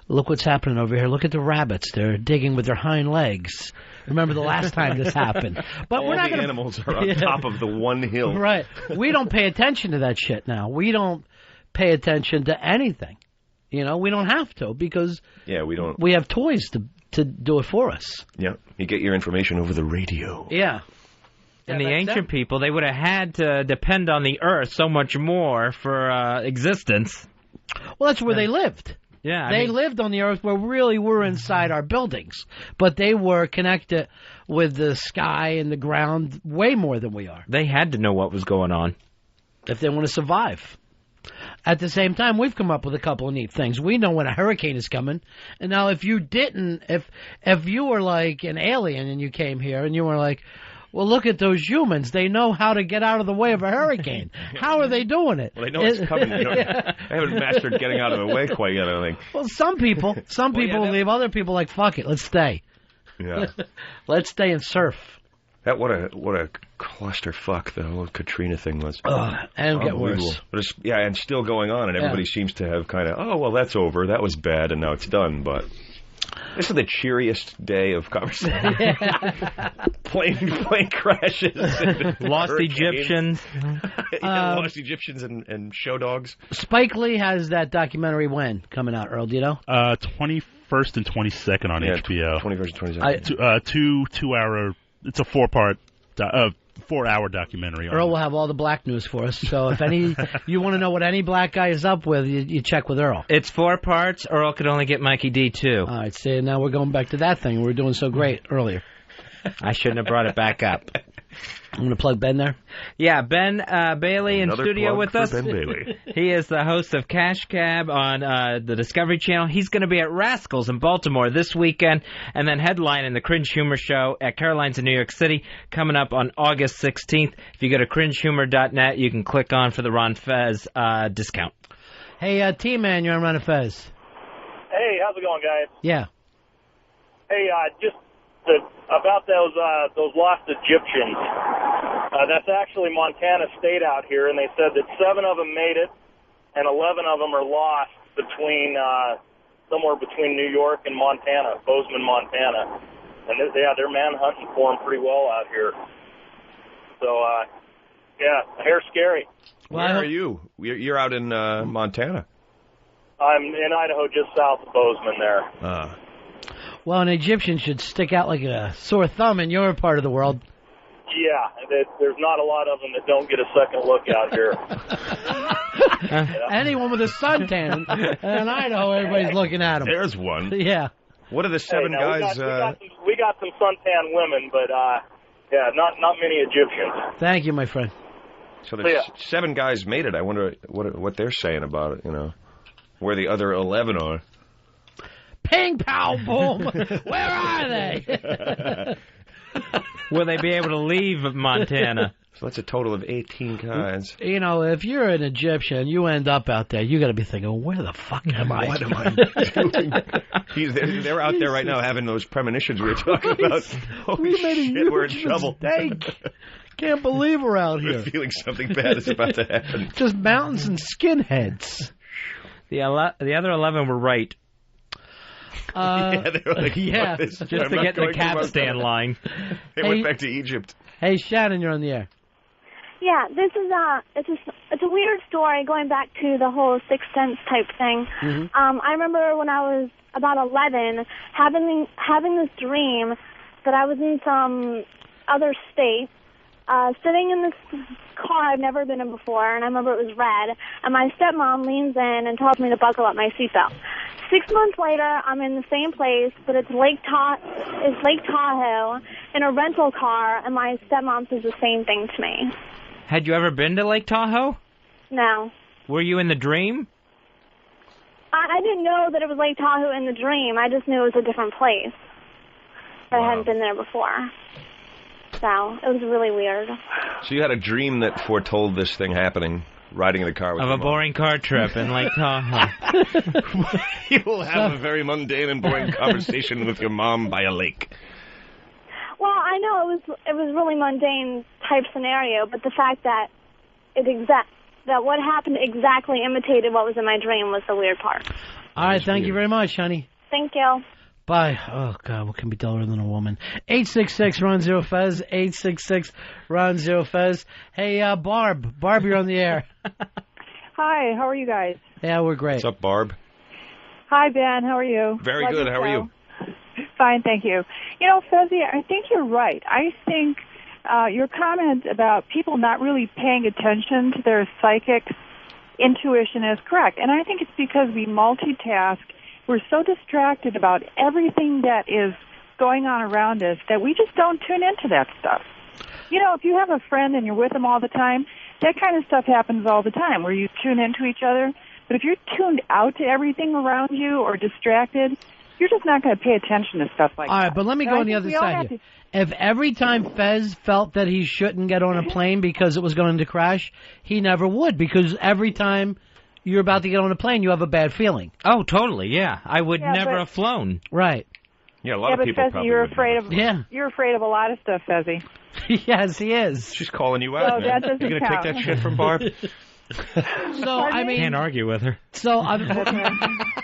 look what's happening over here. Look at the rabbits. They're digging with their hind legs. Remember the last time this happened. But all we're not the animals are on top of the one hill. Right. We don't pay attention to that shit now. We don't pay attention to anything. We don't have to because we don't. We have toys to do it for us. Yeah, you get your information over the radio. Yeah. And the ancient people, they would have had to depend on the earth so much more for existence. Well, that's where they lived. Yeah, they lived on the earth where really we're inside our buildings, but they were connected with the sky and the ground way more than we are. They had to know what was going on if they want to survive. At the same time, we've come up with a couple of neat things. We know when a hurricane is coming. And now if you didn't, if you were like an alien and you came here and you were like, well, look at those humans. They know how to get out of the way of a hurricane. How are they doing it? Well, they know it's coming. They haven't mastered getting out of the way quite yet, I don't think. Well, some people will leave. Other people like, fuck it, let's stay. Yeah. Let's stay and surf. What a clusterfuck the whole Katrina thing was. And get worse. But and still going on, and everybody seems to have kind of, oh, well, that's over. That was bad, and now it's done. But this is the cheeriest day of conversation. plane crashes. Lost Egyptians. Lost Egyptians and show dogs. Spike Lee has that documentary when coming out, Earl? Do you know? 21st and 22nd on HBO. 21st and 22nd. 2-hour. It's a 4-hour documentary. Earl will have all the black news for us. So if you want to know what any black guy is up with, you check with Earl. It's 4 parts. Earl could only get Mikey D too. All right, see, now we're going back to that thing we were doing so great earlier. I shouldn't have brought it back up. I'm going to plug Ben there. Yeah, Ben Bailey in studio with us. Ben Bailey. He is the host of Cash Cab on the Discovery Channel. He's going to be at Rascals in Baltimore this weekend, and then headlining the Cringe Humor Show at Caroline's in New York City coming up on August 16th. If you go to cringehumor.net, you can click on for the Ron Fez discount. Hey, T-Man, you're on Ron and Fez. Hey, how's it going, guys? Yeah. Hey, just about those lost Egyptians. That's actually Montana State out here, and they said that 7 of them made it, and 11 of them are lost somewhere between New York and Montana, Bozeman, Montana. And they're manhunting for them pretty well out here. So, hair's scary. Where are you? You're out in Montana. I'm in Idaho, just south of Bozeman there. Well, an Egyptian should stick out like a sore thumb in your part of the world. Yeah, there's not a lot of them that don't get a second look out here. Anyone with a suntan in Idaho, everybody's looking at them. There's one. Yeah. What are the 7 guys? We got some suntan women, but not many Egyptians. Thank you, my friend. So there's 7 guys made it. I wonder what they're saying about it. Where the other 11 are. Ping, pow, boom. Where are they? Will they be able to leave Montana? So that's a total of 18 guys. If you're an Egyptian, you end up out there, you got to be thinking, where the fuck am I? What am I doing? They're out there right now having those premonitions we were talking about. Holy shit, we're in trouble. Can't believe we're out here. We're feeling something bad is about to happen. Just mountains and skinheads. The other 11 were right. They were like, just to get the Kazakhstan line. They went back to Egypt. Hey, Shannon, you're on the air. Yeah, this is it's a weird story going back to the whole Sixth Sense type thing. Mm-hmm. I remember when I was about 11 having this dream that I was in some other state, sitting in this car I've never been in before, and I remember it was red, and my stepmom leans in and tells me to buckle up my seatbelt. 6 months later, I'm in the same place, but it's Lake Tahoe in a rental car, and my stepmom says the same thing to me. Had you ever been to Lake Tahoe? No. Were you in the dream? I didn't know that it was Lake Tahoe in the dream. I just knew it was a different place. But I hadn't been there before. So, it was really weird. So you had a dream that foretold this thing happening, riding in the car with of your a mom. boring car trip in Lake Tahoe. You will have a very mundane and boring conversation with your mom by a lake. Well, I know it was really mundane type scenario, but the fact that that what happened exactly imitated what was in my dream was the weird part. All right, thank you very much, honey. Thank you. Bye. Oh, God, what can be duller than a woman? 866-RON-0-FEZ, 866-RON-0-FEZ. Hey, Barb. Barb, you're on the air. Hi, how are you guys? Yeah, we're great. What's up, Barb? Hi, Ben, how are you? Very good, how are you? Fine, thank you. Fezzy, I think you're right. I think your comment about people not really paying attention to their psychic intuition is correct. And I think it's because we multitask. We're so distracted about everything that is going on around us that we just don't tune into that stuff. If you have a friend and you're with them all the time, that kind of stuff happens all the time where you tune into each other. But if you're tuned out to everything around you or distracted, you're just not going to pay attention to stuff like that. All right, but let me go on the other side here. If every time Fez felt that he shouldn't get on a plane because it was going to crash, he never would, because every time you're about to get on a plane, you have a bad feeling. Oh, totally, yeah. I would never have flown. Right. Yeah, a lot of people Fezzy, probably you're would. afraid of a lot of stuff, Fezzy. Yes, he is. She's calling you out, So man. that doesn't You gonna count. take that shit from Barb? So, I mean... Can't argue with her. So,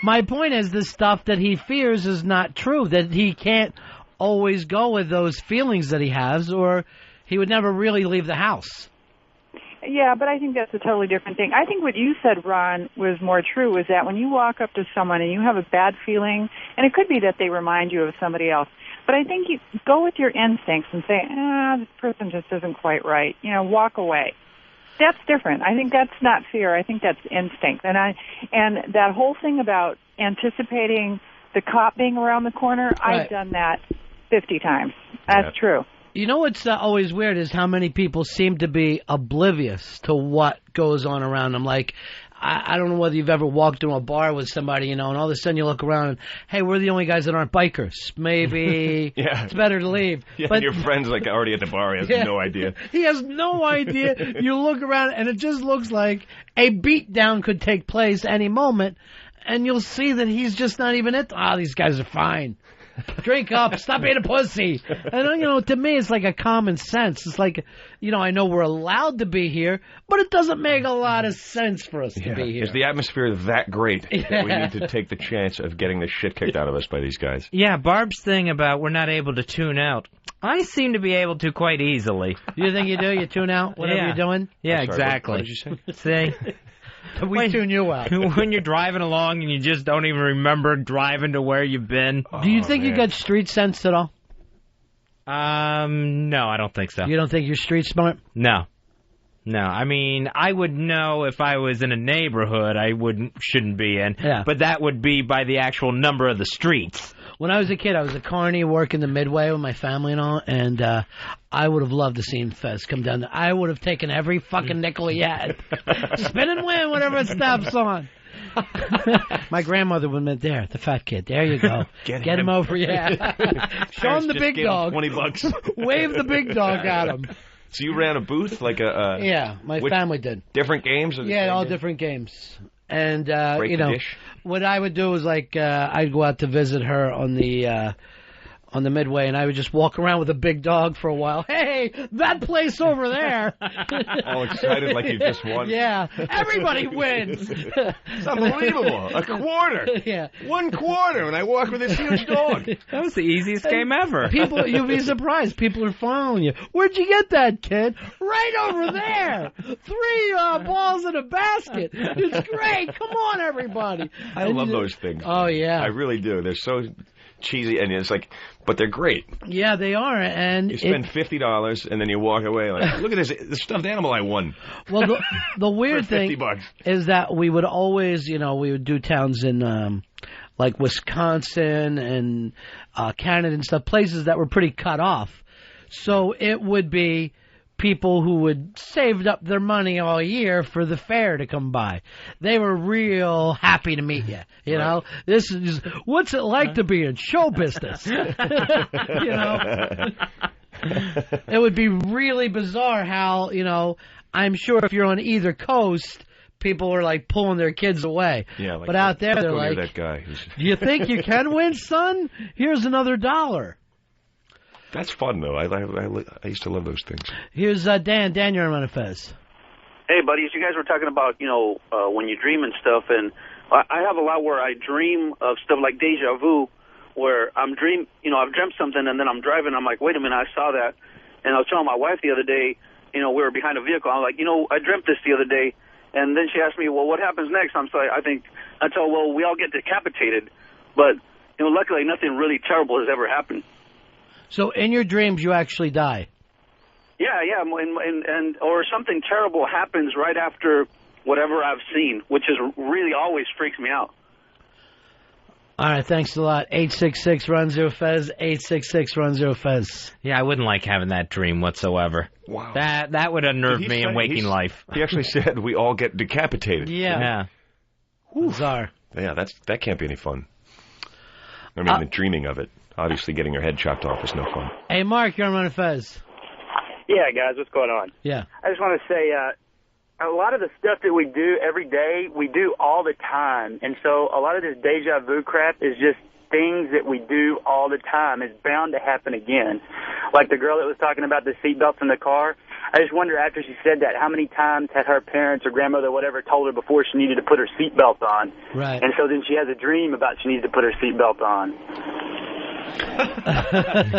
my point is the stuff that he fears is not true, that he can't always go with those feelings that he has, or he would never really leave the house. Yeah, but I think that's a totally different thing. I think what you said, Ron, was more true, is that when you walk up to someone and you have a bad feeling, and it could be that they remind you of somebody else, but I think you go with your instincts and say, this person just isn't quite right. You know, walk away. That's different. I think that's not fear. I think that's instinct. And that whole thing about anticipating the cop being around the corner, Right. I've done that 50 times. That's true. You know what's always weird is how many people seem to be oblivious to what goes on around them. Like, I don't know whether you've ever walked into a bar with somebody, you know, and all of a sudden you look around and, hey, we're the only guys that aren't bikers. Maybe it's better to leave. Yeah, but your friend's like already at the bar. He has no idea. He has no idea. You look around and it just looks like a beatdown could take place any moment, and you'll see that he's just not even it. These guys are fine. Drink up. Stop being a pussy. And, you know, to me, it's like a common sense. It's like, you know, I know we're allowed to be here, but it doesn't make a lot of sense for us to be here. Is the atmosphere that great that we need to take the chance of getting the shit kicked out of us by these guys? Yeah, Barb's thing about we're not able to tune out. I seem to be able to quite easily. You think you do? You tune out whatever you're doing? Yeah, I'm sorry, exactly. What did you say? See? We tune you out. When you're driving along and you just don't even remember driving to where you've been. Do you think you got street sense at all? No, I don't think so. You don't think you're street smart? No. I mean, I would know if I was in a neighborhood I shouldn't be in, but that would be by the actual number of the streets. When I was a kid, I was a carny working the Midway with my family and all, and I would have loved to seen Fez come down there. I would have taken every fucking nickel he had. Spin and win, whatever it stops on. My grandmother would have been there, the fat kid. There you go. Get him over, Show him the big dog. $20. Wave the big dog at him. So you ran a booth? Like yeah, my family did. Different games? Or Yeah, all different games. And, Break you the know, dish? what I would do is, like, I'd go out to visit her on the Midway, and I would just walk around with a big dog for a while. Hey, that place over there. All excited like you just won. Yeah, everybody wins. It's unbelievable. A quarter. Yeah. 1 quarter, and I walk with this huge dog. That was the easiest game ever. People, you'll be surprised. People are following you. Where'd you get that, kid? Right over there. 3 balls in a basket. It's great. Come on, everybody. I love those things. Oh, yeah. I really do. They're so cheesy, and it's like, but they're great. Yeah, they are. And you spend $50, and then you walk away like, look at this stuffed animal I won. Well, the weird For $50 thing is that we would always, you know, we would do towns in like Wisconsin and Canada and stuff, places that were pretty cut off. So it would be people who would saved up their money all year for the fair to come by. They were real happy to meet you. You know, this is what's it like to be in show business. You know, it would be really bizarre how, you know, I'm sure if you're on either coast, people are like pulling their kids away. Yeah, like, but out there they're go near like, that guy. you think you can win, son? Here's another $1. That's fun, though. I used to love those things. Here's Dan. Dan, you're on Ron and Fez. Hey, buddies, you guys were talking about, you know, when you dream and stuff, and I have a lot where I dream of stuff like deja vu, where I've dreamt something, and then I'm driving, I'm like, wait a minute, I saw that. And I was telling my wife the other day, you know, we were behind a vehicle, I'm like, you know, I dreamt this the other day, and then she asked me, well, what happens next? I tell her, well, we all get decapitated, but, you know, luckily nothing really terrible has ever happened. So in your dreams, you actually die? Yeah, and or something terrible happens right after whatever I've seen, which is really always freaks me out. All right, thanks a lot. 866-RUN-0-FEZ, 866-RUN-0-FEZ. Yeah, I wouldn't like having that dream whatsoever. Wow. That would unnerve me in waking life. He actually said we all get decapitated. Yeah. Bizarre. Yeah, that can't be any fun. I mean, the dreaming of it. Obviously, getting your head chopped off is no fun. Hey, Mark, you're on Ron and Fez. Yeah, guys, what's going on? Yeah. I just want to say, a lot of the stuff that we do every day, we do all the time. And so a lot of this deja vu crap is just things that we do all the time is bound to happen again. Like the girl that was talking about the seatbelts in the car. I just wonder, after she said that, how many times had her parents or grandmother or whatever told her before she needed to put her seatbelt on? Right. And so then she has a dream about she needs to put her seatbelt on.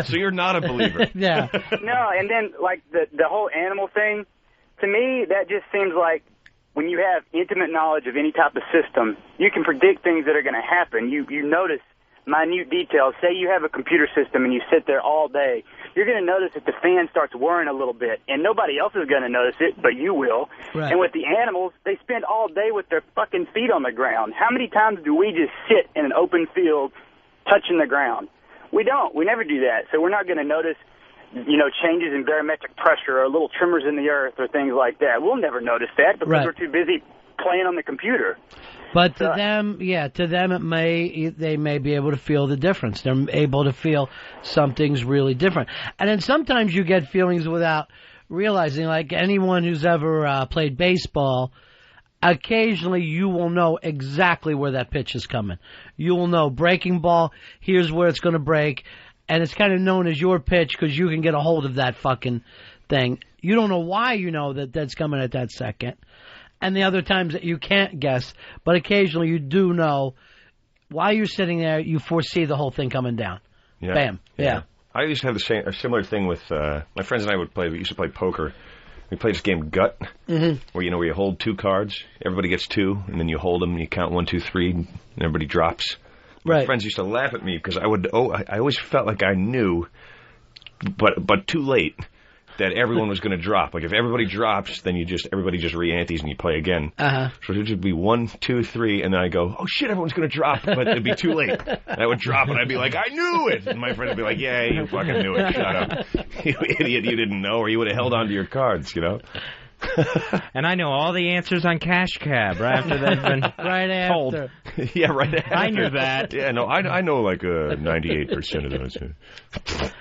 So you're not a believer. Yeah. No, and then, like, the whole animal thing, to me, that just seems like when you have intimate knowledge of any type of system, you can predict things that are going to happen. You notice minute details. Say you have a computer system and you sit there all day. You're going to notice that the fan starts whirring a little bit, and nobody else is going to notice it, but you will. Right. And with the animals, they spend all day with their fucking feet on the ground. How many times do we just sit in an open field touching the ground? We don't. We never do that. So we're not going to notice, changes in barometric pressure or little tremors in the earth or things like that. We'll never notice that because Right. we're too busy playing on the computer. But to them, they may be able to feel the difference. They're able to feel something's really different. And then sometimes you get feelings without realizing, like anyone who's ever played baseball, occasionally you will know exactly where that pitch is coming. You will know breaking ball, here's where it's going to break, and it's kind of known as your pitch because you can get a hold of that fucking thing. You don't know why you know that that's coming at that second. And the other times that you can't guess, but occasionally you do know. While you're sitting there, you foresee the whole thing coming down. Yeah. Bam. Yeah. I used to have a similar thing with my friends and I we used to play poker. We played this game Gut, where where you hold two cards, everybody gets two, and then you hold them and you count 1, 2, 3, and everybody drops. My Right. friends used to laugh at me because I always felt like I knew, but too late, that everyone was going to drop. Like if everybody drops, then everybody just re-antes and you play again. Uh-huh. So it would just be 1, 2, 3, and then I go, oh shit, everyone's going to drop, but it'd be too late. And I would drop and I'd be like, I knew it. And my friend would be like, yeah, you fucking knew it. Shut up, you idiot, you didn't know, or you would have held on to your cards, And I know all the answers on Cash Cab right after they've been right told. after. Yeah, right after. I knew that. Yeah, no, I know like 98% of those.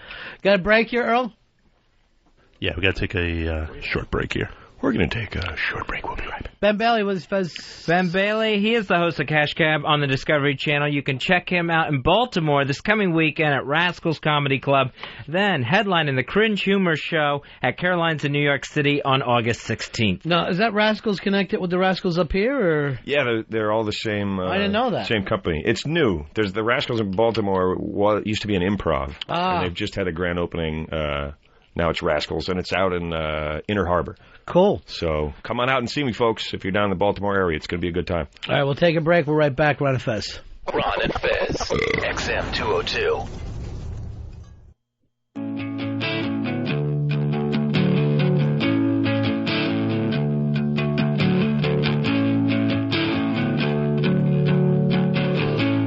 Got a break here, Earl? Yeah, we got to take a short break here. We're going to take a short break. We'll be right back. Ben Bailey was Fez. Ben Bailey, he is the host of Cash Cab on the Discovery Channel. You can check him out in Baltimore this coming weekend at Rascals Comedy Club. Then headlining the Cringe Humor Show at Caroline's in New York City on August 16th. Now, is that Rascals connected with the Rascals up here, or? Yeah, they're all the same. I didn't know that. Same company. It's new. There's the Rascals in Baltimore. Used to be an improv, and they've just had a grand opening. Now it's Rascals, and it's out in Inner Harbor. Cool. So come on out and see me, folks. If you're down in the Baltimore area, it's going to be a good time. All right, we'll take a break. We're right back. Ron and Fez. Ron and Fez, XM 202.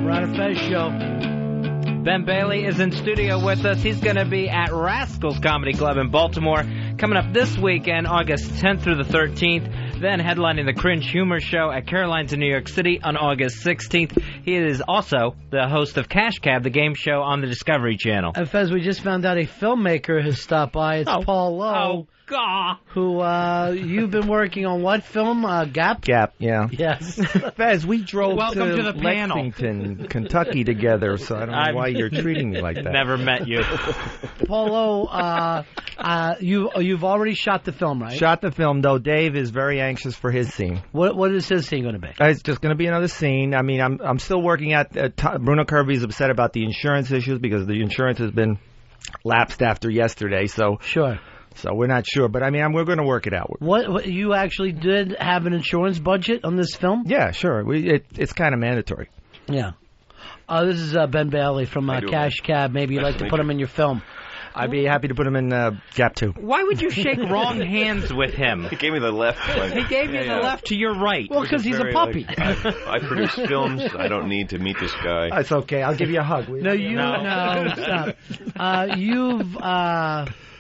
Ron and Fez show. Ben Bailey is in studio with us. He's going to be at Rascals Comedy Club in Baltimore coming up this weekend, August 10th through the 13th. Then headlining the Cringe Humor Show at Caroline's in New York City on August 16th. He is also the host of Cash Cab, the game show on the Discovery Channel. And Fez, we just found out a filmmaker has stopped by. It's Paul Lowe. Oh, God. Who, you've been working on what film? Gap? Gap, yeah. Yes. Fez, we drove Welcome to the panel. Lexington, Kentucky together, so I don't know why you're treating me like that. Never met you. Paul Lowe, you've already shot the film, right? Shot the film, though. Dave is very anxious for his scene. What is his scene going to be? It's just going to be another scene. I mean, I'm still working at Bruno Kirby's upset about the insurance issues because the insurance has been lapsed after yesterday. So sure. So we're not sure, but I mean, we're going to work it out. What you actually did have an insurance budget on this film? Yeah, sure. It's kind of mandatory. Yeah. This is Ben Bailey from Cash Cab. Maybe you'd like to put him in your film. I'd be happy to put him in Gap 2. Why would you shake wrong hands with him? He gave me the left. He gave you the left to your right. Well, because he's a puppy. I produce films. I don't need to meet this guy. That's okay. I'll give you a hug. No, stop. You've...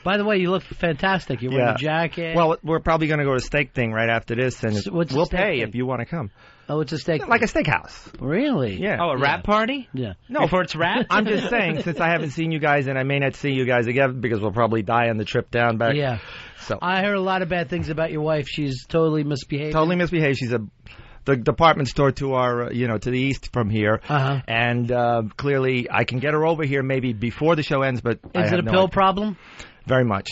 by the way, you look fantastic. You're wearing a jacket. Well, we're probably going to go to a steak thing right after this, and we'll pay if you want to come. Oh, it's a steak. Like a steakhouse. Really? Yeah. Oh, a rap party? Yeah. No. Before it's rap? I'm just saying, since I haven't seen you guys, and I may not see you guys again because we'll probably die on the trip down back. Yeah. So I heard a lot of bad things about your wife. She's totally misbehaved. Totally misbehaved. She's a the department store to our, to the east from here. And clearly, I can get her over here maybe before the show ends. But is it a pill problem? Very much.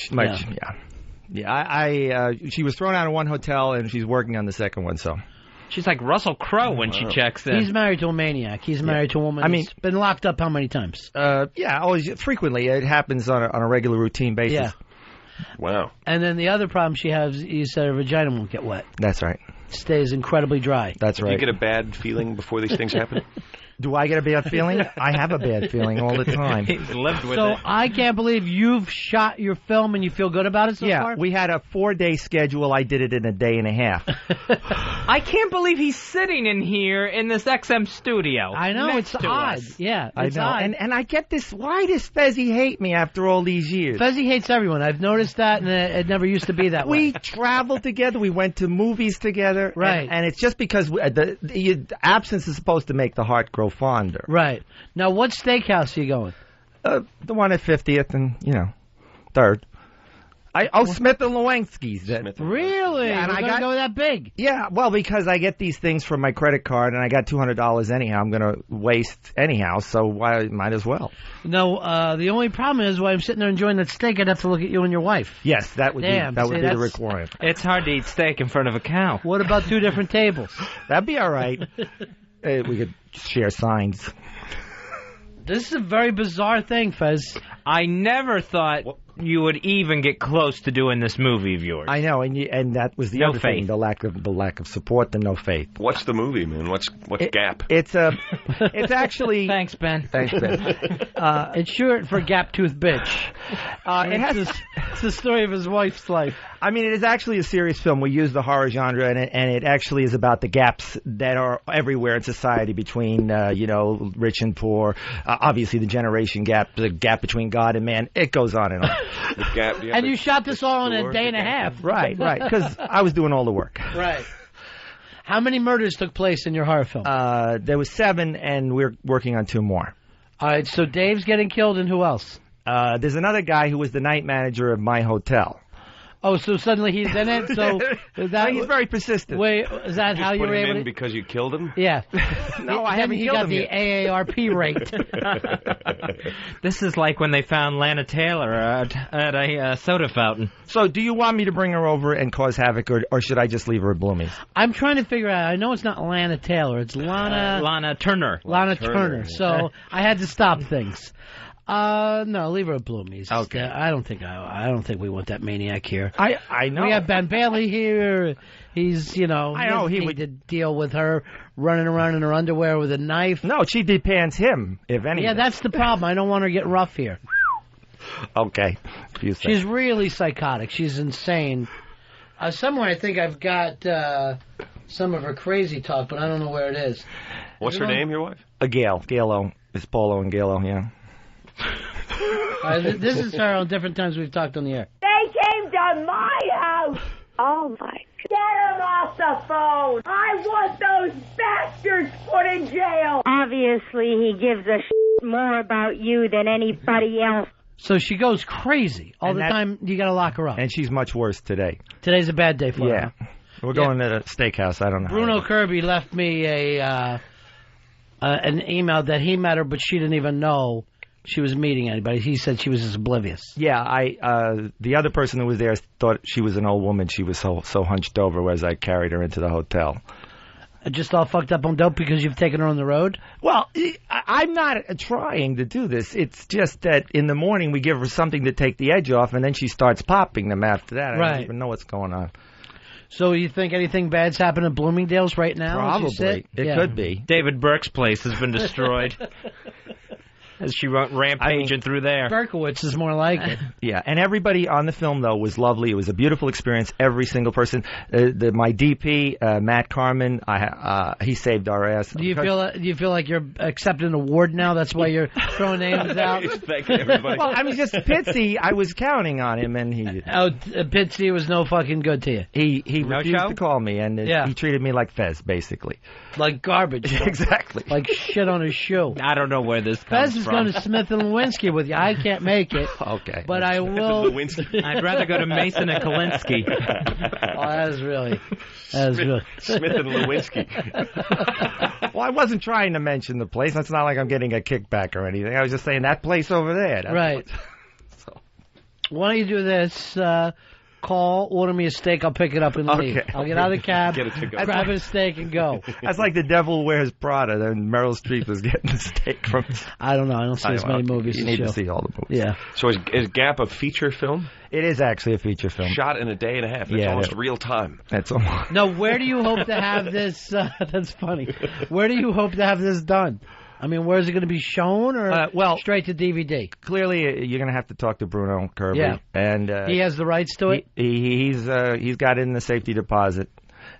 Yeah. She was thrown out of one hotel, and she's working on the second one. So. She's like Russell Crowe when she checks in. He's married to a maniac. He's married to a woman who's been locked up how many times? Always, frequently. It happens on a regular routine basis. Yeah. Wow. And then the other problem she has, you said her vagina won't get wet. That's right. Stays incredibly dry. That's right. Do you get a bad feeling before these things happen? Do I get a bad feeling? I have a bad feeling all the time. He's lived with So it. I can't believe you've shot your film and you feel good about it so far? Yeah, we had a 4-day schedule. I did it in a day and a half. I can't believe he's sitting in here in this XM studio. I know, it's odd. Us. Yeah, I it's know. odd. And I get this, why does Fezzy hate me after all these years? Fezzy hates everyone. I've noticed that, and it never used to be that way. We traveled together. We went to movies together. Right. And it's just because the absence is supposed to make the heart grow fonder. Right. Now, what steakhouse are you going? The one at 50th and, 3rd. Smith and Lewinsky's. Really? Yeah, and I got to go that big? Yeah, well, because I get these things from my credit card, and I got $200 anyhow. I'm going to waste anyhow, so might as well. No, the only problem is while I'm sitting there enjoying that steak, I'd have to look at you and your wife. Yes, that would be the requirement. It's hard to eat steak in front of a cow. What about 2 different tables? That'd be all right. We could share signs. This is a very bizarre thing, Fez. I never thought you would even get close to doing this movie of yours. I know, and that was the other thing, the lack of support and no faith. What's the movie, man? What's Gap? It's actually. Thanks, Ben. It's short for Gap Tooth Bitch. It's the story of his wife's life. I mean, it is actually a serious film. We use the horror genre, and it actually is about the gaps that are everywhere in society between, rich and poor. Obviously, the generation gap, the gap between God and man. It goes on and on. And you shot this all in a day and a half. Right, because I was doing all the work. Right. How many murders took place in your horror film? There was 7, and we're working on 2 more. All right, so Dave's getting killed, and who else? There's another guy who was the night manager of my hotel. Oh, so suddenly he's in it? So he's very persistent. Wait, is that how you were able to... because you killed him? Yeah. No, I haven't killed him He got the AARP rate. This is like when they found Lana Taylor at a soda fountain. So do you want me to bring her over and cause havoc, or should I just leave her at Bloomie's? I'm trying to figure out. I know it's not Lana Taylor. It's Lana Turner. Lana Turner. So I had to stop things. No, leave her at Bloomie's. Okay. I don't think we want that maniac here. I know. We have Ben Bailey here. He's, I know he would to deal with her running around in her underwear with a knife. No, she depends him, if anything. Yeah, that's the problem. I don't want her getting rough here. Okay. She's really psychotic. She's insane. Somewhere I think I've got some of her crazy talk, but I don't know where it is. What's her name, your wife? Gail. Gailo. It's Polo and Gailo, yeah. This is her on different times we've talked on the air. They came to my house. Oh, my God. Get him off the phone. I want those bastards put in jail. Obviously, he gives a more about you than anybody else. So she goes crazy all the time. You got to lock her up. And she's much worse today. Today's a bad day for her. Yeah. We're going to a steakhouse. I don't know. Bruno Kirby left me an email that he met her, but she didn't even know she was meeting anybody. He said she was just oblivious. Yeah, the other person who was there thought she was an old woman. She was so hunched over as I carried her into the hotel. Just all fucked up on dope because you've taken her on the road? Well, I'm not trying to do this. It's just that in the morning we give her something to take the edge off, and then she starts popping them after that. I don't even know what's going on. So you think anything bad's happened at Bloomingdale's right now? Probably. It could be. David Burke's place has been destroyed. As she went rampaging through there. Berkowitz is more like it. Yeah, and everybody on the film, though, was lovely. It was a beautiful experience. Every single person. My DP, Matt Carmen, he saved our ass. Do you feel like you're accepting an award now? That's why you're throwing names out? Thanking everybody. Well, I mean, just Pitsy, I was counting on him, and he didn't. Oh, Pitsy was no fucking good to you. He refused to call me, and he treated me like Fez, basically. Like garbage. Exactly. Like shit on his shoe. I don't know where this comes from. going to Smith and Lewinsky with you. I can't make it. Okay. But I will. I'd rather go to Mason and Kalinsky. Oh, that was really. Smith and Lewinsky. Well, I wasn't trying to mention the place. It's not like I'm getting a kickback or anything. I was just saying that place over there. Right. Why don't you do this? Call, order me a steak. I'll pick it up and leave. Okay. I'll get out of the cab, Get it to go. grab a steak, and go. That's like The Devil Wears Prada. Then Meryl Streep was getting the steak from. I don't know. I don't see as many movies. You need show. to see all the movies. Yeah. So is Gap a feature film? It is actually a feature film. Shot in a day and a half. It's almost real time. That's almost. No, where do you hope to have this? That's funny. Where do you hope to have this done? I mean, where is it going to be shown, or straight to DVD? Clearly, you're going to have to talk to Bruno Kirby. Yeah. And he has the rights to it. He's got it in the safety deposit,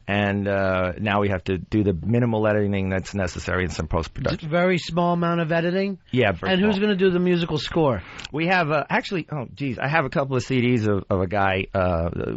and now we have to do the minimal editing that's necessary and some post production. Very small amount of editing. Yeah. And who's going to do the musical score? We have actually. Oh, geez, I have a couple of CDs of a guy.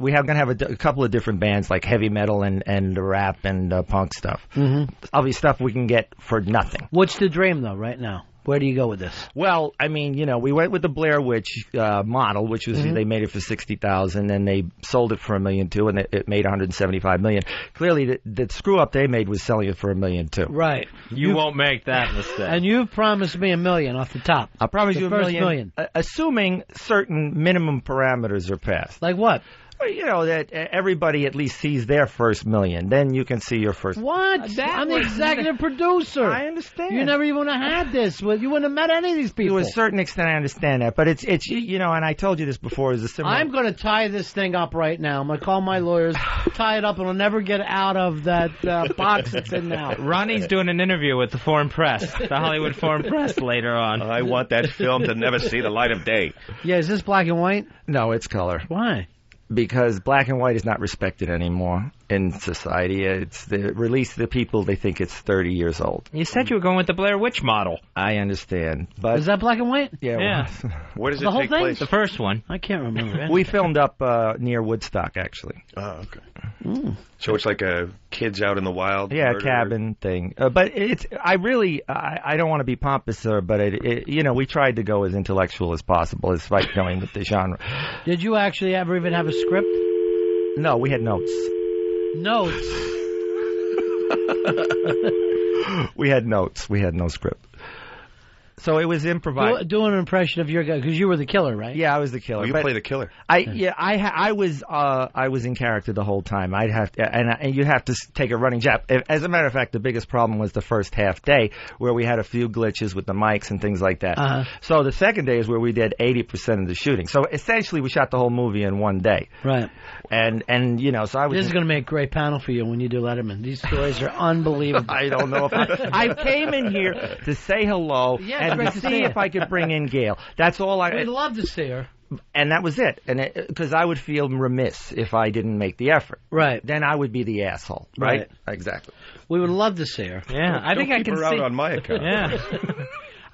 We have going to have a couple of different bands like heavy metal and rap and punk stuff. Mm-hmm. Obviously, stuff we can get for nothing. What's the dream though? Right now, where do you go with this? Well, I mean, we went with the Blair Witch model, which was they made it for $60,000, and they sold it for $1.2 million, and it made $175 million. Clearly, the screw up they made was selling it for $1.2 million. Right. You won't make that mistake. And you've promised me $1 million off the top. I'll promise you $1 million, assuming certain minimum parameters are passed. Like what? Well, that everybody at least sees their first $1 million. Then you can see your first. What? I'm the executive producer. I understand. You never even had this. You wouldn't have met any of these people. To a certain extent, I understand that. But it's and I told you this before, is a similar. I'm going to tie this thing up right now. I'm going to call my lawyers, tie it up, and I'll never get out of that box it's in now. Ronnie's doing an interview with the Foreign Press, the Hollywood Foreign Press later on. I want that film to never see the light of day. Yeah, is this black and white? No, it's color. Why? Because black and white is not respected anymore in society. It's release the people, they think it's 30 years old. You said you were going with the Blair Witch model. I understand. But is that black and white? Yeah. Where does it the whole take thing? place? The first one. I can't remember. We filmed up near Woodstock, actually. Oh, okay. So it's like a kids out in the wild. Yeah, murder. cabin thing. But I don't want to be pompous, sir, but we tried to go as intellectual as possible, despite going with the genre. Did you actually ever even have a script? No, we had notes. Notes? We had notes. We had no script. So it was improvised. Do an impression of your guy, because you were the killer, right? Yeah, I was the killer. Oh, you play the killer. I was in character the whole time. I'd have to, and you'd have to take a running jab. As a matter of fact, the biggest problem was the first half day, where we had a few glitches with the mics and things like that. Uh-huh. So the second day is where we did 80% of the shooting. So essentially, we shot the whole movie in one day. Right. And so I was. This is going to make a great panel for you when you do Letterman. These stories are unbelievable. I don't know if I came in here to say hello. Yeah, and to see if I could bring in Gail. That's all I. We'd love to see her. And that was it. And because I would feel remiss if I didn't make the effort. Right. Then I would be the asshole. Right. Exactly. We would love to see her. Yeah, I think I can her see out on my account. Yeah.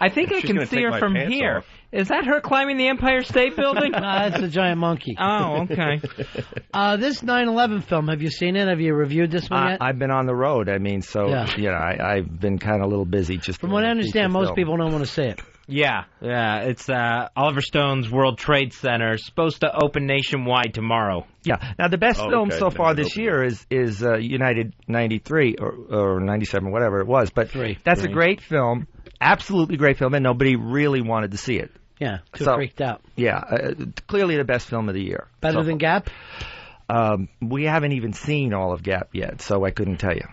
I think I can see her from here. Off. Is that her climbing the Empire State Building? That's a giant monkey. Oh, okay. This 9/11 film, have you seen it? Have you reviewed this one yet? I've been on the road. I mean, so I've been kind of a little busy. Just from what I understand, most people don't want to see it. Yeah. It's Oliver Stone's World Trade Center, supposed to open nationwide tomorrow. Yeah. Now the best film so far this year is United 93 or 97, whatever it was. But that's a great film, absolutely great film, and nobody really wanted to see it. Yeah, too freaked out. Yeah, clearly the best film of the year. Better than Gap? We haven't even seen all of Gap yet, so I couldn't tell you.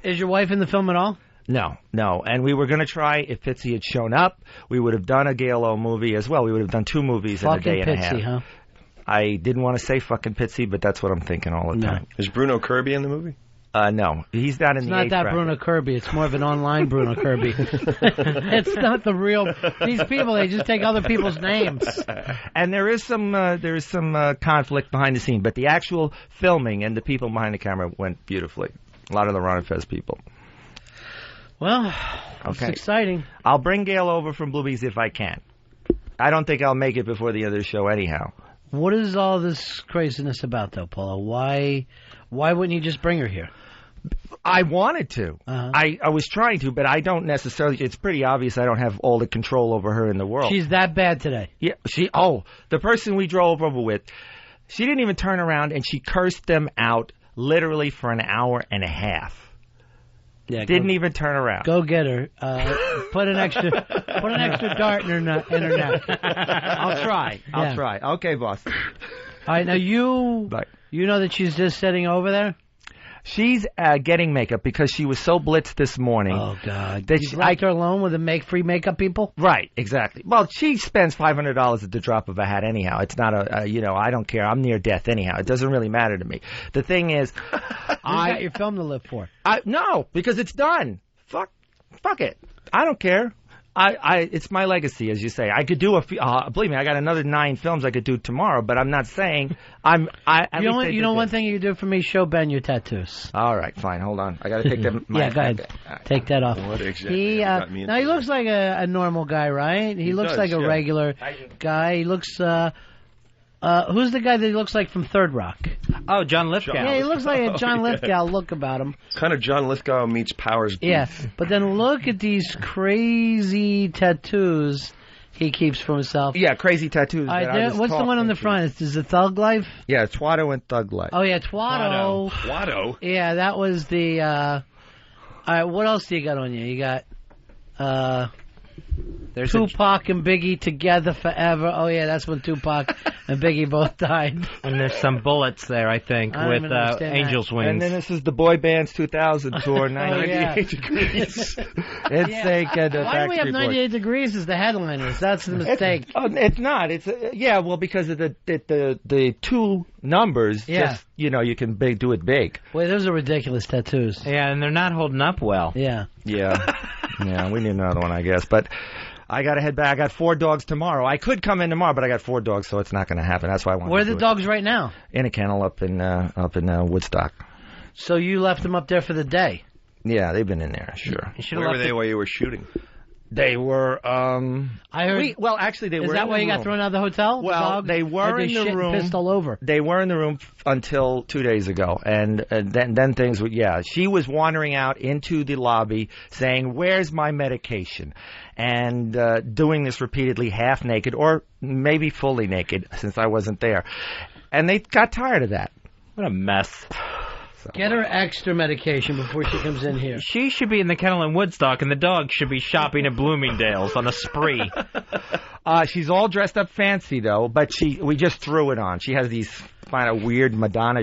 Is your wife in the film at all? No. And we were going to try, if Pitsy had shown up, we would have done a Gail O movie as well. We would have done 2 movies in a day and a half. Huh? I didn't want to say fucking Pitsy, but that's what I'm thinking all the time. Is Bruno Kirby in the movie? No, he's not in it's the not that bracket. Bruno Kirby. It's more of an online Bruno Kirby. It's not the real. These people, they just take other people's names. And there is some conflict behind the scene, but the actual filming and the people behind the camera went beautifully. A lot of the Ron and Fez people. Well, it's exciting. I'll bring Gail over from Bluebees if I can. I don't think I'll make it before the other show anyhow. What is all this craziness about, though, Paula? Why wouldn't you just bring her here? I wanted to. I was trying to, but I don't necessarily. It's pretty obvious I don't have all the control over her in the world. She's that bad today. Yeah, the person we drove over with, she didn't even turn around, and she cursed them out literally for an hour and a half. Yeah, didn't even turn around. Go get her. Put an extra dart in her neck. I'll try. I'll try. Okay, boss. All right, now you know that she's just sitting over there? She's getting makeup because she was so blitzed this morning. Oh, God. Did you left her alone with the free makeup people? Right, exactly. Well, she spends $500 at the drop of a hat anyhow. It's not I don't care. I'm near death anyhow. It doesn't really matter to me. The thing is, you got your film to live for. No, because it's done. Fuck it. I don't care. It's my legacy, as you say. I could do believe me, I got another 9 films I could do tomorrow, but I'm not saying You know one thing you can do for me? Show Ben your tattoos. All right, fine. Hold on. I got to take them. Yeah, go ahead. Take that off. What exactly got me into now, he looks like a normal guy, right? He looks does, like a regular guy. He looks... who's the guy that he looks like from Third Rock? Oh, John Lithgow. Yeah, he looks like a John Lithgow look about him. Kind of John Lithgow meets Powers. Yeah, but then look at these crazy tattoos he keeps for himself. Yeah, crazy tattoos. What's the one on the front? Is it Thug Life? Yeah, Twatto and Thug Life. Oh, yeah, Twatto. Twatto? Yeah, that was the... all right, what else do you got on you? You got... There's Tupac and Biggie together forever. Oh, yeah, that's when Tupac and Biggie both died. And there's some bullets there, I think, with Angel's Wings. And then this is the Boy Band's 2000 tour, 98 degrees. Why do we have 98 degrees as the headliners? That's the mistake. It's not. It's because of the 2 numbers. Yeah. Just, you can do it big. Wait, those are ridiculous tattoos. Yeah, and they're not holding up well. Yeah. Yeah. Yeah, we need another one, I guess. But I got to head back. I got 4 dogs tomorrow. I could come in tomorrow, but I got 4 dogs, so it's not going to happen. That's why I want to do it. Where are the dogs right now? In a kennel up in Woodstock. So you left them up there for the day? Yeah, they've been in there, sure. Where were they while you were shooting? They were, I heard. Actually, they were in the room. Is that why you got thrown out of the hotel? Well, they were in the room. Pissed all over. They were in the room until 2 days ago, and then things were. Yeah, she was wandering out into the lobby saying, "Where's my medication?" and doing this repeatedly, half naked or maybe fully naked, since I wasn't there, and they got tired of that. What a mess. Get her extra medication before she comes in here. She should be in the kennel in Woodstock, and the dog should be shopping at Bloomingdale's on a spree. She's all dressed up fancy, though, but we just threw it on. She has these kind of weird Madonna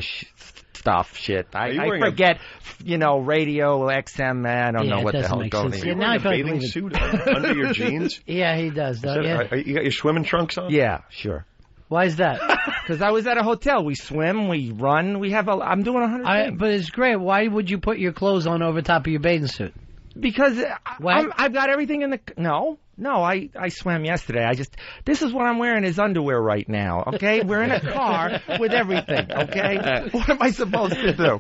stuff shit. I forget, radio, XM, I don't know what the hell is going on. Are you wearing a bathing suit under your jeans? Yeah, he does, though. You got your swimming trunks on? Yeah, sure. Why is that? Because I was at a hotel. We swim, we run, I'm doing 100 things. But it's great. Why would you put your clothes on over top of your bathing suit? Because I've got everything in the... No, I swam yesterday. This is what I'm wearing is underwear right now, okay? We're in a car with everything, okay? What am I supposed to do?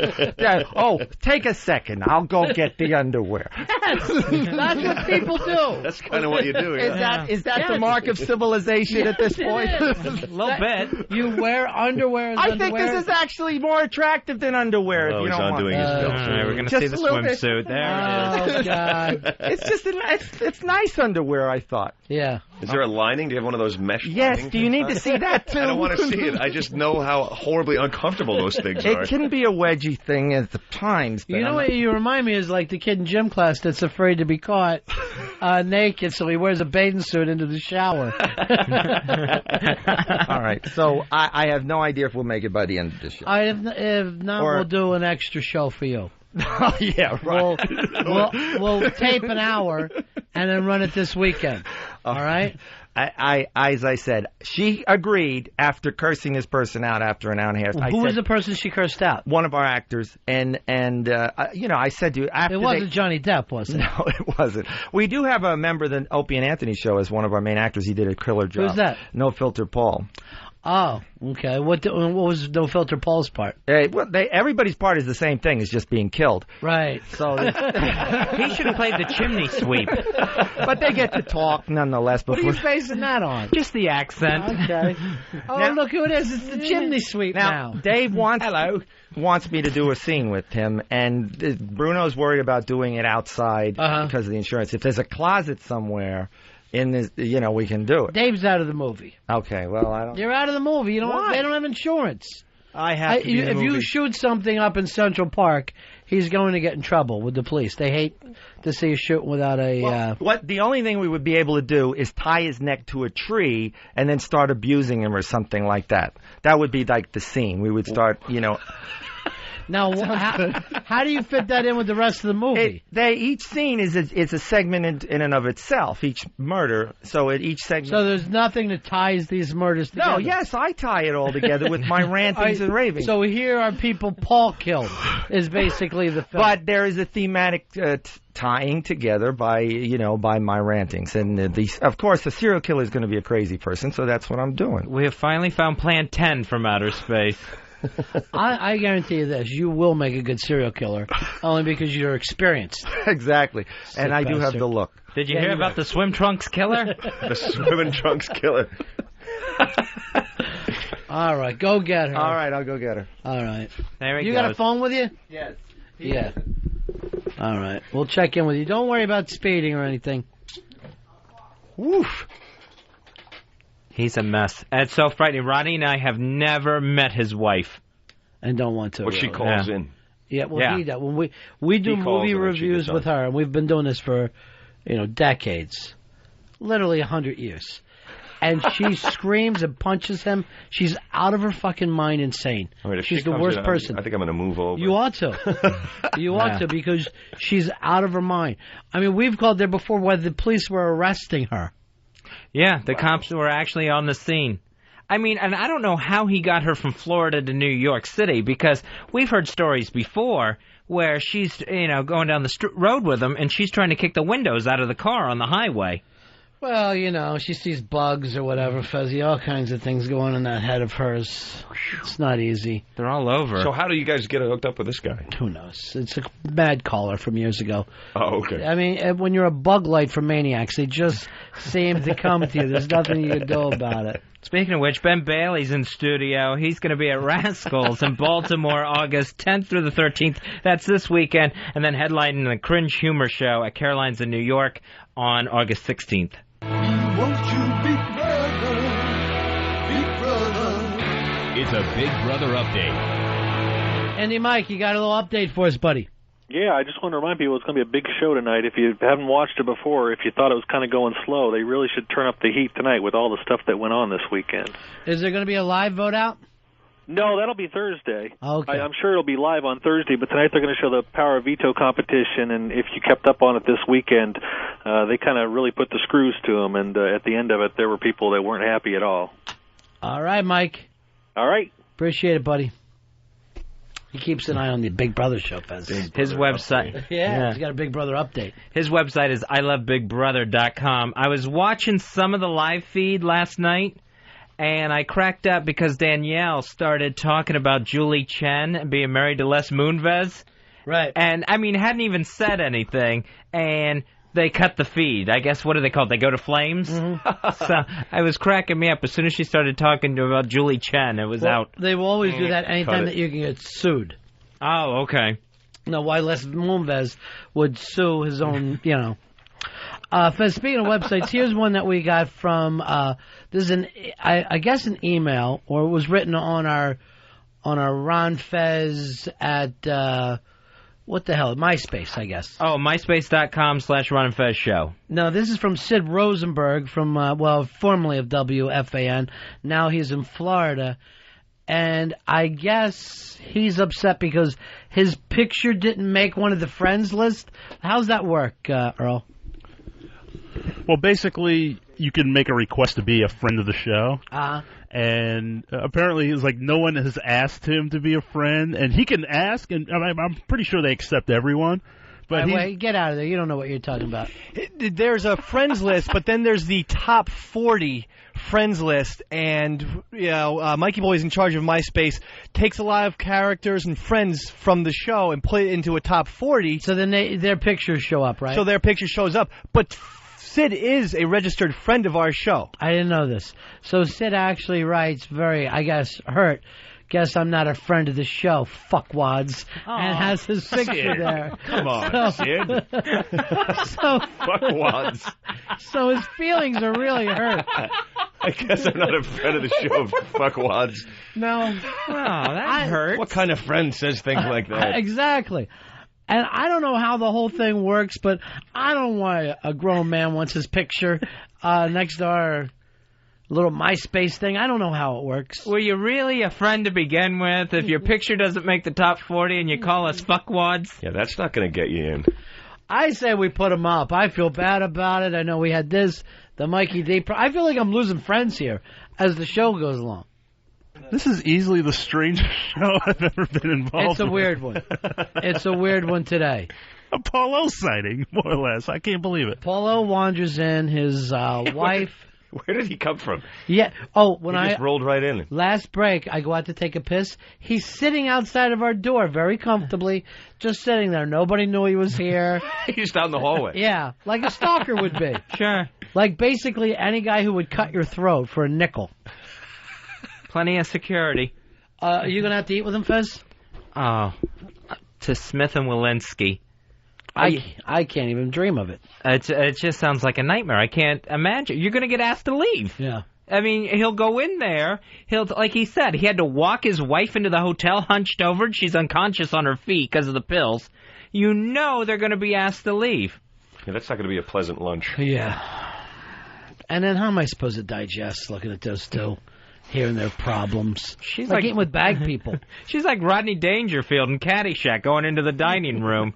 Take a second. I'll go get the underwear. Yes, that's what people do. That's kind of what you do, yeah. Is that the mark of civilization at this point? A little bit. You wear underwear as underwear? I think this is actually more attractive than underwear if you don't want doing his film. All right, we're going to see the swimsuit. There it is. Oh, God. It's just it's nice underwear, I thought. Yeah. Is there a lining? Do you have one of those mesh Yes, linings do you need to see that, too? I don't want to see it. I just know how horribly uncomfortable those things are. It can be a wedgie thing at the times. You know what you remind me is like the kid in gym class that's afraid to be caught naked, so he wears a bathing suit into the shower. All right, so I have no idea if we'll make it by the end of the show. If not, we'll do an extra show for you. Oh, yeah, right. We'll tape an hour and then run it this weekend. All right? As I said, she agreed after cursing this person out after an hour and a half. Who was the person she cursed out? One of our actors. And I said to you, after it wasn't Johnny Depp, was it? No, it wasn't. We do have a member of the Opie and Anthony show as one of our main actors. He did a killer job. Who's that? No Filter Paul. Oh, okay. What was No Filter Paul's part? Everybody's part is the same thing. It's just being killed. Right. So he should have played the chimney sweep. But they get to talk nonetheless. What are you basing that on? Just the accent. Okay. Look who it is. It's the chimney sweep now. Dave wants me to do a scene with him, and Bruno's worried about doing it outside because of the insurance. If there's a closet somewhere in this, we can do it. Dave's out of the movie. Okay, well, I don't... You're out of the movie. They don't have insurance. I have to be in the if movie. you shoot something up in Central Park, he's going to get in trouble with the police. They hate to see you shoot without a... The only thing we would be able to do is tie his neck to a tree and then start abusing him or something like that. That would be like the scene. We would start, Now, how do you fit that in with the rest of the movie? Each scene is a segment in and of itself, each murder. So at each segment... So there's nothing that ties these murders together? No, yes, I tie it all together with my rantings and ravings. So here are people Paul killed, is basically the film. But there is a thematic tying together by my rantings. And of course, the serial killer is going to be a crazy person, so that's what I'm doing. We have finally found Plan 10 from outer space. I guarantee you this: you will make a good serial killer, only because you're experienced. Exactly, and I do have the look. Did you hear about the swim trunks killer? The swim trunks killer. All right, go get her. All right, I'll go get her. All right. There he goes. You got a phone with you? Yes. Yeah. All right, we'll check in with you. Don't worry about speeding or anything. Woof. He's a mess. And it's so frightening. Ronnie and I have never met his wife. And don't want to. What she calls in. Yeah, he does. When we do movie reviews with her, and we've been doing this for, decades. Literally 100 years. And she screams and punches him. She's out of her fucking mind insane. She's the worst person. I think I'm going to move over. You ought to. You ought to, because she's out of her mind. I mean, we've called there before where the police were arresting her. Yeah, the cops were actually on the scene. I mean, and I don't know how he got her from Florida to New York City, because we've heard stories before where she's, going down the road with him, and she's trying to kick the windows out of the car on the highway. Well, she sees bugs or whatever, Fuzzy, all kinds of things going in that head of hers. It's not easy. They're all over. So how do you guys get hooked up with this guy? Who knows? It's a bad caller from years ago. Oh, okay. I mean, when you're a bug light for maniacs, they just seem to come to you. There's nothing you can do about it. Speaking of which, Ben Bailey's in studio. He's going to be at Rascals in Baltimore August 10th through the 13th. That's this weekend. And then headlining the Cringe Humor Show at Caroline's in New York on August 16th. Won't you, big brother, big brother? It's a Big Brother update. Andy Mike, you got a little update for us, buddy. Yeah, I just want to remind people it's going to be a big show tonight. If you haven't watched it before, if you thought it was kind of going slow, they really should turn up the heat tonight with all the stuff that went on this weekend. Is there going to be a live vote out? No, that'll be Thursday. Okay. I'm sure it'll be live on Thursday, but tonight they're going to show the Power of Veto competition, and if you kept up on it this weekend, they kind of really put the screws to them, and at the end of it, there were people that weren't happy at all. All right, Mike. All right. Appreciate it, buddy. He keeps an eye on the Big Brother show, Fez. His website. Yeah, he's got a Big Brother update. His website is ilovebigbrother.com. I was watching some of the live feed last night, and I cracked up because Danielle started talking about Julie Chen being married to Les Moonves. Right. And, I mean, hadn't even said anything, and they cut the feed. I guess, what do they call it? They go to flames? Mm-hmm. So I was cracking me up. As soon as she started talking about Julie Chen, it was out. They will always do that anytime that you can get sued. Oh, okay. No, why Les Moonves would sue his own, Fez, speaking of websites, here's one that we got from, this is I guess an email, or it was written on our Ron Fez at, what the hell, MySpace, I guess. Oh, myspace.com/Ron and Fez show. No, this is from Sid Rosenberg from, formerly of WFAN. Now he's in Florida. And I guess he's upset because his picture didn't make one of the friends list. How's that work, Earl? Well, basically, you can make a request to be a friend of the show. And apparently, it's like no one has asked him to be a friend. And he can ask, and I'm pretty sure they accept everyone. But wait, get out of there. You don't know what you're talking about. There's a friends list, but then there's the top 40 friends list, and Mikey Boy's in charge of MySpace, takes a lot of characters and friends from the show and put it into a top 40. So then their pictures show up, right? So their picture shows up. But Sid is a registered friend of our show. I didn't know this. So Sid actually writes very, I guess, hurt. Guess I'm not a friend of the show, fuckwads, and has his picture Sid. there. Come on, Sid. Fuckwads. So his feelings are really hurt. I guess I'm not a friend of the show, fuckwads. No. that hurts. What kind of friend says things like that? Exactly. And I don't know how the whole thing works, but I don't know why a grown man wants his picture next to our little MySpace thing. I don't know how it works. Were you really a friend to begin with? If your picture doesn't make the top 40 and you call us fuckwads? Yeah, that's not going to get you in. I say we put him up. I feel bad about it. I know we had the Mikey D. I feel like I'm losing friends here as the show goes along. This is easily the strangest show I've ever been involved in. It's a weird one. It's a weird one today. A Paulo sighting, more or less. I can't believe it. Paulo wanders in. His wife... Where did he come from? Yeah. Oh, when he just rolled right in. Last break, I go out to take a piss. He's sitting outside of our door very comfortably, just sitting there. Nobody knew he was here. He's just out in the hallway. Yeah, like a stalker would be. Sure. Like basically any guy who would cut your throat for a nickel. Plenty of security. Are you going to have to eat with him, Fez? Oh, to Smith and Walensky. I can't even dream of it. It just sounds like a nightmare. I can't imagine. You're going to get asked to leave. Yeah. I mean, he'll go in there. Like he said, he had to walk his wife into the hotel hunched over. She's unconscious on her feet because of the pills. You know they're going to be asked to leave. Yeah, that's not going to be a pleasant lunch. Yeah. And then how am I supposed to digest looking at those two? Hearing their problems. She's like eating with bag people. She's like Rodney Dangerfield in Caddyshack going into the dining room.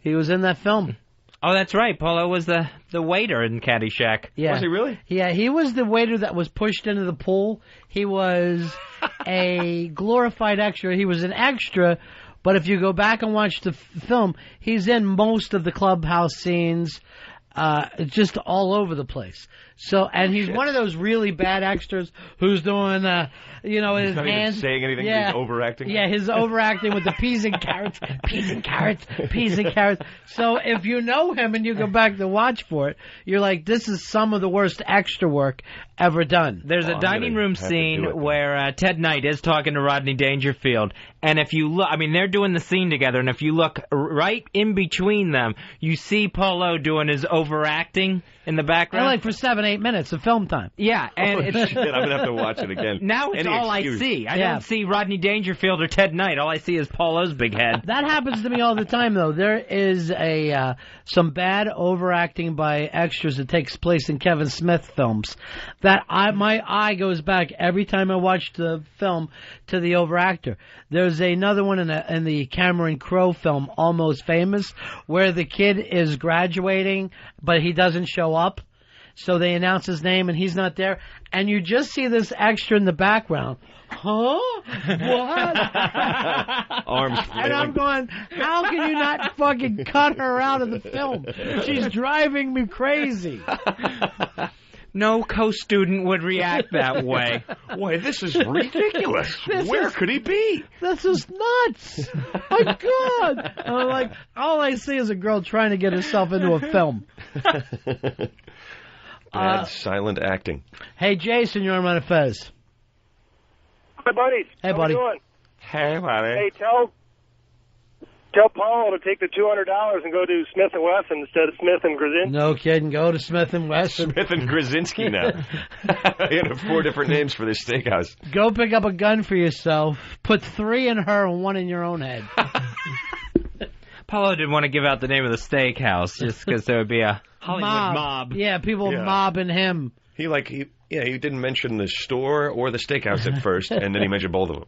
He was in that film. Oh, that's right. Paulo was the waiter in Caddyshack. Yeah. Was he really? Yeah, he was the waiter that was pushed into the pool. He was a glorified extra. He was an extra, but if you go back and watch the film, he's in most of the clubhouse scenes, just all over the place. So, and he's one of those really bad extras who's doing, his he's not hands. Even saying anything. Yeah. He's overacting. Yeah, his overacting with the peas and carrots, peas and carrots, peas and carrots. So if you know him and you go back to watch for it, you're like, this is some of the worst extra work ever done. There's a dining room scene where Ted Knight is talking to Rodney Dangerfield, and if you look, I mean, they're doing the scene together, and if you look right in between them, you see Paulo doing his overacting in the background. Like for 7-8 minutes of film time. Yeah, and I'm going to have to watch it again. Now it's Any all excuse. I see. I don't see Rodney Dangerfield or Ted Knight. All I see is Paulo's big head. That happens to me all the time, though. There is some bad overacting by extras that takes place in Kevin Smith films. That my eye goes back every time I watch the film to the overactor. There's another one in the Cameron Crowe film, Almost Famous, where the kid is graduating, but he doesn't show up. So they announce his name and he's not there. And you just see this extra in the background. Huh? What? Arms flailing. And I'm going, how can you not fucking cut her out of the film? She's driving me crazy. No co-student would react that way. Why, this is ridiculous. Where could he be? This is nuts. My God. I'm like, all I see is a girl trying to get herself into a film. Bad silent acting. Hey, Jason, you're on Ron and Fez. Hi, buddies. Hey, How buddy. we doing? Hey, buddy. Hey, tell Paul to take the $200 and go to Smith & Wesson instead of Smith & Grzinski. No kidding. Go to Smith & Wesson. Smith and Grzinski now. He had 4 different names for this steakhouse. Go pick up a gun for yourself. Put 3 in her and 1 in your own head. Paulo didn't want to give out the name of the steakhouse just because there would be a Hollywood mob. Yeah, people mobbing him. He didn't mention the store or the steakhouse at first, and then he mentioned both of them.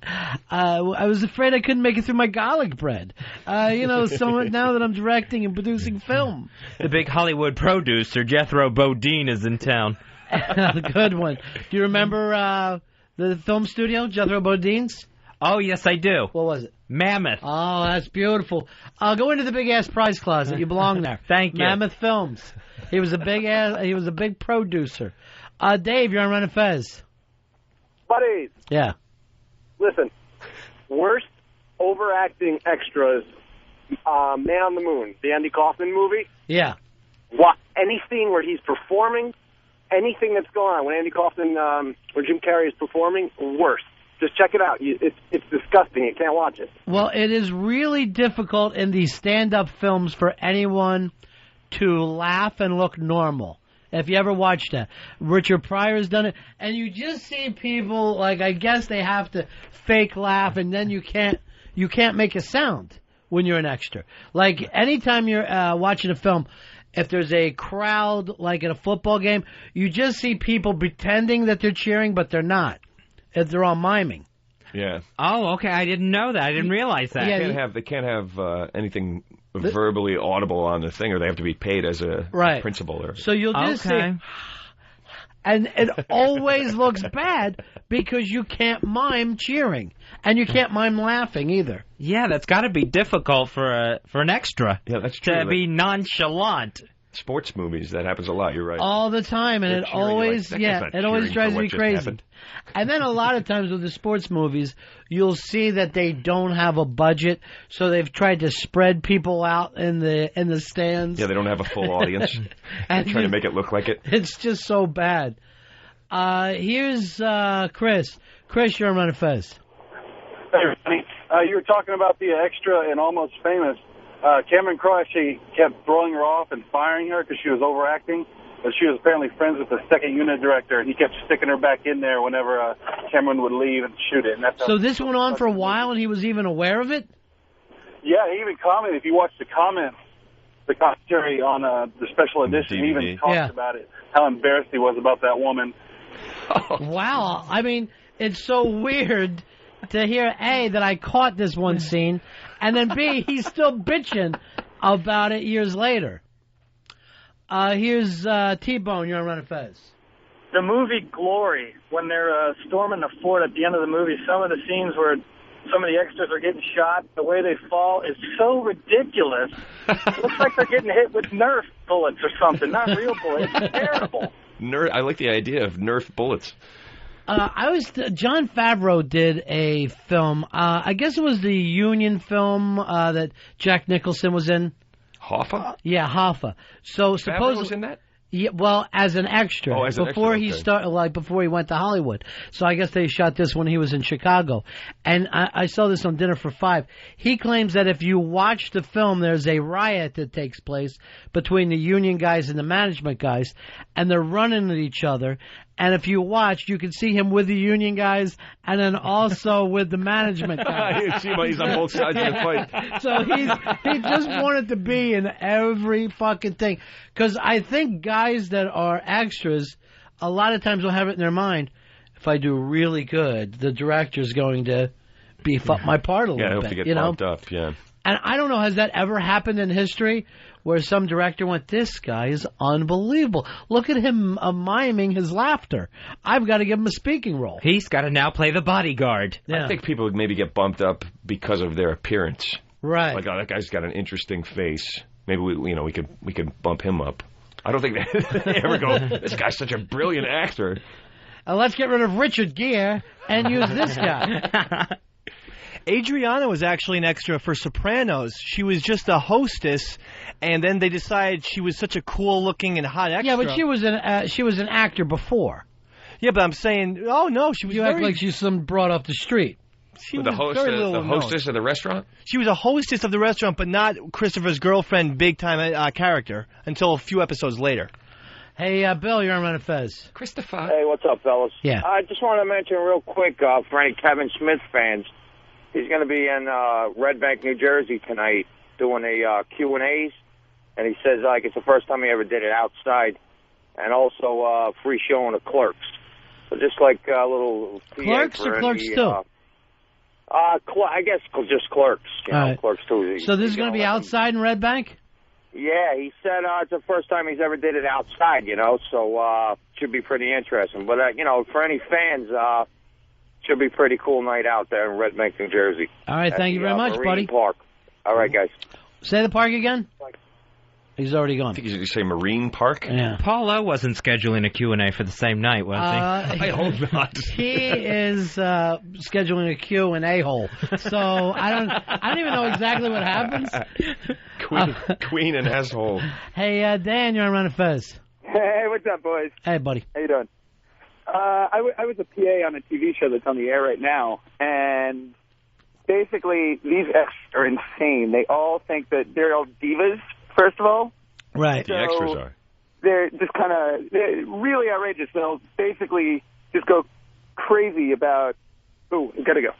I was afraid I couldn't make it through my garlic bread. So now that I'm directing and producing film. The big Hollywood producer, Jethro Bodine, is in town. Good one. Do you remember the film studio, Jethro Bodine's? Oh, yes, I do. What was it? Mammoth. Oh, that's beautiful. Go into the big ass prize closet. You belong there. Thank you. Mammoth Films. He was a big ass. He was a big producer. Dave, you're on Ron and Fez. Buddies, Yeah. listen. Worst overacting extras. Man on the Moon, the Andy Kaufman movie. Yeah. Any scene where he's performing, anything that's going on when Andy Kaufman or Jim Carrey is performing, worst. Just check it out. It's disgusting. You can't watch it. Well, it is really difficult in these stand-up films for anyone to laugh and look normal. If you ever watched that, Richard Pryor's done it, and you just see people like, I guess they have to fake laugh, and then you can't make a sound when you're an extra. Like anytime you're watching a film, if there's a crowd like at a football game, you just see people pretending that they're cheering, but they're not. If they're all miming. Yeah. Oh, okay. I didn't know that. I didn't realize that. Yeah, They can't have anything verbally audible on the thing, or they have to be paid as a principal. Or so you'll just see, and it always looks bad because you can't mime cheering, and you can't mime laughing either. Yeah, that's got to be difficult for an extra. Yeah, that's true. To be nonchalant. Sports movies, that happens a lot. You're right. All the time, and They're it cheering, always, like, that guy's not it always cheering drives for me what just crazy. happened. And then a lot of times with the sports movies, you'll see that they don't have a budget, so they've tried to spread people out in the stands. Yeah, they don't have a full audience. They're trying to make it look like it. It's just so bad. Here's Chris. Chris, you're on Ron and Fez. Hey, Ronnie. You were talking about the extra in Almost Famous. Cameron Crowe actually kept throwing her off and firing her because she was overacting. But she was apparently friends with the second unit director, and he kept sticking her back in there whenever Cameron would leave and shoot it. And that's So this went on for a while, and he was even aware of it? Yeah, he even commented. If you watch the comments, the commentary on the special edition, he even talks about it, how embarrassed he was about that woman. Wow. I mean, it's so weird to hear, A, that I caught this one scene, and then B, he's still bitching about it years later. Here's T-Bone. You're on Ron and Fez. The movie Glory, when they're storming the fort at the end of the movie, some of the scenes where some of the extras are getting shot, the way they fall is so ridiculous. It looks like they're getting hit with Nerf bullets or something, not real bullets. It's terrible. I like the idea of Nerf bullets. Jon Favreau did a film. I guess it was the Union film that Jack Nicholson was in. Hoffa? Yeah, Hoffa. So Favreau supposedly was in that? Yeah, well, as an extra. Oh, as an before extra, he okay. started, before he went to Hollywood. So I guess they shot this when he was in Chicago. And I saw this on Dinner for Five. He claims that if you watch the film, there's a riot that takes place between the union guys and the management guys, and they're running at each other. And if you watch, you can see him with the union guys and then also with the management guys. You see him, he's on both sides of the fight. So he just wanted to be in every fucking thing. Because I think guys that are extras, a lot of times will have it in their mind, if I do really good, the director's going to beef up my part a little Yeah, I hope bit. to get you know? pumped up, yeah. And I don't know, has that ever happened in history where some director went, this guy is unbelievable. Look at him miming his laughter. I've got to give him a speaking role. He's got to now play the bodyguard. Yeah. I think people would maybe get bumped up because of their appearance. Right. Like, oh, that guy's got an interesting face. Maybe we could bump him up. I don't think they ever go, this guy's such a brilliant actor. Let's get rid of Richard Gere and use this guy. Adriana was actually an extra for Sopranos. She was just a hostess, and then they decided she was such a cool-looking and hot extra. Yeah, but she was an actor before. Yeah, but I'm saying, oh no, she was. You act like she's some brought off the street. She With was the hostess of the restaurant? She was a hostess of the restaurant, but not Christopher's girlfriend, big-time character, until a few episodes later. Hey, Bill, you're on Ron and Fez. Christopher. Hey, what's up, fellas? Yeah. I just want to mention real quick for any Kevin Smith fans, he's going to be in Red Bank, New Jersey tonight doing a Q&As, and he says it's the first time he ever did it outside, and also free showing of Clerks. So just like a little PA Clerks for or Clerks any, 2? I guess just Clerks. Right. Clerks 2. So this is going to be outside in Red Bank? Yeah, he said it's the first time he's ever did it outside, so should be pretty interesting. But, for any fans, Should be a pretty cool night out there in Red Bank, New Jersey. All right, thank you very much, Marine buddy. Park. All right, guys. Say the park again? He's already gone. I think you say Marine Park? Yeah. Paul O wasn't scheduling a Q&A for the same night, was he? I hope not. He is scheduling a Q and A-hole. So I don't even know exactly what happens. Queen and asshole. Hey, Dan, you're on Ron and Fez. Hey, what's up, boys? Hey, buddy. How you doing? I was a PA on a TV show that's on the air right now, and basically these extras are insane. They all think that they're all divas, first of all. Right. The extras are. They're just kind of really outrageous. They'll basically just go crazy about, ooh, gotta go.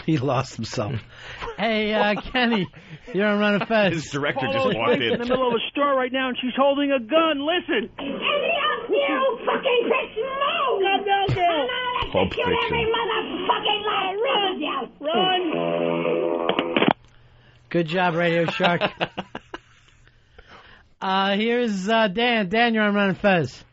He lost himself. Hey, Kenny, you're on Ron and Fez. His director just walked in the middle of a store right now, and she's holding a gun. Listen. You fucking bitch, no! No, girl. Pulp Fiction. Every motherfucking lie, Run! Good job, Radio Shark. Here's Dan. Dan, you're on Ron and Fez.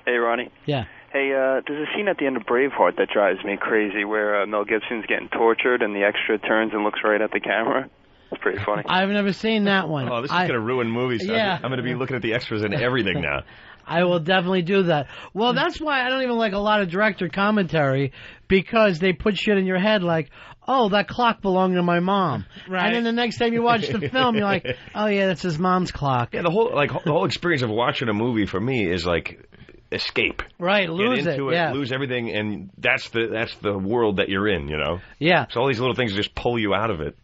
Hey, Ronnie. Yeah. Hey, there's a scene at the end of Braveheart that drives me crazy where Mel Gibson's getting tortured and the extra turns and looks right at the camera. It's pretty funny. I've never seen that one. Oh, this is going to ruin movies. Yeah. I'm going to be looking at the extras and everything now. I will definitely do that. Well, that's why I don't even like a lot of director commentary, because they put shit in your head like, oh, that clock belonged to my mom. Right. And then the next time you watch the film, you're like, oh, yeah, that's his mom's clock. Yeah, the whole experience of watching a movie for me is like escape. Right, lose Get into it, yeah. lose everything, and that's the world that you're in, you know? Yeah. So all these little things just pull you out of it.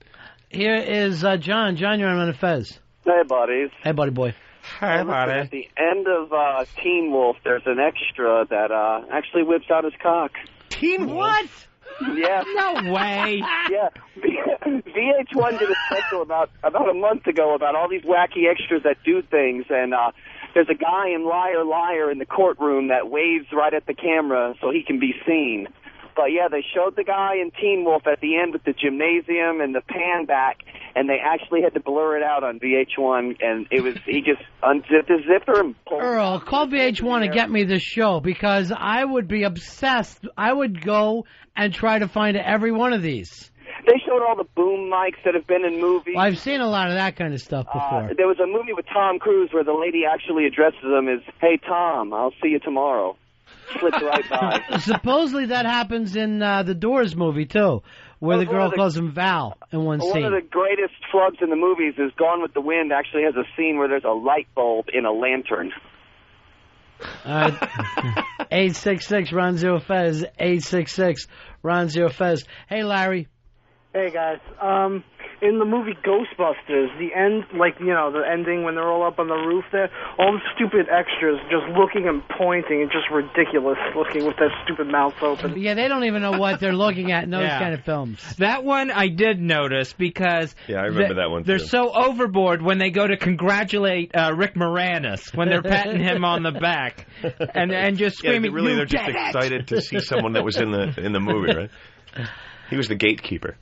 Here is John. John, you're on Ron and Fez. Hey, buddies. Hey, buddy boy. Hi, buddy. At the end of Teen Wolf, there's an extra that actually whips out his cock. Teen Wolf? Yeah. No way. Yeah. VH1 did a special about a month ago about all these wacky extras that do things, and there's a guy in Liar Liar in the courtroom that waves right at the camera so he can be seen. But yeah, they showed the guy in Teen Wolf at the end with the gymnasium and the pan back, and they actually had to blur it out on VH1, and he just unzipped his zipper and pulled Earl, call VH1 and get me this show, because I would be obsessed. I would go and try to find every one of these. They showed all the boom mics that have been in movies. Well, I've seen a lot of that kind of stuff before. There was a movie with Tom Cruise where the lady actually addresses him as, "Hey, Tom, I'll see you tomorrow." Slipped right by. Supposedly that happens in the Doors movie, too, where the girl calls him Val in one scene. One of the greatest flubs in the movies is Gone with the Wind actually has a scene where there's a light bulb in a lantern. 866 Ron Zero Fez. 866 Ron Zero Fez. Hey, Larry. Hey, guys. In the movie Ghostbusters, the end, the ending when they're all up on the roof there, all the stupid extras just looking and pointing and just ridiculous looking with their stupid mouths open. Yeah, they don't even know what they're looking at in those kind of films. That one I did notice because I remember that one, they're too. so overboard when they go to congratulate Rick Moranis when they're patting him on the back and just screaming, they're just excited to see someone that was in the movie, right? He was the gatekeeper.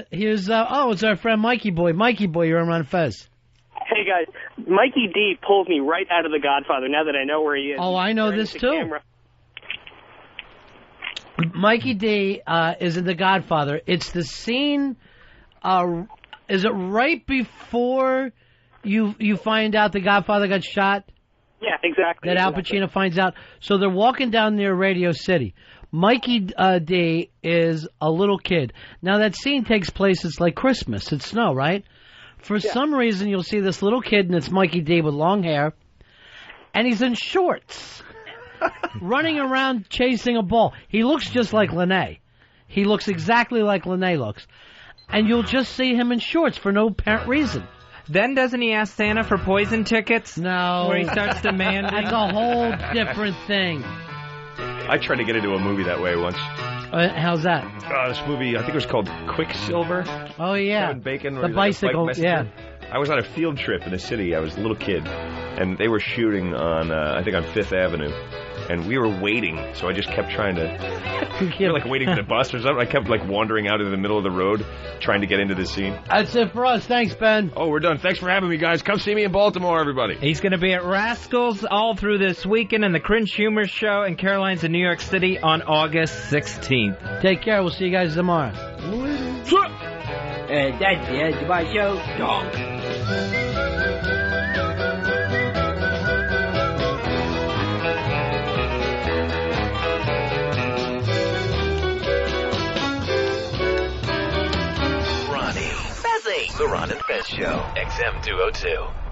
Here's it's our friend Mikey Boy. Mikey Boy, you're on Ron and Fez. Hey guys, Mikey D pulls me right out of The Godfather now that I know where he is. Oh, I know this too. Camera. Mikey D is in The Godfather. It's the scene. Is it right before you find out the Godfather got shot? Yeah, exactly. That Al Pacino finds out. So they're walking down near Radio City. Mikey D is a little kid. Now, that scene takes place, it's like Christmas. It's snow, right? For some reason, you'll see this little kid, and it's Mikey D with long hair, and he's in shorts, running around chasing a ball. He looks just like Lene. He looks exactly like Lene looks. And you'll just see him in shorts for no apparent reason. Then doesn't he ask Santa for poison tickets? No. Where he starts demanding? That's a whole different thing. I tried to get into a movie that way once. How's that? This movie, I think it was called Quicksilver. Oh, yeah. Kevin Bacon. The bicycle, yeah. I was on a field trip in the city. I was a little kid. and they were shooting on, I think on 5th Avenue. And we were waiting, so I just kept trying to... We were like waiting for the bus or something. I kept like wandering out into the middle of the road, trying to get into the scene. That's it for us. Thanks, Ben. Oh, we're done. Thanks for having me, guys. Come see me in Baltimore, everybody. He's going to be at Rascals all through this weekend and the Cringe Humor Show in Caroline's in New York City on August 16th. Take care. We'll see you guys tomorrow. That's the end of my show. Donk. The Ron and Fez Show, XM 202.